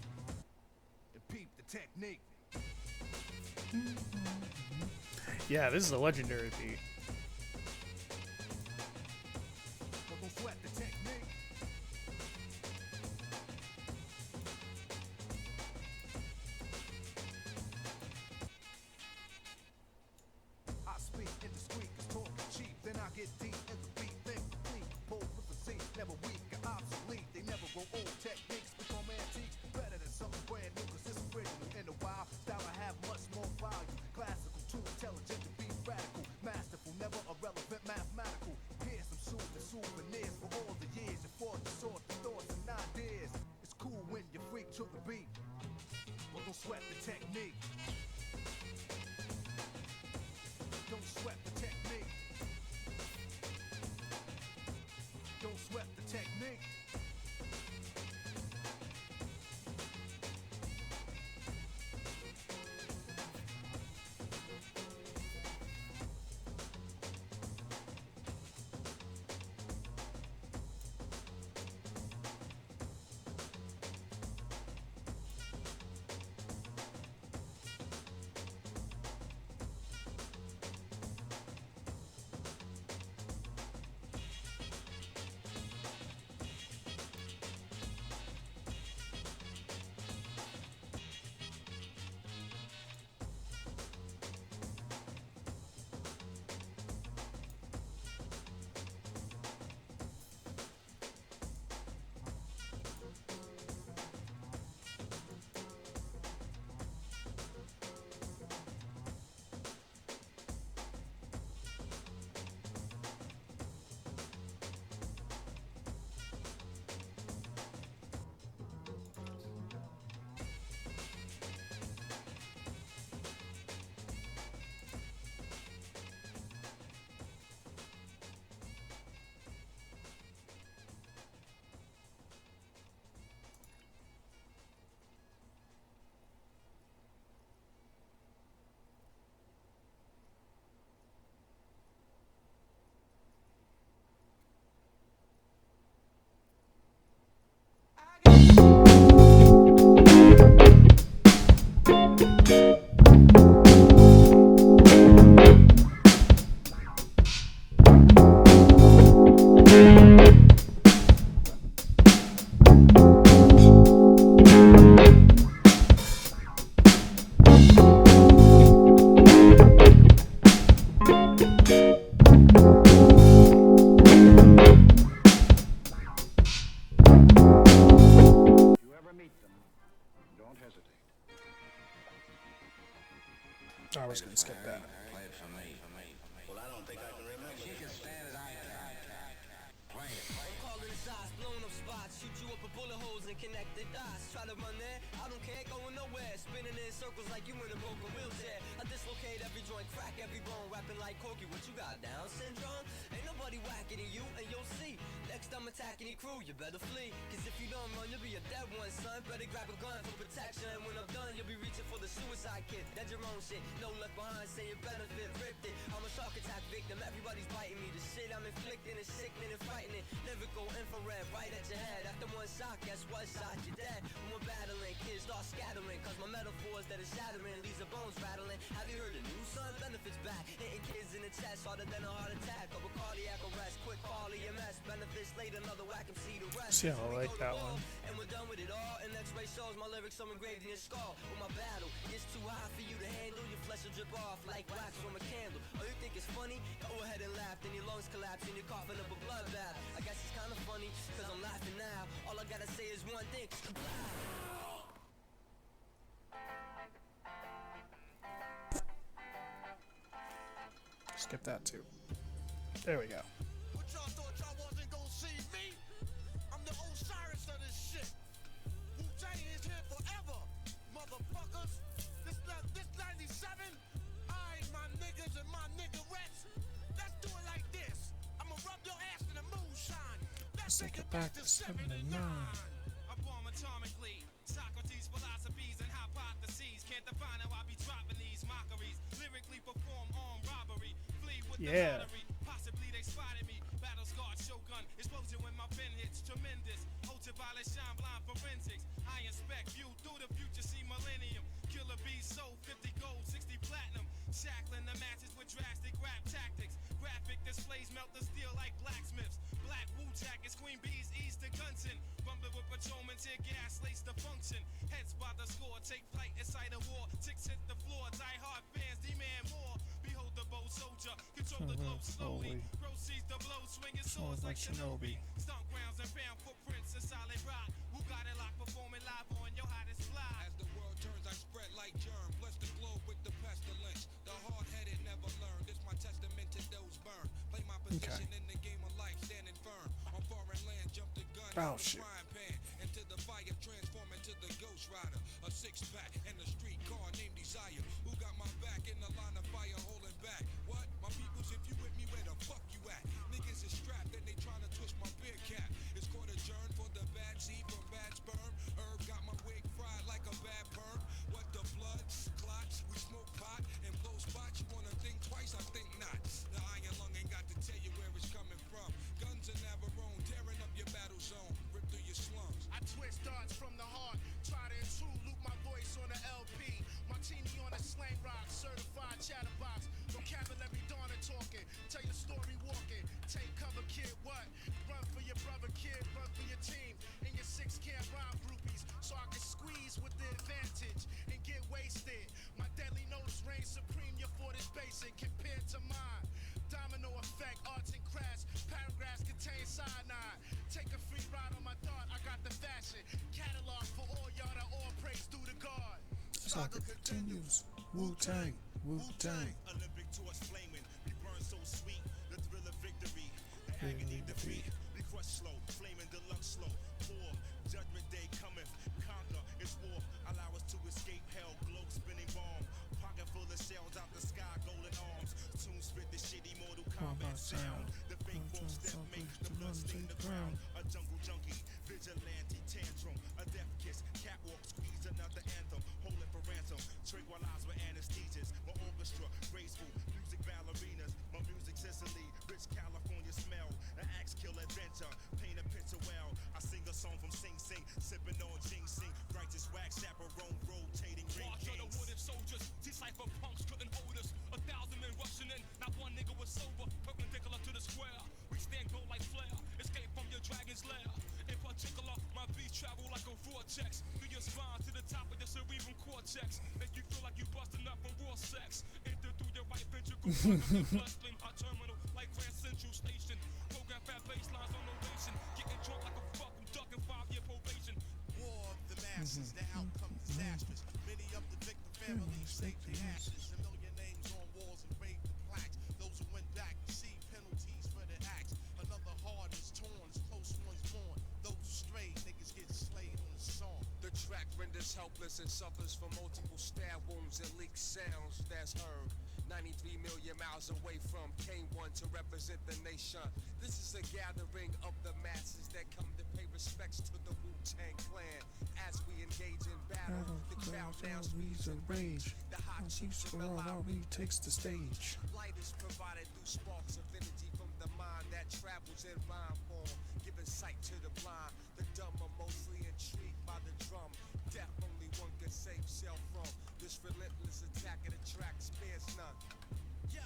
and peep the technique. Yeah, this is a legendary beat. Don't sweat the technique. I speak indiscreet, cause talk is cheap. Then I get deep in the beat, think complete. Bold with the scene, never weak or obsolete. They never grow old. Techniques become antiques. Better than something brand new, cause it's original. In a while, style I have much more value. Classical, too intelligent to be radical. Masterful, never irrelevant, mathematical. Here's some soothing souvenirs for all the years you fought to sort the thoughts and ideas. It's cool when you freak to the beat, but don't sweat the technique. Don't sweat the technique. Don't sweat the technique. I was gonna skip that. Play it for me. Well, I don't think I can remember. She can stand it. Play it. I'm calling shots, blowing up spots, shoot you up with bullet holes and connect the dots. Try to run there, I don't care, going nowhere. Spinning in circles like you in a broken wheelchair. I dislocate every joint, crack every bone, rapping like Corky. What you got, Down syndrome? Ain't nobody whacking at you, and you'll see. Next I'm attacking your crew, you better flee. Cause if you don't run, you'll be a dead one, son. Better grab a gun for protection, and when I'm done, you'll be reaching for the suicide kit. That's your own shit, no left behind, say your benefit, ripped it. I'm a shark attack victim, everybody's biting me. The shit I'm inflicting is sickening and frightening. Lyrical infrared right at your head. After one shot, guess what? Shot you dead. When we're battling, kids start scattering. Cause my metaphors that are shattering leaves the bones rattling. Have you heard the news, son? Benefits back. Hitting kids in the chest harder than a heart attack. Of a cardiac arrest. Quick call EMS. Benefits later, another whack and see the rest. See, I like that one. And we're done with it all. And X-ray shows my lyrics so engraved in your skull. With my battle, it's too high for you to handle. Your flesh will drip off like wax from a candle. Oh, you think it's funny? Go ahead and laugh. Then your lungs collapse and you're coughing up a bloodbath. I guess it's kinda funny, cause I'm laughing now. All I gotta say is one thing. Skip that too. There we go. What y'all thought y'all wasn't gonna see me? I'm the Osiris of this shit. Wu-Tang is here forever, motherfuckers. This 97, I, my niggas and my niggerettes. Let's do it like this. I'ma rub your ass in the moonshine. Let's take it back to 7 and 9. I bomb atomically. Socrates' philosophies and hypotheses. Can't define how I be dropping these mockeries. Lyrically perform armed robbery. Flee with the lottery. Possibly they spotted me. Battle scarred shogun. Explosion when my pen hits. Tremendous. Ultraviolet shine blind forensics. I inspect view through the future. See millennium. Killer bees sold 50 gold, 60 platinum. Shackling the matches with drastic rap tactics. Graphic displays melt the steel like blacksmiths. Black Wu jackets, Queen Bees ease to Gunson. Rumble with patrolmen, tear gas, lace the function. Heads by the score, take flight inside a war. Ticks hit the floor, die hard fans demand more. Behold the bold soldier, control the globe slowly. Proceeds the blow, swinging swords like Shinobi. Stomp grounds and found footprints in solid rock. Who got it locked, performing live on your hottest fly. As the world turns, I spread like germ. Bless the globe with the pestilence. The hard-headed never learn. This my testament to those burned. Play my position in the game of life, standing firm. On foreign land, jump the gun out the frying pan. Into the fire, transform into the Ghost Rider. A six-pack and a street car named Desire. Who got my back in the line of fire, holding back? What? My peoples, if you with me, where the fuck you at? Niggas is strapped and they trying to twist my beer cap. It's called a adjourn for the bad seed from bad sperm. Herb got my wig fried like a bad perm. What the blood clots? We smoke pot and blow spots. You wanna think twice? I think not. The iron lung ain't got to tell you where it's coming from. Guns in Navarone, tearing up your battle zone. Rip through your slums. I twist darts from the heart. Try to intrude, loop my voice on the LP. Martini on a slang rock, certified chatterbox. Vocabulary dawn and talking. Tell your story walking. Take cover, kid. What? Run for your brother, kid. Run for your team. And your 6 can't rhyme groupies. So I can squeeze with the advantage and get wasted. My deadly notes reign supreme. Your fort is basic compared to mine. Domino effect, arts and crafts. Paragraphs contain cyanide. Take a free ride on my thought. I got the fashion. Catalog for all y'all that all praise due to God. Saga continues. Wu-Tang, Wu-Tang. Olympic torch flaming. We burn so sweet. The thrill of victory. The agony defeat. We crush slow. Flaming deluxe slow. War. Judgment day cometh. Conquer. It's war. Allow us to escape hell. Globe spinning bomb. Pocket full of shells out the sky. Golden arms. Soon spit the shitty Mortal Kombat sound. The fake folks that make the blood stain the ground. A jungle junkie. Vigilante tantrum. A death kiss. Catwalk squeeze another anthem. Holding for ransom. Tranquilize with anesthesias. My orchestra. Graceful. Music ballerinas. My music Sicily. Rich California smell. An axe kill adventure. Paint a picture well. I sing a song from Sing Sing. Sipping on ginseng. Righteous wax chaperone. Rotating ring March of the kings. wooden soldiers. T-Cypher punks couldn't hold us. 1,000 men rushing in. Not one nigga was sober. Perpendicular to the square. We stand gold like flare. Escape from your dragon's lair. In particular, my beats travel like a vortex. Through your spine to the top of your cerebral cortex. Make you feel like you busting up from raw sex. Enter through your right ventricle. Bloodstream, hot terminal like Grand Central Station. Program fat baselines on ovation. Getting drunk like a fuck. I'm ducking 5-year probation. War of the masses, the outcome disastrous. Many of the victim families shake the ashes. A million is helpless and suffers from multiple stab wounds and leaked sounds that's heard. 93 million miles away from K1 to represent the nation. This is a gathering of the masses that come to pay respects to the Wu-Tang Clan. As we engage in battle, the crowd now speeds in rage. The hot chiefs from LRE takes the stage. Light is provided through sparks of energy from the mind that travels in rhyme form, giving sight to the blind. The dumb are mostly intrigued by the drum. Death only one can save self from. This relentless attack of the track spares none. Yo,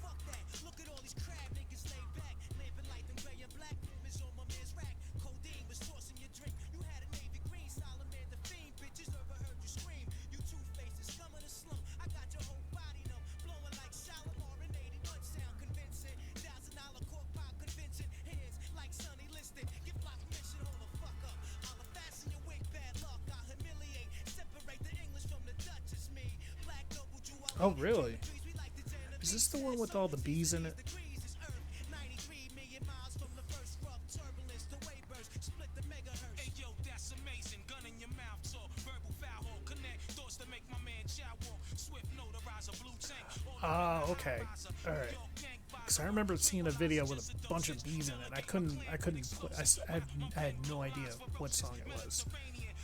fuck that. Look at all these crab niggas laid back. Lamping light and gray and black. Is on my man's rack. Codeine was tossing your drink. You had a navy green. Solomon the fiend. Bitches never heard you scream. You two-faced scum of the slum. I got your whole body numb. Blowing like Shalimar and 81 sound convincing. $1,000 cork pop convention. Hands like Sonny Liston. Give block permission. Hold the fuck up. I'll fasten your wig. Bad luck. I'll humiliate. Separate the English from the Dutch. It's me. Black noble Jew. Oh, really? Is this the one with all the bees in it? Hey yo, that's amazing. Gun in your mouth, so verbal foul hole. Connect thoughts to make my man chow walk. Swift notarizer, blue tank. Ah, okay. All right. Because I remember seeing a video with a bunch of bees in it. I couldn't put. I had no idea what song it was.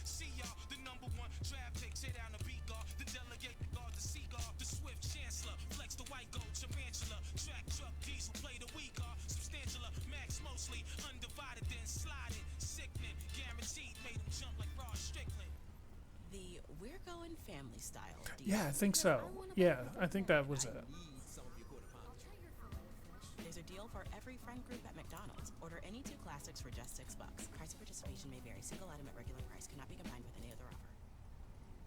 See y'all, the number one traffic. Sit down the beat guard, the delegate, the guard, the seagull, the swift chancellor. Flex the white gold, tarantula. Track truck, diesel, play the weak guard. Substantial, max mostly. Undivided, then sliding. Sickening, guaranteed. Made him jump like Rod Strickland. The We're Going Family Style deal. Yeah, I think so. Yeah, I think that was it. There's a deal for every friend group at McDonald's. Order any 2 classics for just $6. Price of participation may vary. Single item at regular price cannot be combined with any other offer.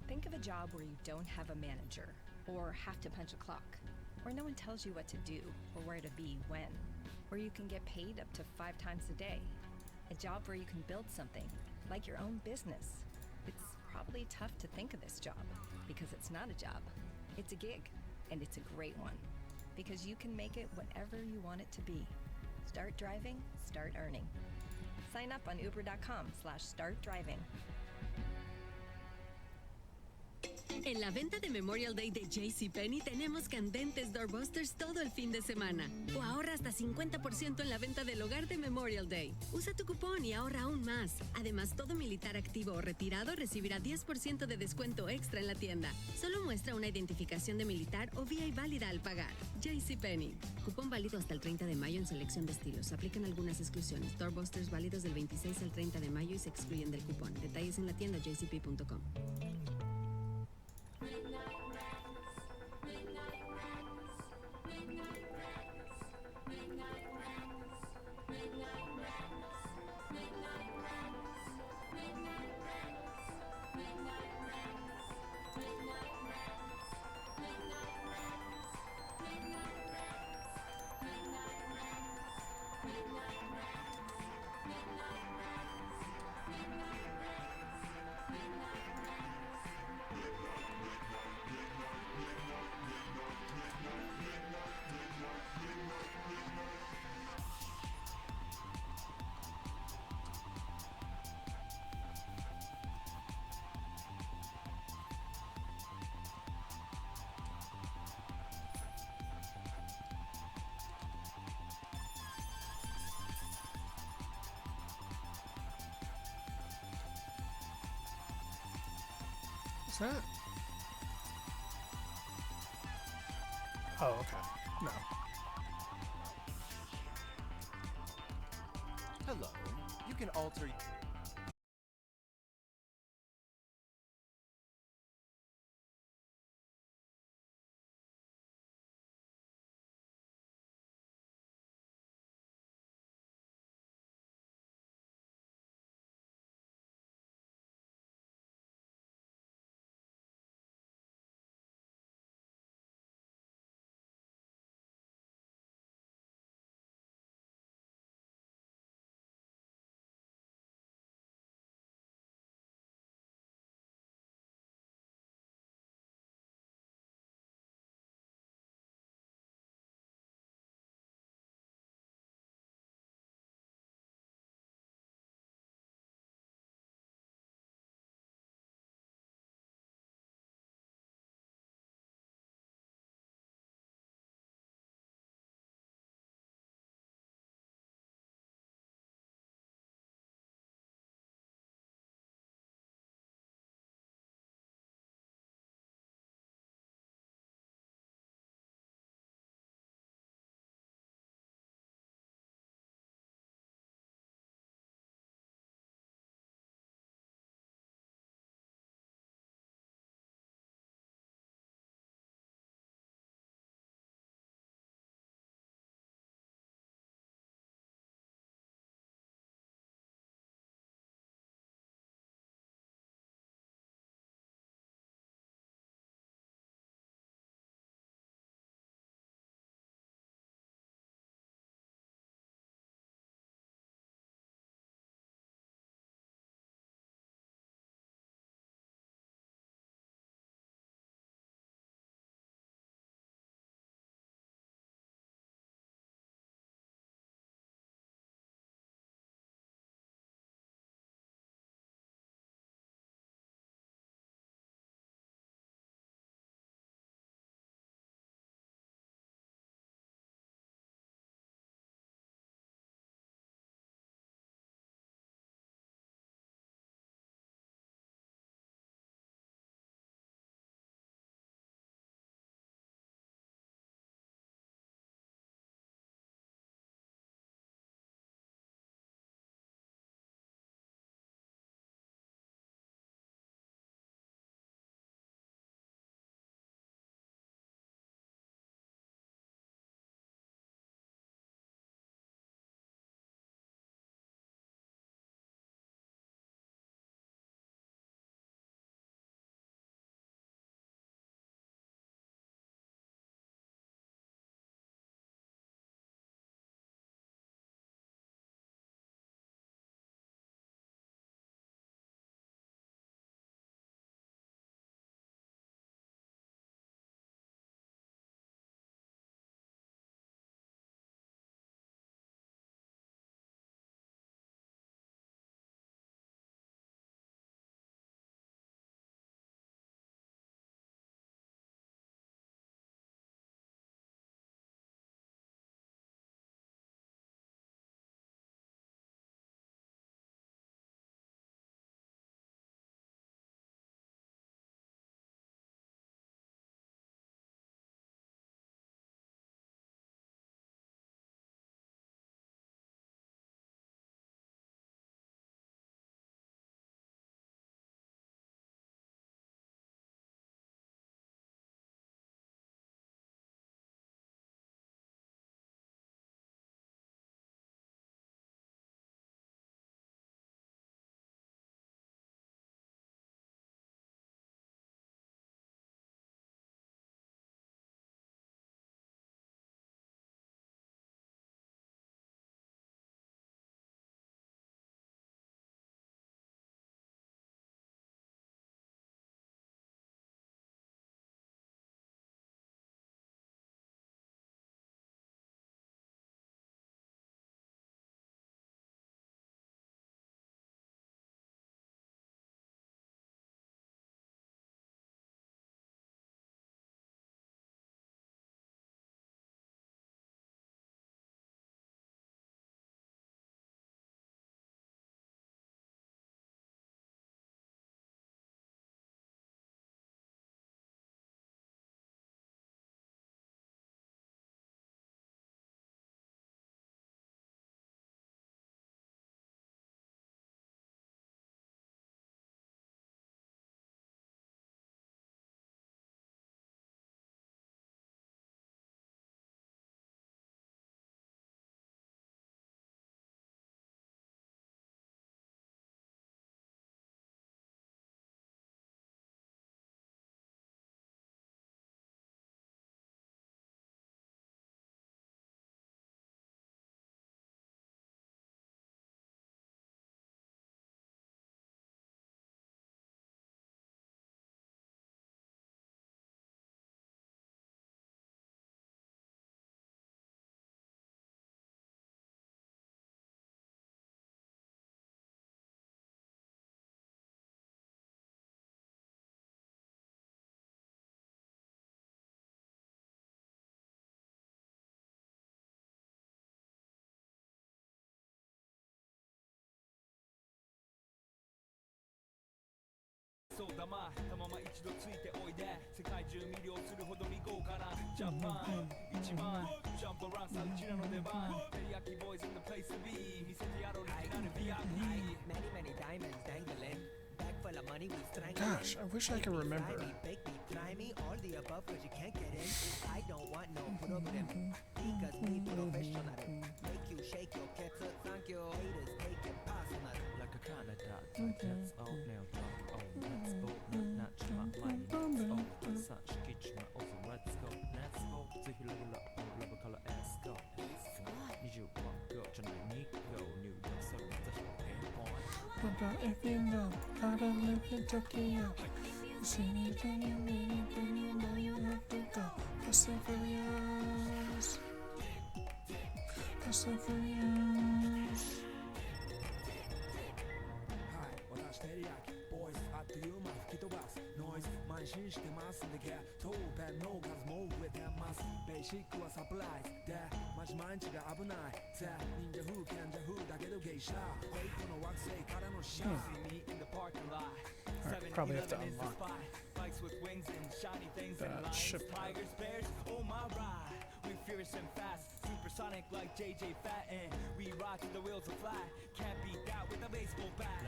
Think of a job where you don't have a manager, or have to punch a clock, or no one tells you what to do or where to be when, where you can get paid up to 5 times a day. A job where you can build something, like your own business. It's probably tough to think of this job, because it's not a job. It's a gig, and it's a great one. Because you can make it whatever you want it to be. Start driving, start earning. Sign up on uber.com/startdriving. En la venta de Memorial Day de JCPenney tenemos candentes doorbusters todo el fin de semana. O ahorra hasta 50% en la venta del hogar de Memorial Day. Usa tu cupón y ahorra aún más. Además, todo militar activo o retirado recibirá 10% de descuento extra en la tienda. Solo muestra una identificación de militar o VA válida al pagar. JCPenney. Cupón válido hasta el 30 de mayo en selección de estilos. Aplican algunas exclusiones. Doorbusters válidos del 26 al 30 de mayo y se excluyen del cupón. Detalles en la tienda jcp.com. What's that? Oh, okay. No. Hello. You can alter. だまたまま一度ついておいで世界中魅了するほどに豪華なジャパン一番ジャンプランさうちらの出番テリヤキボーイズ in the place to be 見せてやろうオリジナル VIP Many, many diamonds dangling. Bag full of money, we strangling. Gosh, I wish I could remember. Fry me, bake me, try me, all the above, cause you can't get in. I don't want no problem. Because we professional. Make you shake your cats up, thank you. Haters take it personal. Like a Canada, that's all now talk. Oh, let's go, not my money. Oh, the such kitchen, also let's go. Let's go. The hilla, love color, let's go. Need you walk, go, tonight, need go. New York, so that's your pain point. What about if you know how to live in Tokyo? You see anything you need, then you know you have to go. Perseverance. Perseverance. 私テリヤキボーイズあっという間吹き飛ばすノイズ慢心してますんでゲットペンの数も増えてますベーシックはサプライズでマジ毎日が危ないぜ忍者風賢者風だけど芸者フェイクの惑星からのシャン See me in the parking lot. Alright, probably have to 7-Eleven is the unlock spot. Bikes with wings and shiny things and that lions, ship. tigers, bears. Oh my ride, we fierce and fast, supersonic like JJ Fatten. We ride till the wheels will fly. Can't beat that with a baseball bat.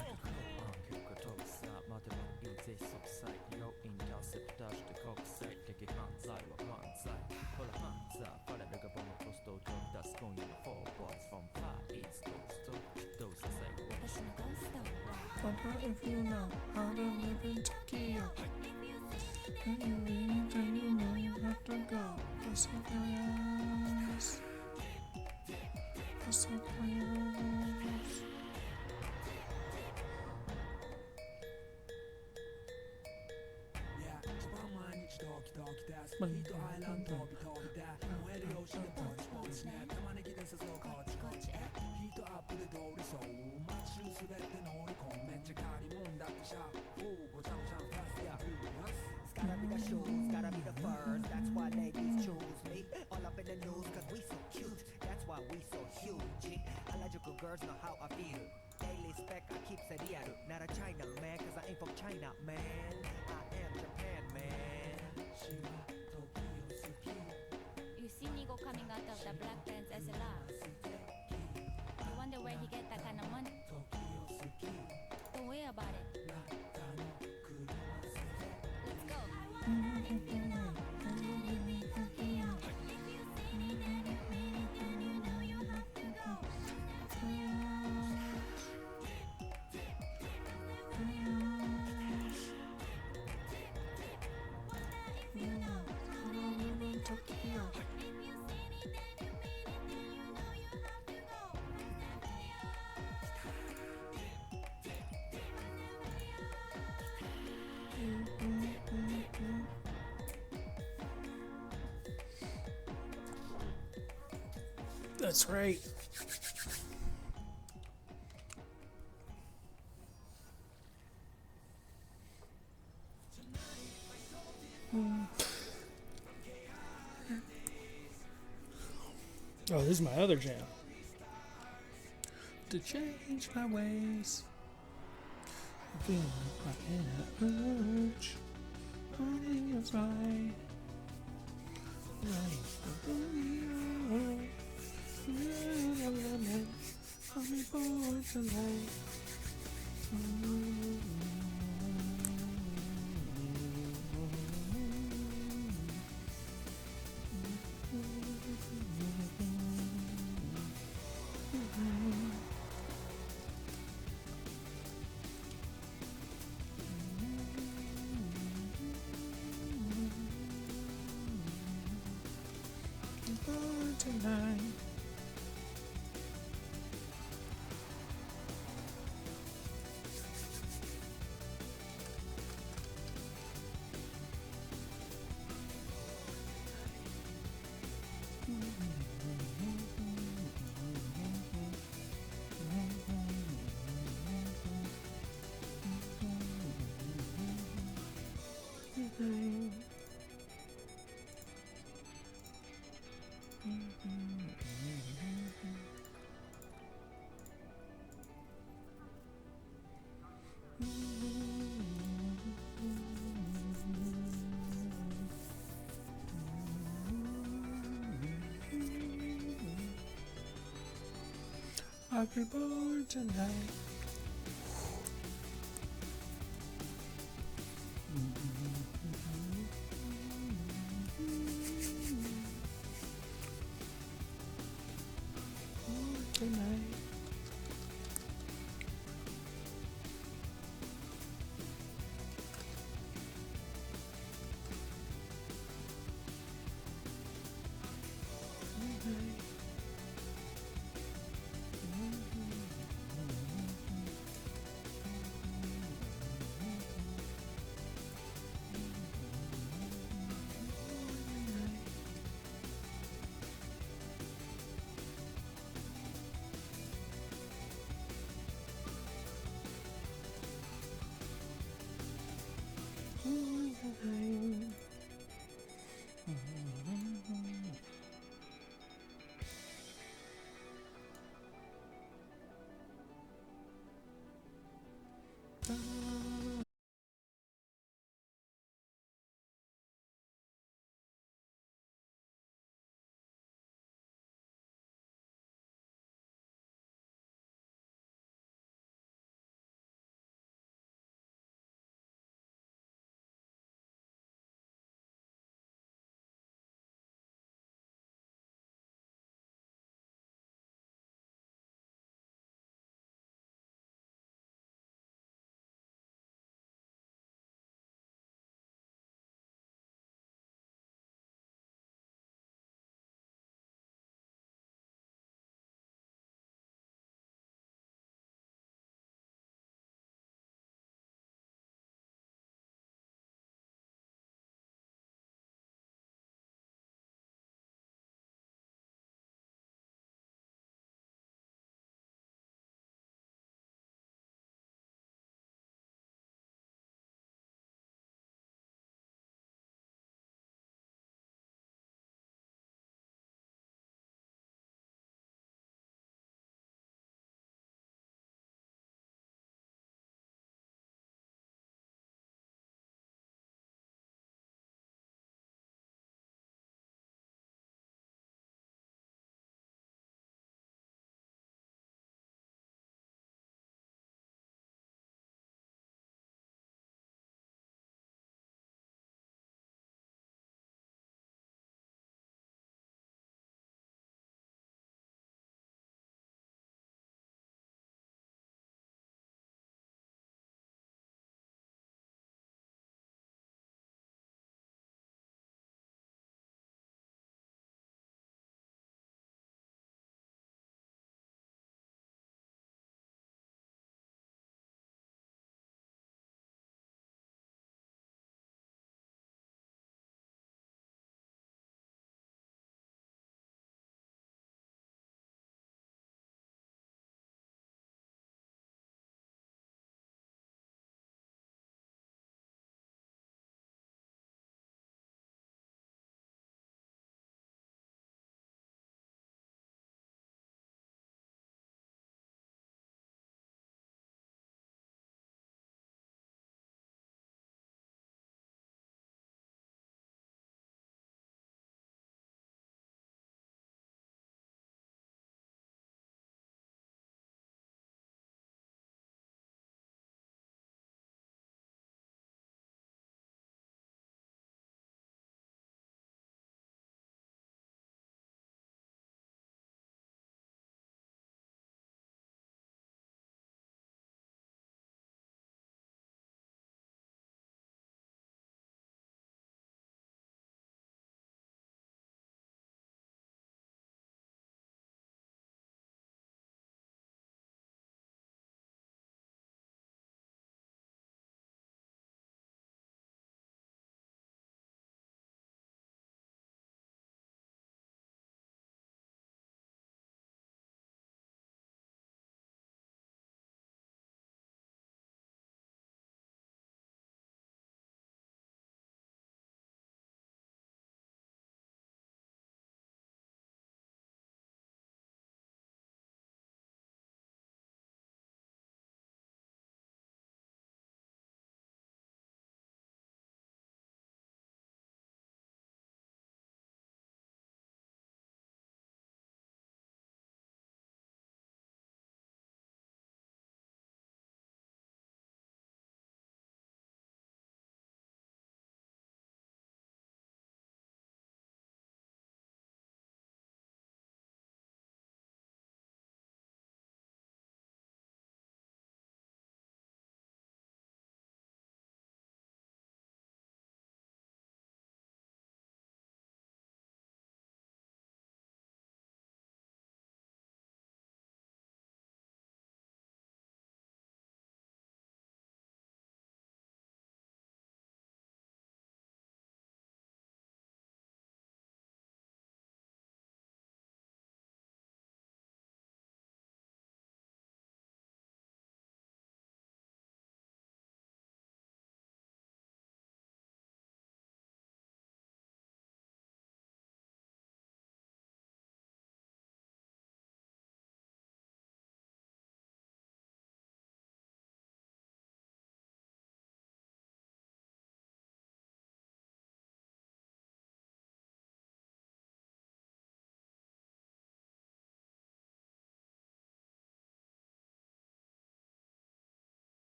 結果特差までは有税息災要因要塞出して国際的犯罪は犯罪ほら犯罪バレるがボムコストを出す今夜の4 boys from Far East Coast どうさせる What about if you know how to live in Tokyo? And you really then you know you have to go. Perseverance. Perseverance. Yeah, 一番毎日ドキドキですヒートアイランド飛び飛びで燃えるようしてポチポチね玉ねぎ伝説をこっちこっちへヒートアップで通りそう街中すべて乗り込むめっちゃ借りもんだってシャーごちゃごちゃファスやフーマス It's gotta be the shoes, gotta be the furs. That's why ladies choose me. All up in the news, cause we so cute. That's why we so huge. Allergical girls know how I feel. Daily spec, I keep it real. Not a China man, cause I ain't from China, man. I am Japan, man. You see Nigo coming out of the Black Pants SLR. You wonder where he get that kind of money? Don't worry about it. Let's go. That's right. Oh, this is my other jam. To change my ways. I feel like I can't urge. Running is right. I'll be born tonight. Born tonight. I'll be born tonight. Born tonight.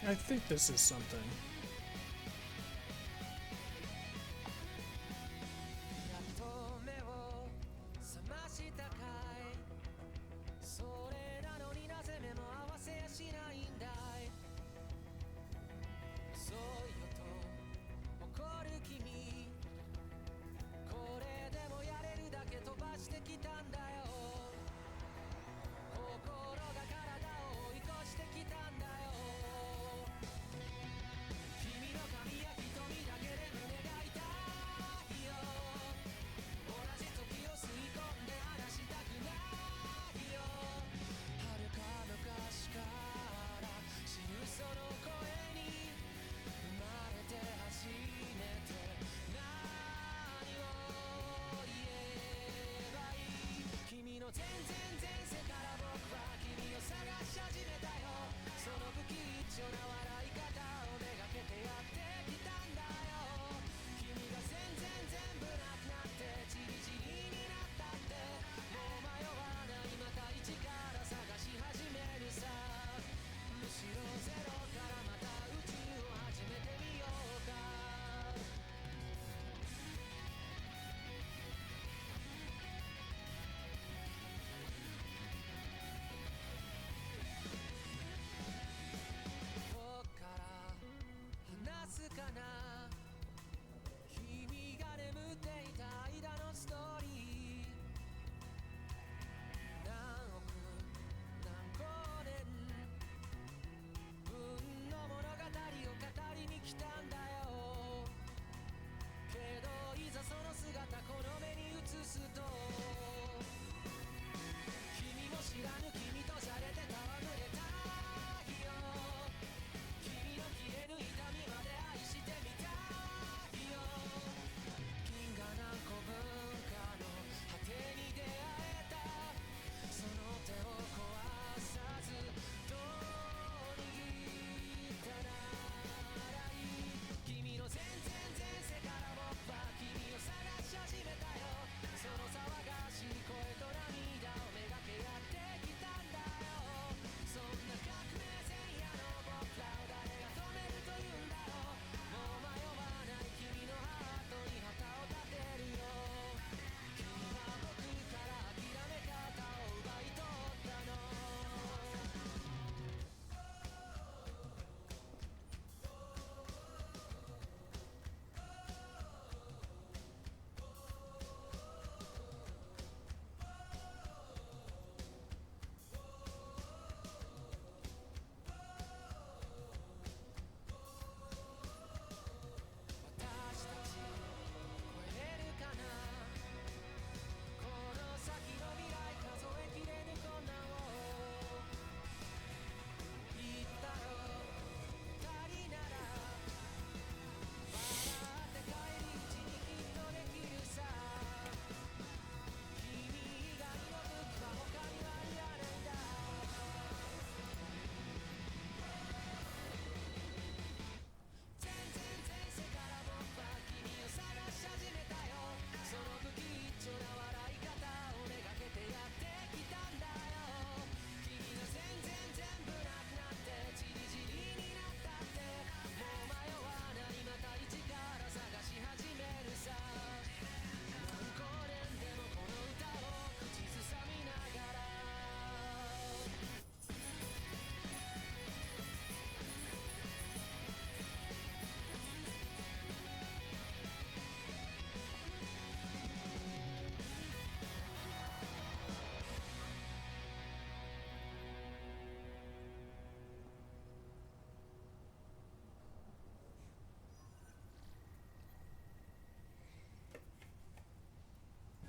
I think this is something.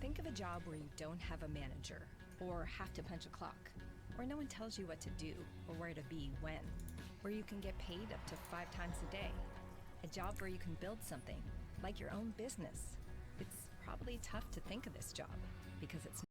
Think of a job where you don't have a manager, or have to punch a clock, where no one tells you what to do or where to be when, where you can get paid up to 5 times a day. A job where you can build something, like your own business. It's probably tough to think of this job, because it's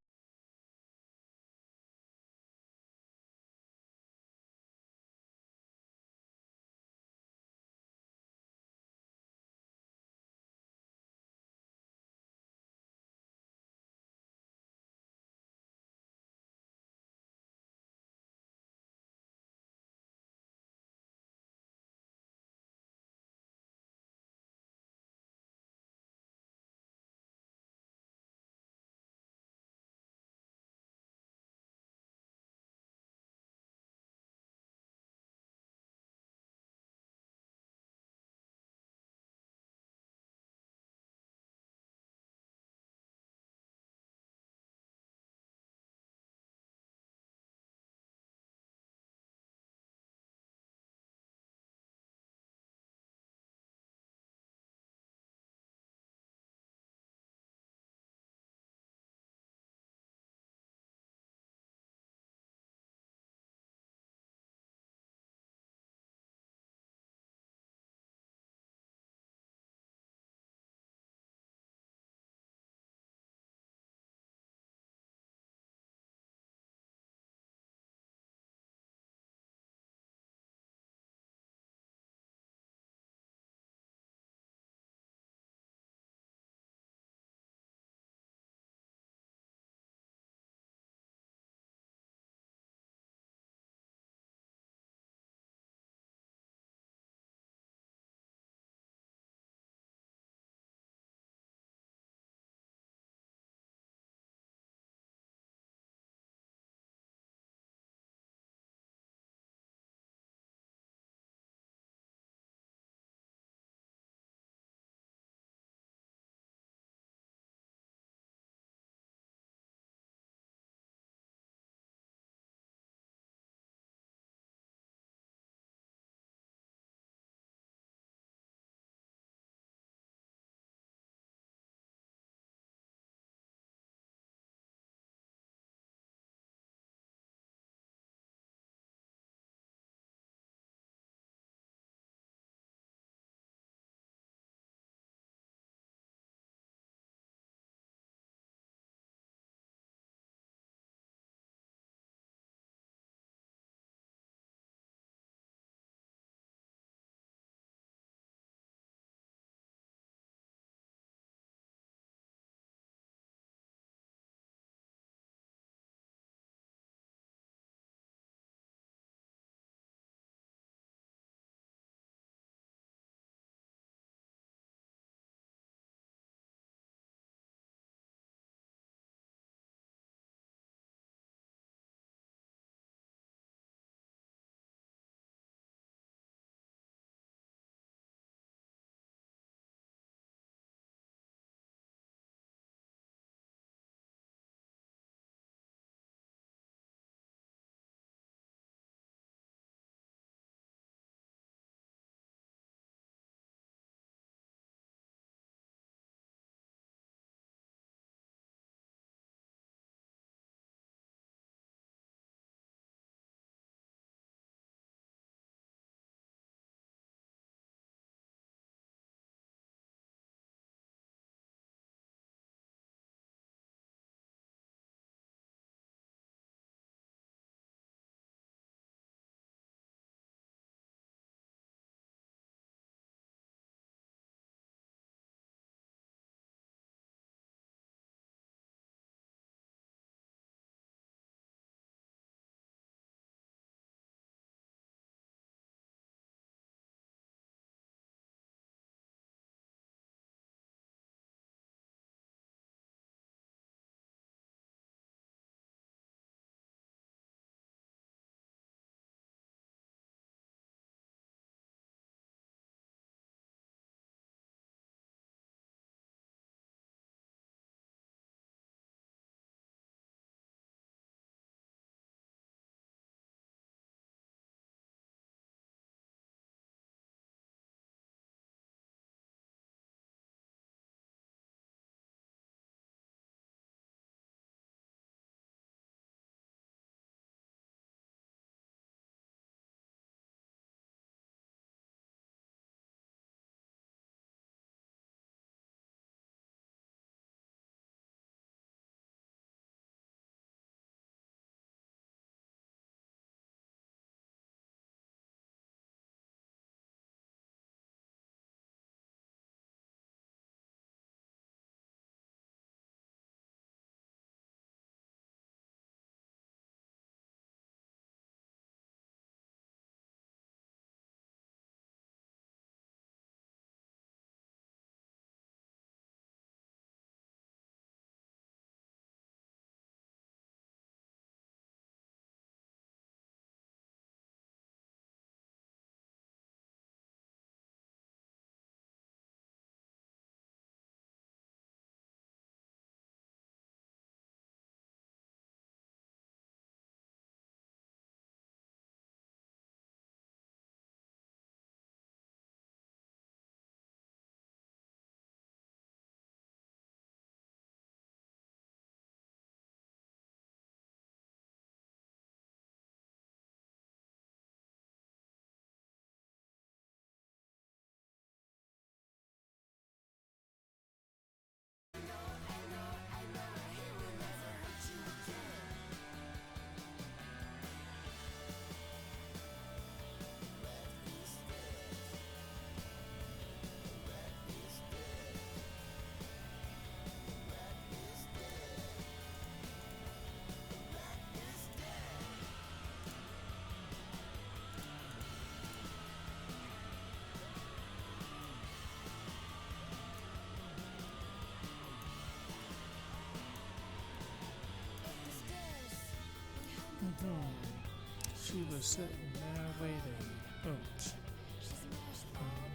She was sitting there waiting. Oops.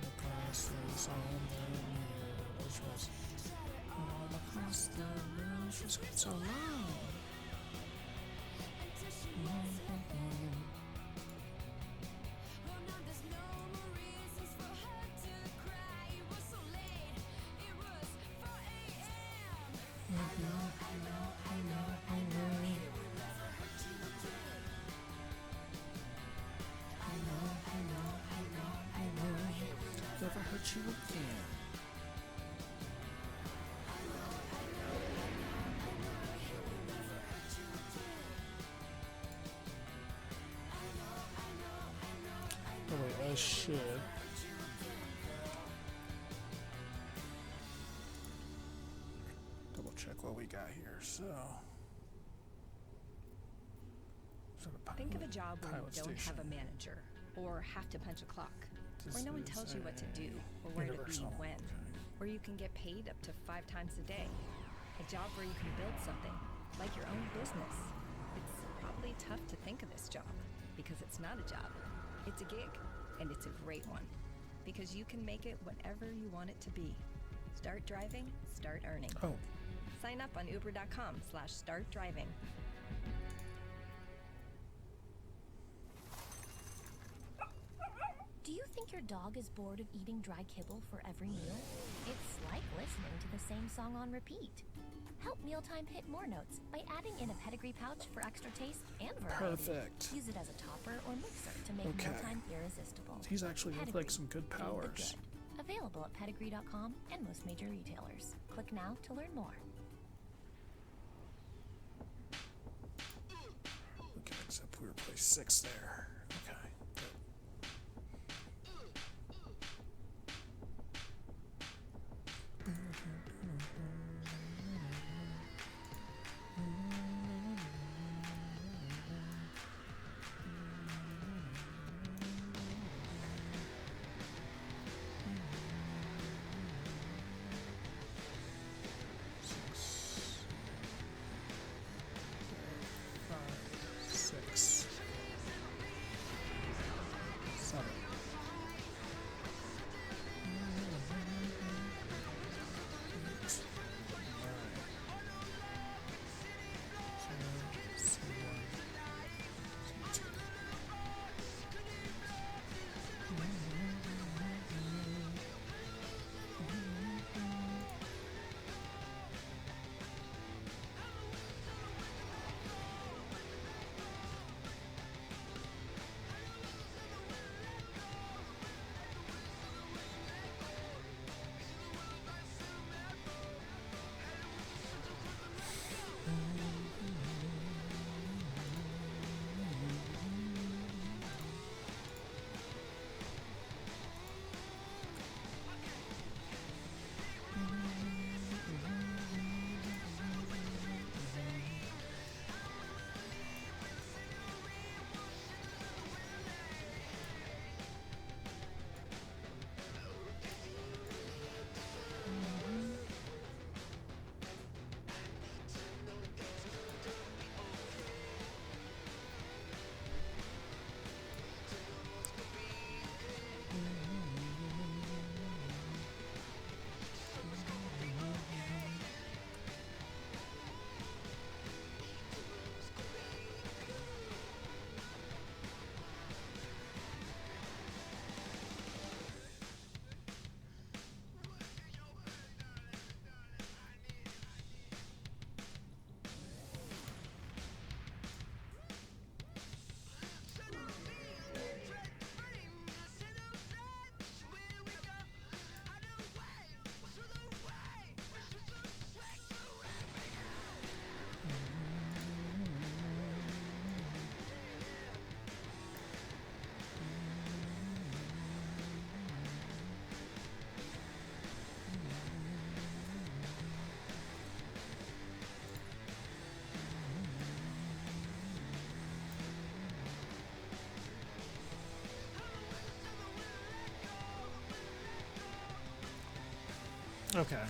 The glasses on the mirror, which was all across the room. She's got so long. Never hurt you again. Oh wait, I should. Double check what we got here. So, Think of a job where pilot you don't station. have a manager, or have to punch a clock, where no one This tells is you what to a do, or where to be universal. when, where you can get paid up to 5 times a day. A job where you can build something, like your own business. It's probably tough to think of this job, because it's not a job. It's a gig, and it's a great one, because you can make it whatever you want it to be. Start driving, start earning. Oh. Sign up on uber.com/startdriving. Do you think your dog is bored of eating dry kibble for every meal? It's like listening to the same song on repeat. Help mealtime hit more notes by adding in a pedigree pouch for extra taste and variety. Perfect. Use it as a topper or mixer to make Okay. mealtime irresistible. These actually look like Pedigree. some good Feed the powers. good. Available at pedigree.com and most major retailers. Click now to learn more. Okay, except we replaced 6 there. Okay, good. Six. 7. Okay. I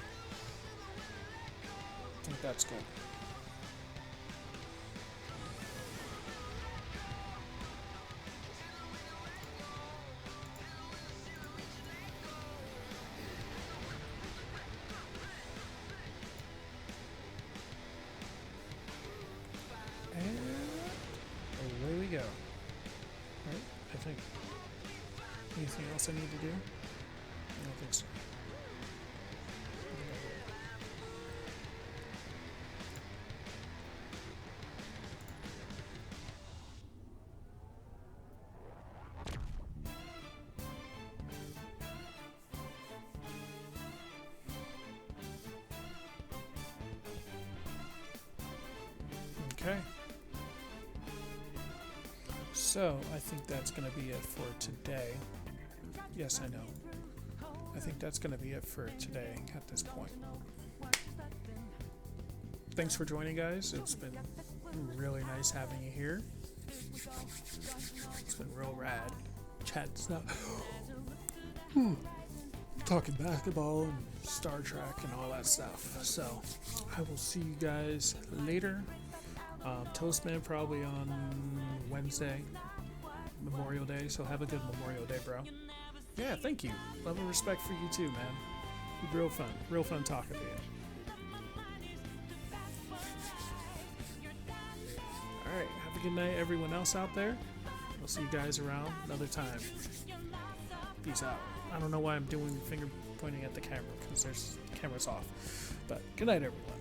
think that's good. I think. Anything else I need to do? I don't think so. Okay. So, I think that's going to be it for today. Yes, I know. I think that's going to be it for today at this point. Thanks for joining, guys. It's been really nice having you here. It's been real rad. Chatting stuff. Talking basketball and Star Trek and all that stuff. So, I will see you guys later. Toastman probably on Wednesday, Memorial Day, so have a good Memorial Day, bro. Yeah, thank you. Love and respect for you too, man. Real fun talking to you. Alright, have a good night, everyone else out there. I'll see you guys around another time. Peace out. I don't know why I'm doing finger pointing at the camera, because the camera's off. But good night, everyone.